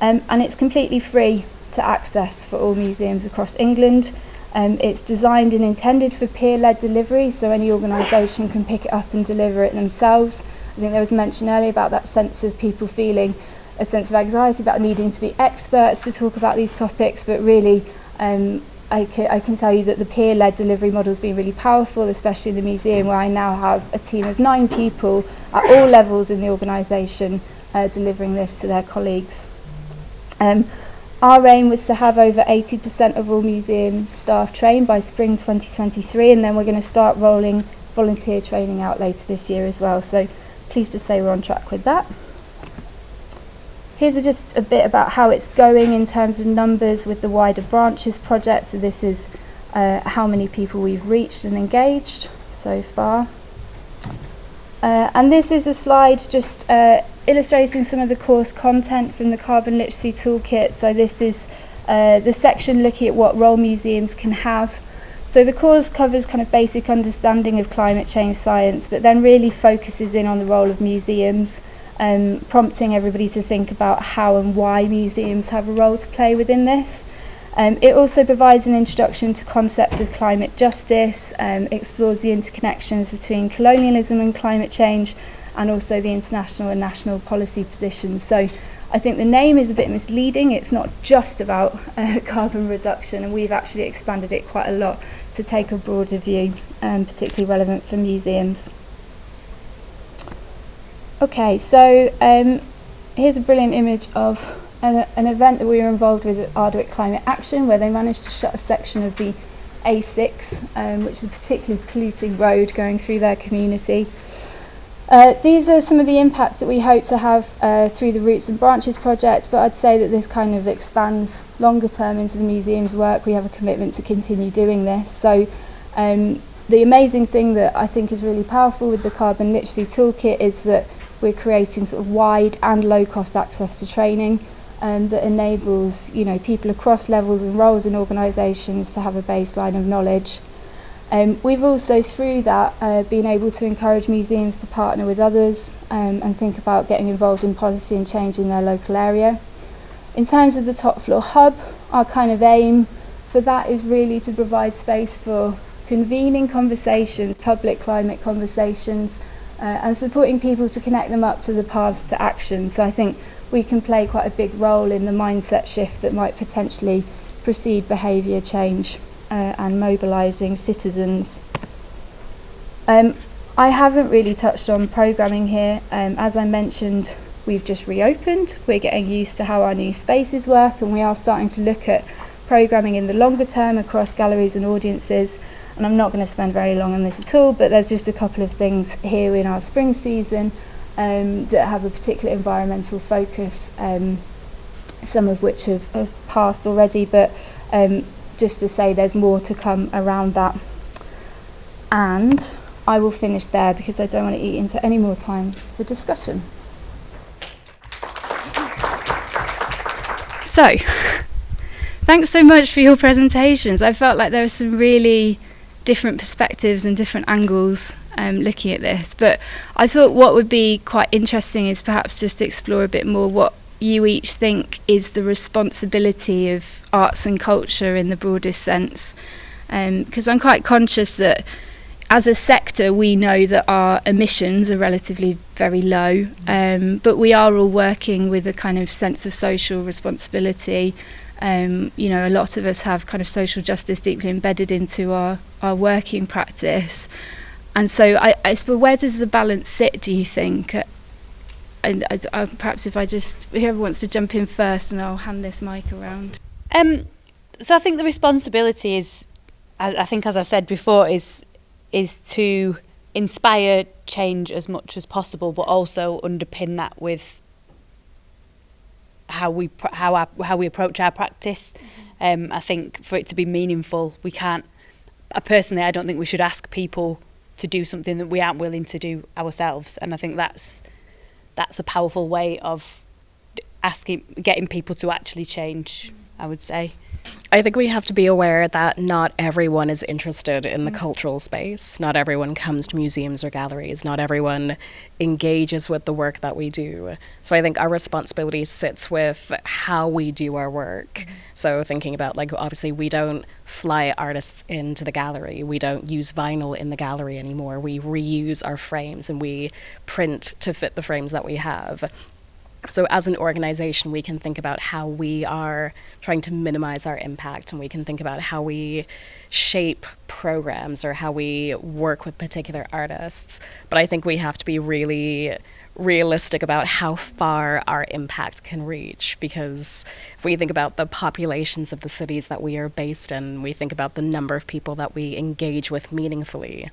and it's completely free to access for all museums across England. It's designed and intended for peer-led delivery, so any organisation can pick it up and deliver it themselves. I think there was mention earlier about that sense of people feeling a sense of anxiety about needing to be experts to talk about these topics, but really I can tell you that the peer-led delivery model has been really powerful, especially in the museum, where I now have a team of 9 people at all levels in the organisation delivering this to their colleagues. Our aim was to have over 80% of all museum staff trained by spring 2023, and then we're going to start rolling volunteer training out later this year as well. So pleased to say we're on track with that. Here's just a bit about how it's going in terms of numbers with the wider branches project. So this is how many people we've reached and engaged so far. And this is a slide just illustrating some of the course content from the Carbon Literacy Toolkit. So this is the section looking at what role museums can have. So the course covers kind of basic understanding of climate change science, but then really focuses in on the role of museums, prompting everybody to think about how and why museums have a role to play within this. It also provides an introduction to concepts of climate justice, explores the interconnections between colonialism and climate change, and also the international and national policy positions. So I think the name is a bit misleading. It's not just about carbon reduction, and we've actually expanded it quite a lot to take a broader view, particularly relevant for museums. Okay, so here's a brilliant image of an event that we were involved with at Ardwick Climate Action, where they managed to shut a section of the A6, which is a particularly polluting road going through their community. These are some of the impacts that we hope to have through the Roots and Branches project, but I'd say that this kind of expands longer term into the museum's work. We have a commitment to continue doing this. So the amazing thing that I think is really powerful with the Carbon Literacy Toolkit is that we're creating sort of wide and low cost access to training that enables, you know, people across levels and roles in organisations to have a baseline of knowledge. We've also, through that, been able to encourage museums to partner with others and think about getting involved in policy and change in their local area. In terms of the top floor hub, our kind of aim for that is really to provide space for convening conversations, public climate conversations, and supporting people to connect them up to the paths to action. So I think we can play quite a big role in the mindset shift that might potentially precede behaviour change and mobilising citizens. I haven't really touched on programming here. As I mentioned, we've just reopened. We're getting used to how our new spaces work, and we are starting to look at programming in the longer term across galleries and audiences. And I'm not going to spend very long on this at all, but there's just a couple of things here in our spring season that have a particular environmental focus, some of which have passed already, but just to say there's more to come around that. And I will finish there because I don't want to eat into any more time for discussion. So, Thanks so much for your presentations. I felt like there were some really different perspectives and different angles looking at this, but I thought what would be quite interesting is perhaps just explore a bit more what you each think is the responsibility of arts and culture in the broadest sense, because I'm quite conscious that as a sector we know that our emissions are relatively very low, but we are all working with a kind of sense of social responsibility. A lot of us have kind of social justice deeply embedded into our working practice. And so I suppose, where does the balance sit, do you think? And perhaps if whoever wants to jump in first, and I'll hand this mic around. So I think the responsibility is, I think as I said before, is to inspire change as much as possible, but also underpin that with how we approach our practice. I think for it to be meaningful, we can't. Personally, I don't think we should ask people to do something that we aren't willing to do ourselves, and I think that's a powerful way of getting people to actually change, I would say. I think we have to be aware that not everyone is interested in the cultural space. Not everyone comes to museums or galleries. Not everyone engages with the work that we do. So I think our responsibility sits with how we do our work. So thinking about, like, obviously we don't fly artists into the gallery. We don't use vinyl in the gallery anymore. We reuse our frames and we print to fit the frames that we have. So as an organization, we can think about how we are trying to minimize our impact, and we can think about how we shape programs or how we work with particular artists. But I think we have to be really realistic about how far our impact can reach, because if we think about the populations of the cities that we are based in, we think about the number of people that we engage with meaningfully,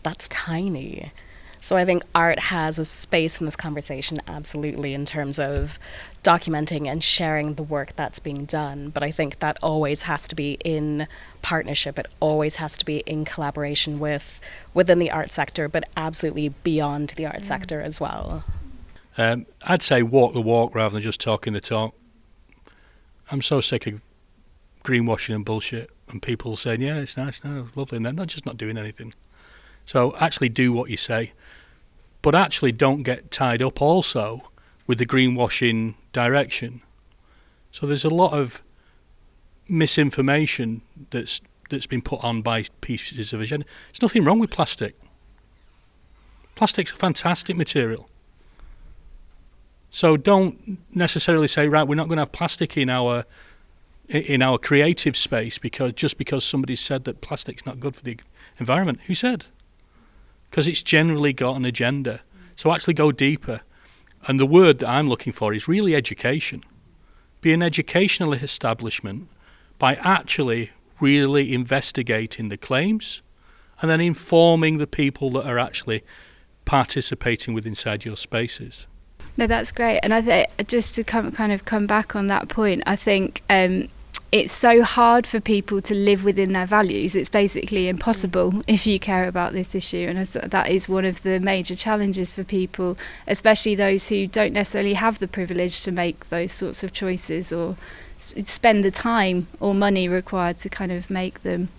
that's tiny. So I think art has a space in this conversation, absolutely, in terms of documenting and sharing the work that's being done. But I think that always has to be in partnership. It always has to be in collaboration within the art sector, but absolutely beyond the art sector as well. I'd say walk the walk rather than just talking the talk. I'm so sick of greenwashing and bullshit and people saying, yeah, it's nice, no, it's lovely, and then they're just not doing anything. So actually do what you say, but actually don't get tied up also with the greenwashing direction. So there's a lot of misinformation that's been put on by pieces of agenda. There's nothing wrong with plastic. Plastic's a fantastic material. So don't necessarily say, right, we're not going to have plastic in our creative space because somebody said that plastic's not good for the environment. Who said? Because it's generally got an agenda. So actually go deeper. And the word that I'm looking for is really education. Be an educational establishment by actually really investigating the claims and then informing the people that are actually participating with inside your spaces. No, that's great. And I think just to come back on that point, I think it's so hard for people to live within their values. It's basically impossible if you care about this issue, and that is one of the major challenges for people, especially those who don't necessarily have the privilege to make those sorts of choices or spend the time or money required to kind of make them.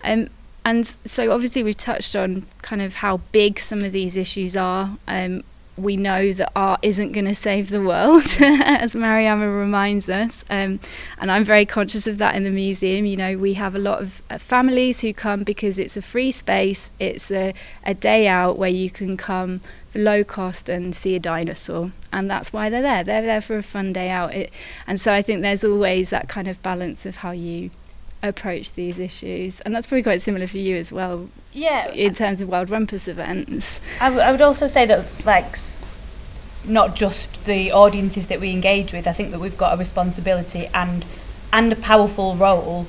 And so obviously we've touched on kind of how big some of these issues are. We know that art isn't going to save the world, as Mariama reminds us, and I'm very conscious of that in the museum. You know, we have a lot of families who come because it's a free space, it's a day out where you can come for low cost and see a dinosaur, and that's why they're there for a fun day out. And so I think there's always that kind of balance of how you approach these issues, and that's probably quite similar for you as well. Yeah, in terms of World Rumpus events. I would also say that, like, not just the audiences that we engage with, I think that we've got a responsibility and a powerful role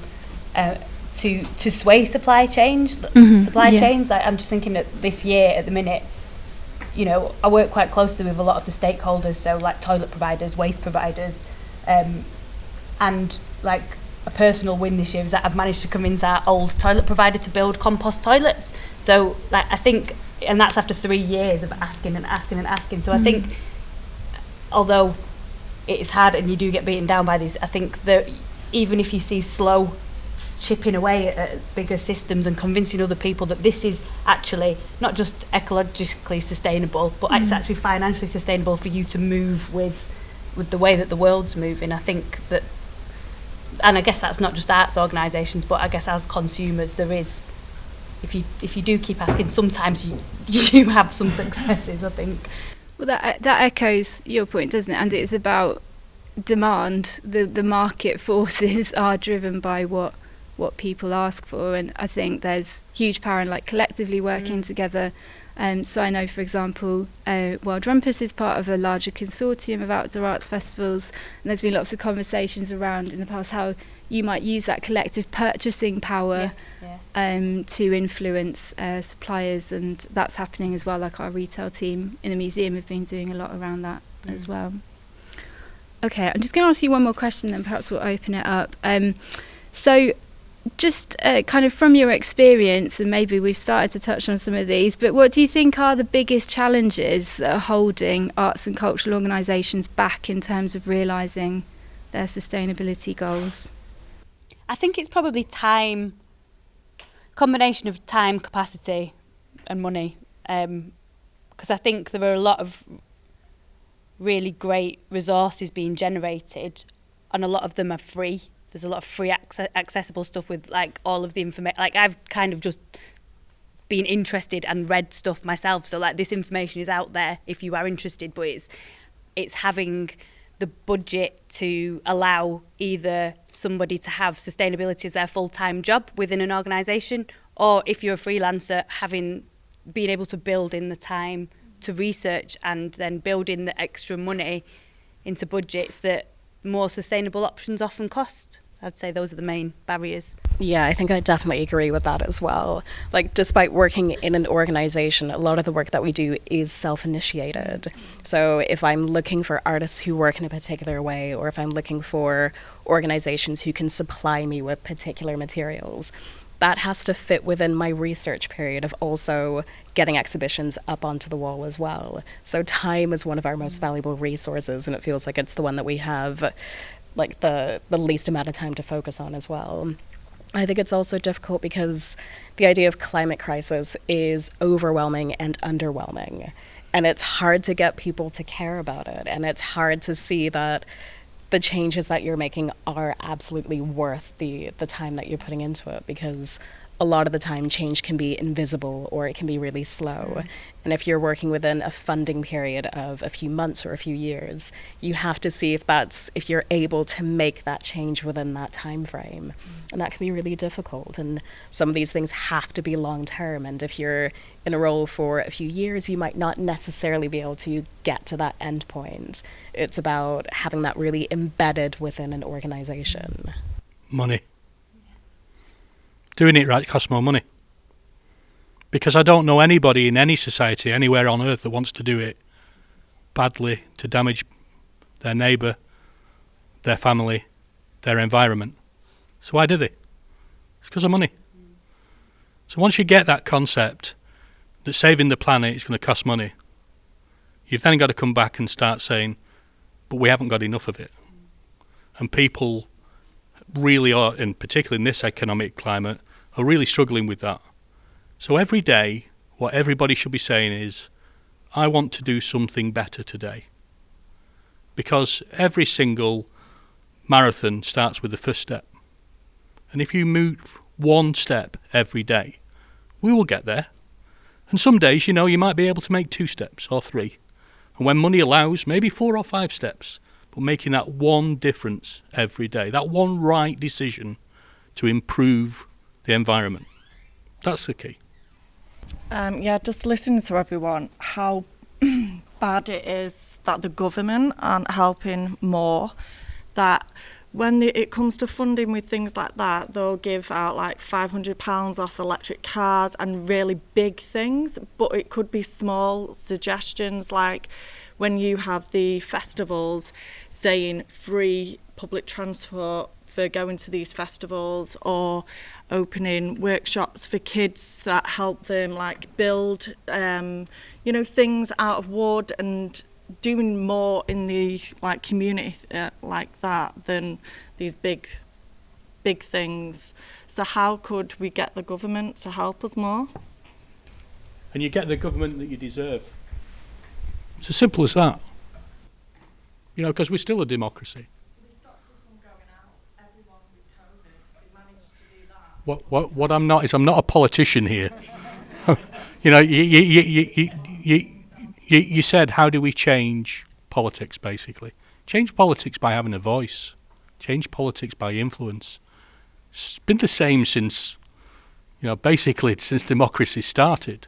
to sway supply chains. Like, I'm just thinking that this year at the minute, you know, I work quite closely with a lot of the stakeholders, so like toilet providers, waste providers, and like a personal win this year is that I've managed to convince our old toilet provider to build compost toilets. So like I think, and that's after 3 years of asking and asking and asking. So I think, although it is hard and you do get beaten down by these, I think that even if you see slow chipping away at bigger systems and convincing other people that this is actually not just ecologically sustainable, but it's actually financially sustainable for you to move with the way that the world's moving. I think that, and I guess that's not just arts organisations, but I guess as consumers there is, if you do keep asking, sometimes you do have some successes, I think. Well, that echoes your point, doesn't it? And it's about demand. The market forces are driven by what people ask for, and I think there's huge power in like collectively working together. So I know, for example, World Rumpus is part of a larger consortium of outdoor arts festivals, and there's been lots of conversations around in the past how you might use that collective purchasing power to influence suppliers, and that's happening as well. Like our retail team in the museum have been doing a lot around that as well. Okay, I'm just going to ask you one more question, then perhaps we'll open it up. So just kind of from your experience, and maybe we've started to touch on some of these, but what do you think are the biggest challenges that are holding arts and cultural organisations back in terms of realising their sustainability goals? I think it's probably time, combination of time, capacity and money, because I think there are a lot of really great resources being generated, and a lot of them are free. There's a lot of free accessible stuff with like all of the information. Like I've kind of just been interested and read stuff myself, so like this information is out there if you are interested, but it's having the budget to allow either somebody to have sustainability as their full-time job within an organisation, or if you're a freelancer, being able to build in the time to research and then build in the extra money into budgets that more sustainable options often cost. I'd say those are the main barriers. Yeah, I think I definitely agree with that as well. Like, despite working in an organisation, a lot of the work that we do is self-initiated. So if I'm looking for artists who work in a particular way, or if I'm looking for organisations who can supply me with particular materials, that has to fit within my research period of also getting exhibitions up onto the wall as well. So time is one of our most valuable resources, and it feels like it's the one that we have like the least amount of time to focus on as well. I think it's also difficult because the idea of climate crisis is overwhelming and underwhelming, and it's hard to get people to care about it, and it's hard to see that the changes that you're making are absolutely worth the time that you're putting into it, because a lot of the time change can be invisible or it can be really slow. And if you're working within a funding period of a few months or a few years, you have to see if you're able to make that change within that time frame. And that can be really difficult. And some of these things have to be long term. And if you're in a role for a few years, you might not necessarily be able to get to that end point. It's about having that really embedded within an organization. Money. Doing it right costs more money. Because I don't know anybody in any society anywhere on earth that wants to do it badly to damage their neighbour, their family, their environment. So why do they? It's because of money. So once you get that concept that saving the planet is going to cost money, you've then got to come back and start saying, but we haven't got enough of it. And people really are, in particular in this economic climate, are really struggling with that. So every day, what everybody should be saying is, I want to do something better today. Because every single marathon starts with the first step. And if you move one step every day, we will get there. And some days, you might be able to make 2 steps or 3. And when money allows, maybe 4 or 5 steps. But making that one difference every day, that one right decision to improve the environment. That's the key. Just listening to everyone, how bad it is that the government aren't helping more, that when it comes to funding with things like that, they'll give out like £500 off electric cars and really big things, but it could be small suggestions, like when you have the festivals saying free public transport for going to these festivals, or opening workshops for kids that help them like build things out of wood, and doing more in the like community like that than these big big things. So how could we get the government to help us more? And you get the government that you deserve. It's as simple as that. You know, because we're still a democracy. What I'm not is I'm not a politician here. You know, you said, how do we change politics, basically? Change politics by having a voice. Change politics by influence. It's been the same since, you know, basically since democracy started.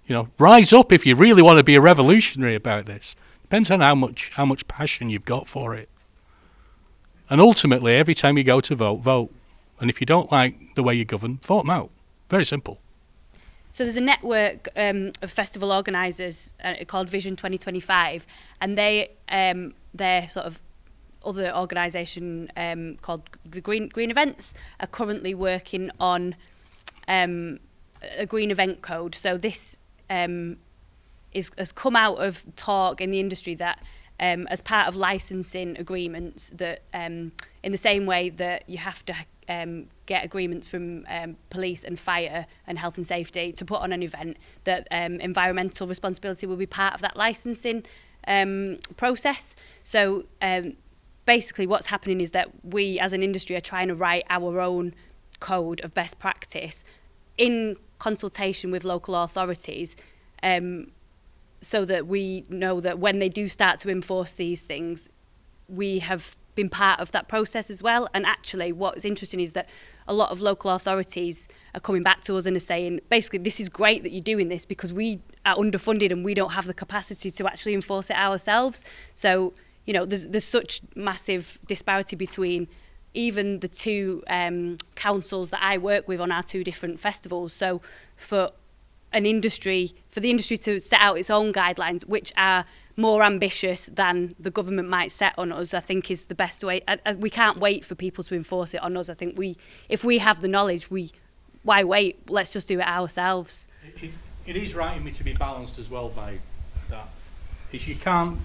You know, rise up if you really want to be a revolutionary about this. Depends on how much passion you've got for it. And ultimately, every time you go to vote, vote. And if you don't like the way you govern, vote them out. Very simple. So there's a network of festival organisers called Vision 2025, and their sort of other organisation called the Green Events are currently working on a green event code. So this has come out of talk in the industry that as part of licensing agreements, that in the same way that you have to get agreements from police and fire and health and safety to put on an event, that environmental responsibility will be part of that licensing process. So basically what's happening is that we as an industry are trying to write our own code of best practice in consultation with local authorities, so that we know that when they do start to enforce these things, we have been part of that process as well. And actually what's interesting is that a lot of local authorities are coming back to us and are saying, basically, this is great that you're doing this because we are underfunded and we don't have the capacity to actually enforce it ourselves. So, you know, there's such massive disparity between even the two councils that I work with on our two different festivals. So for the industry to set out its own guidelines, which are more ambitious than the government might set on us, I think is the best way. We can't wait for people to enforce it on us. I think if we have the knowledge, why wait? Let's just do it ourselves. It is right in me to be balanced as well by that. Is you can't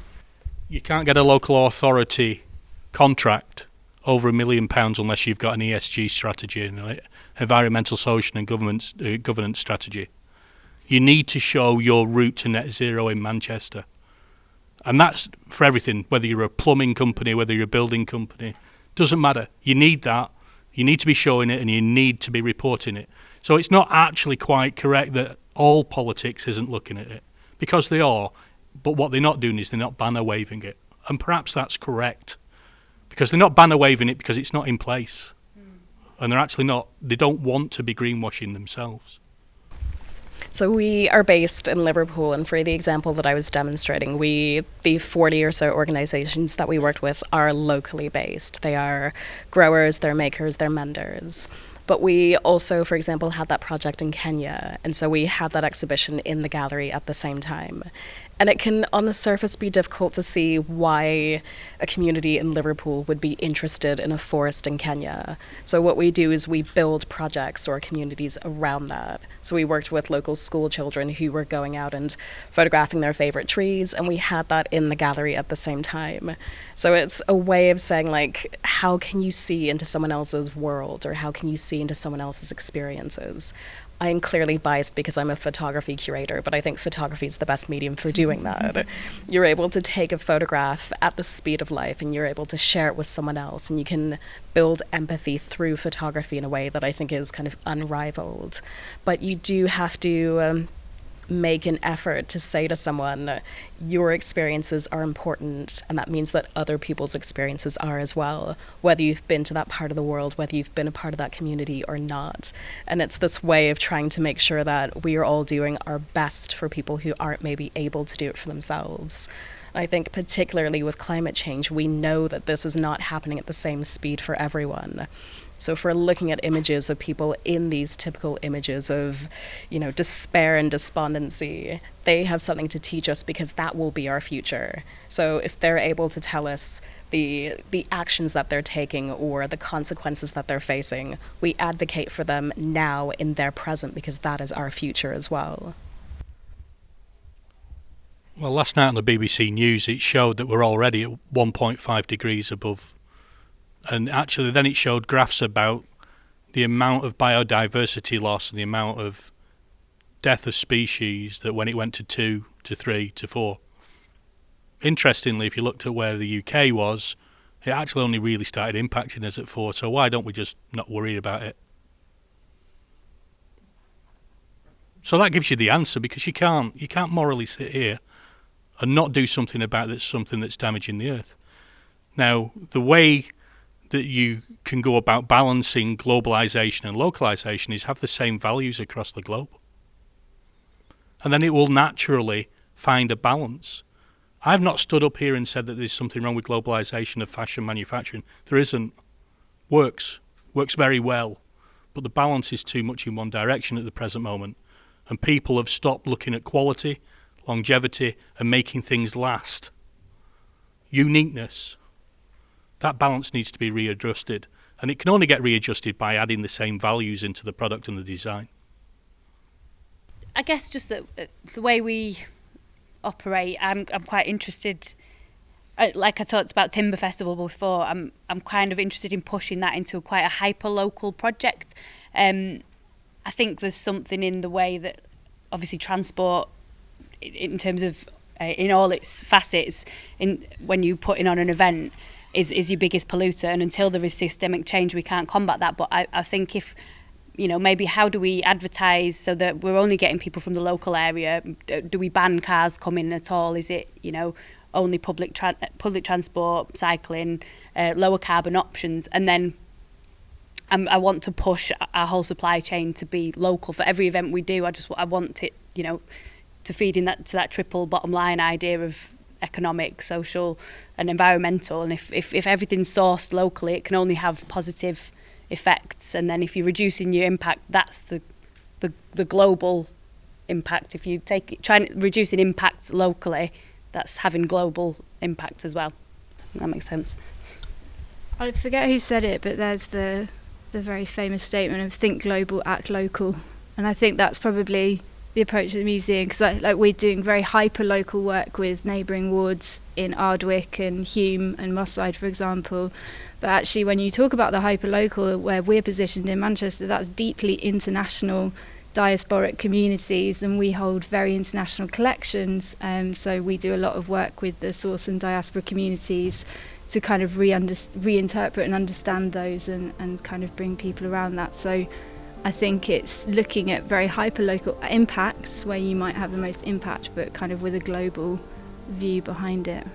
get a local authority contract over £1 million unless you've got an ESG strategy and environmental, social and governance strategy. You need to show your route to net zero in Manchester. And that's for everything, whether you're a plumbing company, whether you're a building company, doesn't matter. You need that. You need to be showing it and you need to be reporting it. So it's not actually quite correct that all politics isn't looking at it, because they are, but what they're not doing is they're not banner waving it. And perhaps that's correct, because they're not banner waving it because it's not in place. And they're actually not, they don't want to be greenwashing themselves. So we are based in Liverpool, and for the example that I was demonstrating, the 40 or so organisations that we worked with are locally based. They are growers, they're makers, they're menders. But we also, for example, had that project in Kenya, and so we had that exhibition in the gallery at the same time. And it can, on the surface, be difficult to see why a community in Liverpool would be interested in a forest in Kenya. So what we do is we build projects or communities around that. So we worked with local school children who were going out and photographing their favorite trees, and we had that in the gallery at the same time. So it's a way of saying, like, how can you see into someone else's world, or how can you see into someone else's experiences? I'm clearly biased because I'm a photography curator, but I think photography is the best medium for doing that. You're able to take a photograph at the speed of life and you're able to share it with someone else, and you can build empathy through photography in a way that I think is kind of unrivaled. But you do have to make an effort to say to someone, your experiences are important, and that means that other people's experiences are as well, whether you've been to that part of the world, whether you've been a part of that community or not. And it's this way of trying to make sure that we are all doing our best for people who aren't maybe able to do it for themselves. I think particularly with climate change, we know that this is not happening at the same speed for everyone. So if we're looking at images of people in these typical images of, you know, despair and despondency, they have something to teach us because that will be our future. So if they're able to tell us the actions that they're taking or the consequences that they're facing, we advocate for them now in their present because that is our future as well. Well, last night on the BBC News, it showed that we're already at 1.5 degrees above And actually then it showed graphs about the amount of biodiversity loss and the amount of death of species that when it went to 2 to 3 to 4. Interestingly, if you looked at where the UK was, it actually only really started impacting us at 4, so why don't we just not worry about it? So that gives you the answer, because you can't morally sit here and not do something about something that's damaging the earth. Now, the way that you can go about balancing globalisation and localisation is have the same values across the globe. And then it will naturally find a balance. I've not stood up here and said that there's something wrong with globalisation of fashion manufacturing. There isn't. Works very well. But the balance is too much in one direction at the present moment. And people have stopped looking at quality, longevity, and making things last. Uniqueness. That balance needs to be readjusted. And it can only get readjusted by adding the same values into the product and the design. I guess just that the way we operate, I'm quite interested. Like I talked about Timber Festival before, I'm kind of interested in pushing that into quite a hyper local project. I think there's something in the way that obviously transport, in terms of in all its facets, when you put in on an event, is your biggest polluter, and until there is systemic change, we can't combat that. But I think if, maybe how do we advertise so that we're only getting people from the local area? Do we ban cars coming at all? Is it, only public transport, cycling, lower carbon options? And then I want to push our whole supply chain to be local for every event we do. I want it, to feed in to that triple bottom line idea of economic, social, and environmental. And if everything's sourced locally, it can only have positive effects. And then if you're reducing your impact, that's the global impact. If you reducing impacts locally, that's having global impact as well. That makes sense. I forget who said it, but there's the very famous statement of think global, act local. And I think that's probably the approach of the museum, because we're doing very hyper local work with neighbouring wards in Ardwick and Hume and Moss Side, for example. But actually, when you talk about the hyper local, where we're positioned in Manchester, that's deeply international diasporic communities, and we hold very international collections. So we do a lot of work with the source and diaspora communities to kind of reinterpret and understand those and kind of bring people around that. So I think it's looking at very hyper-local impacts where you might have the most impact, but kind of with a global view behind it.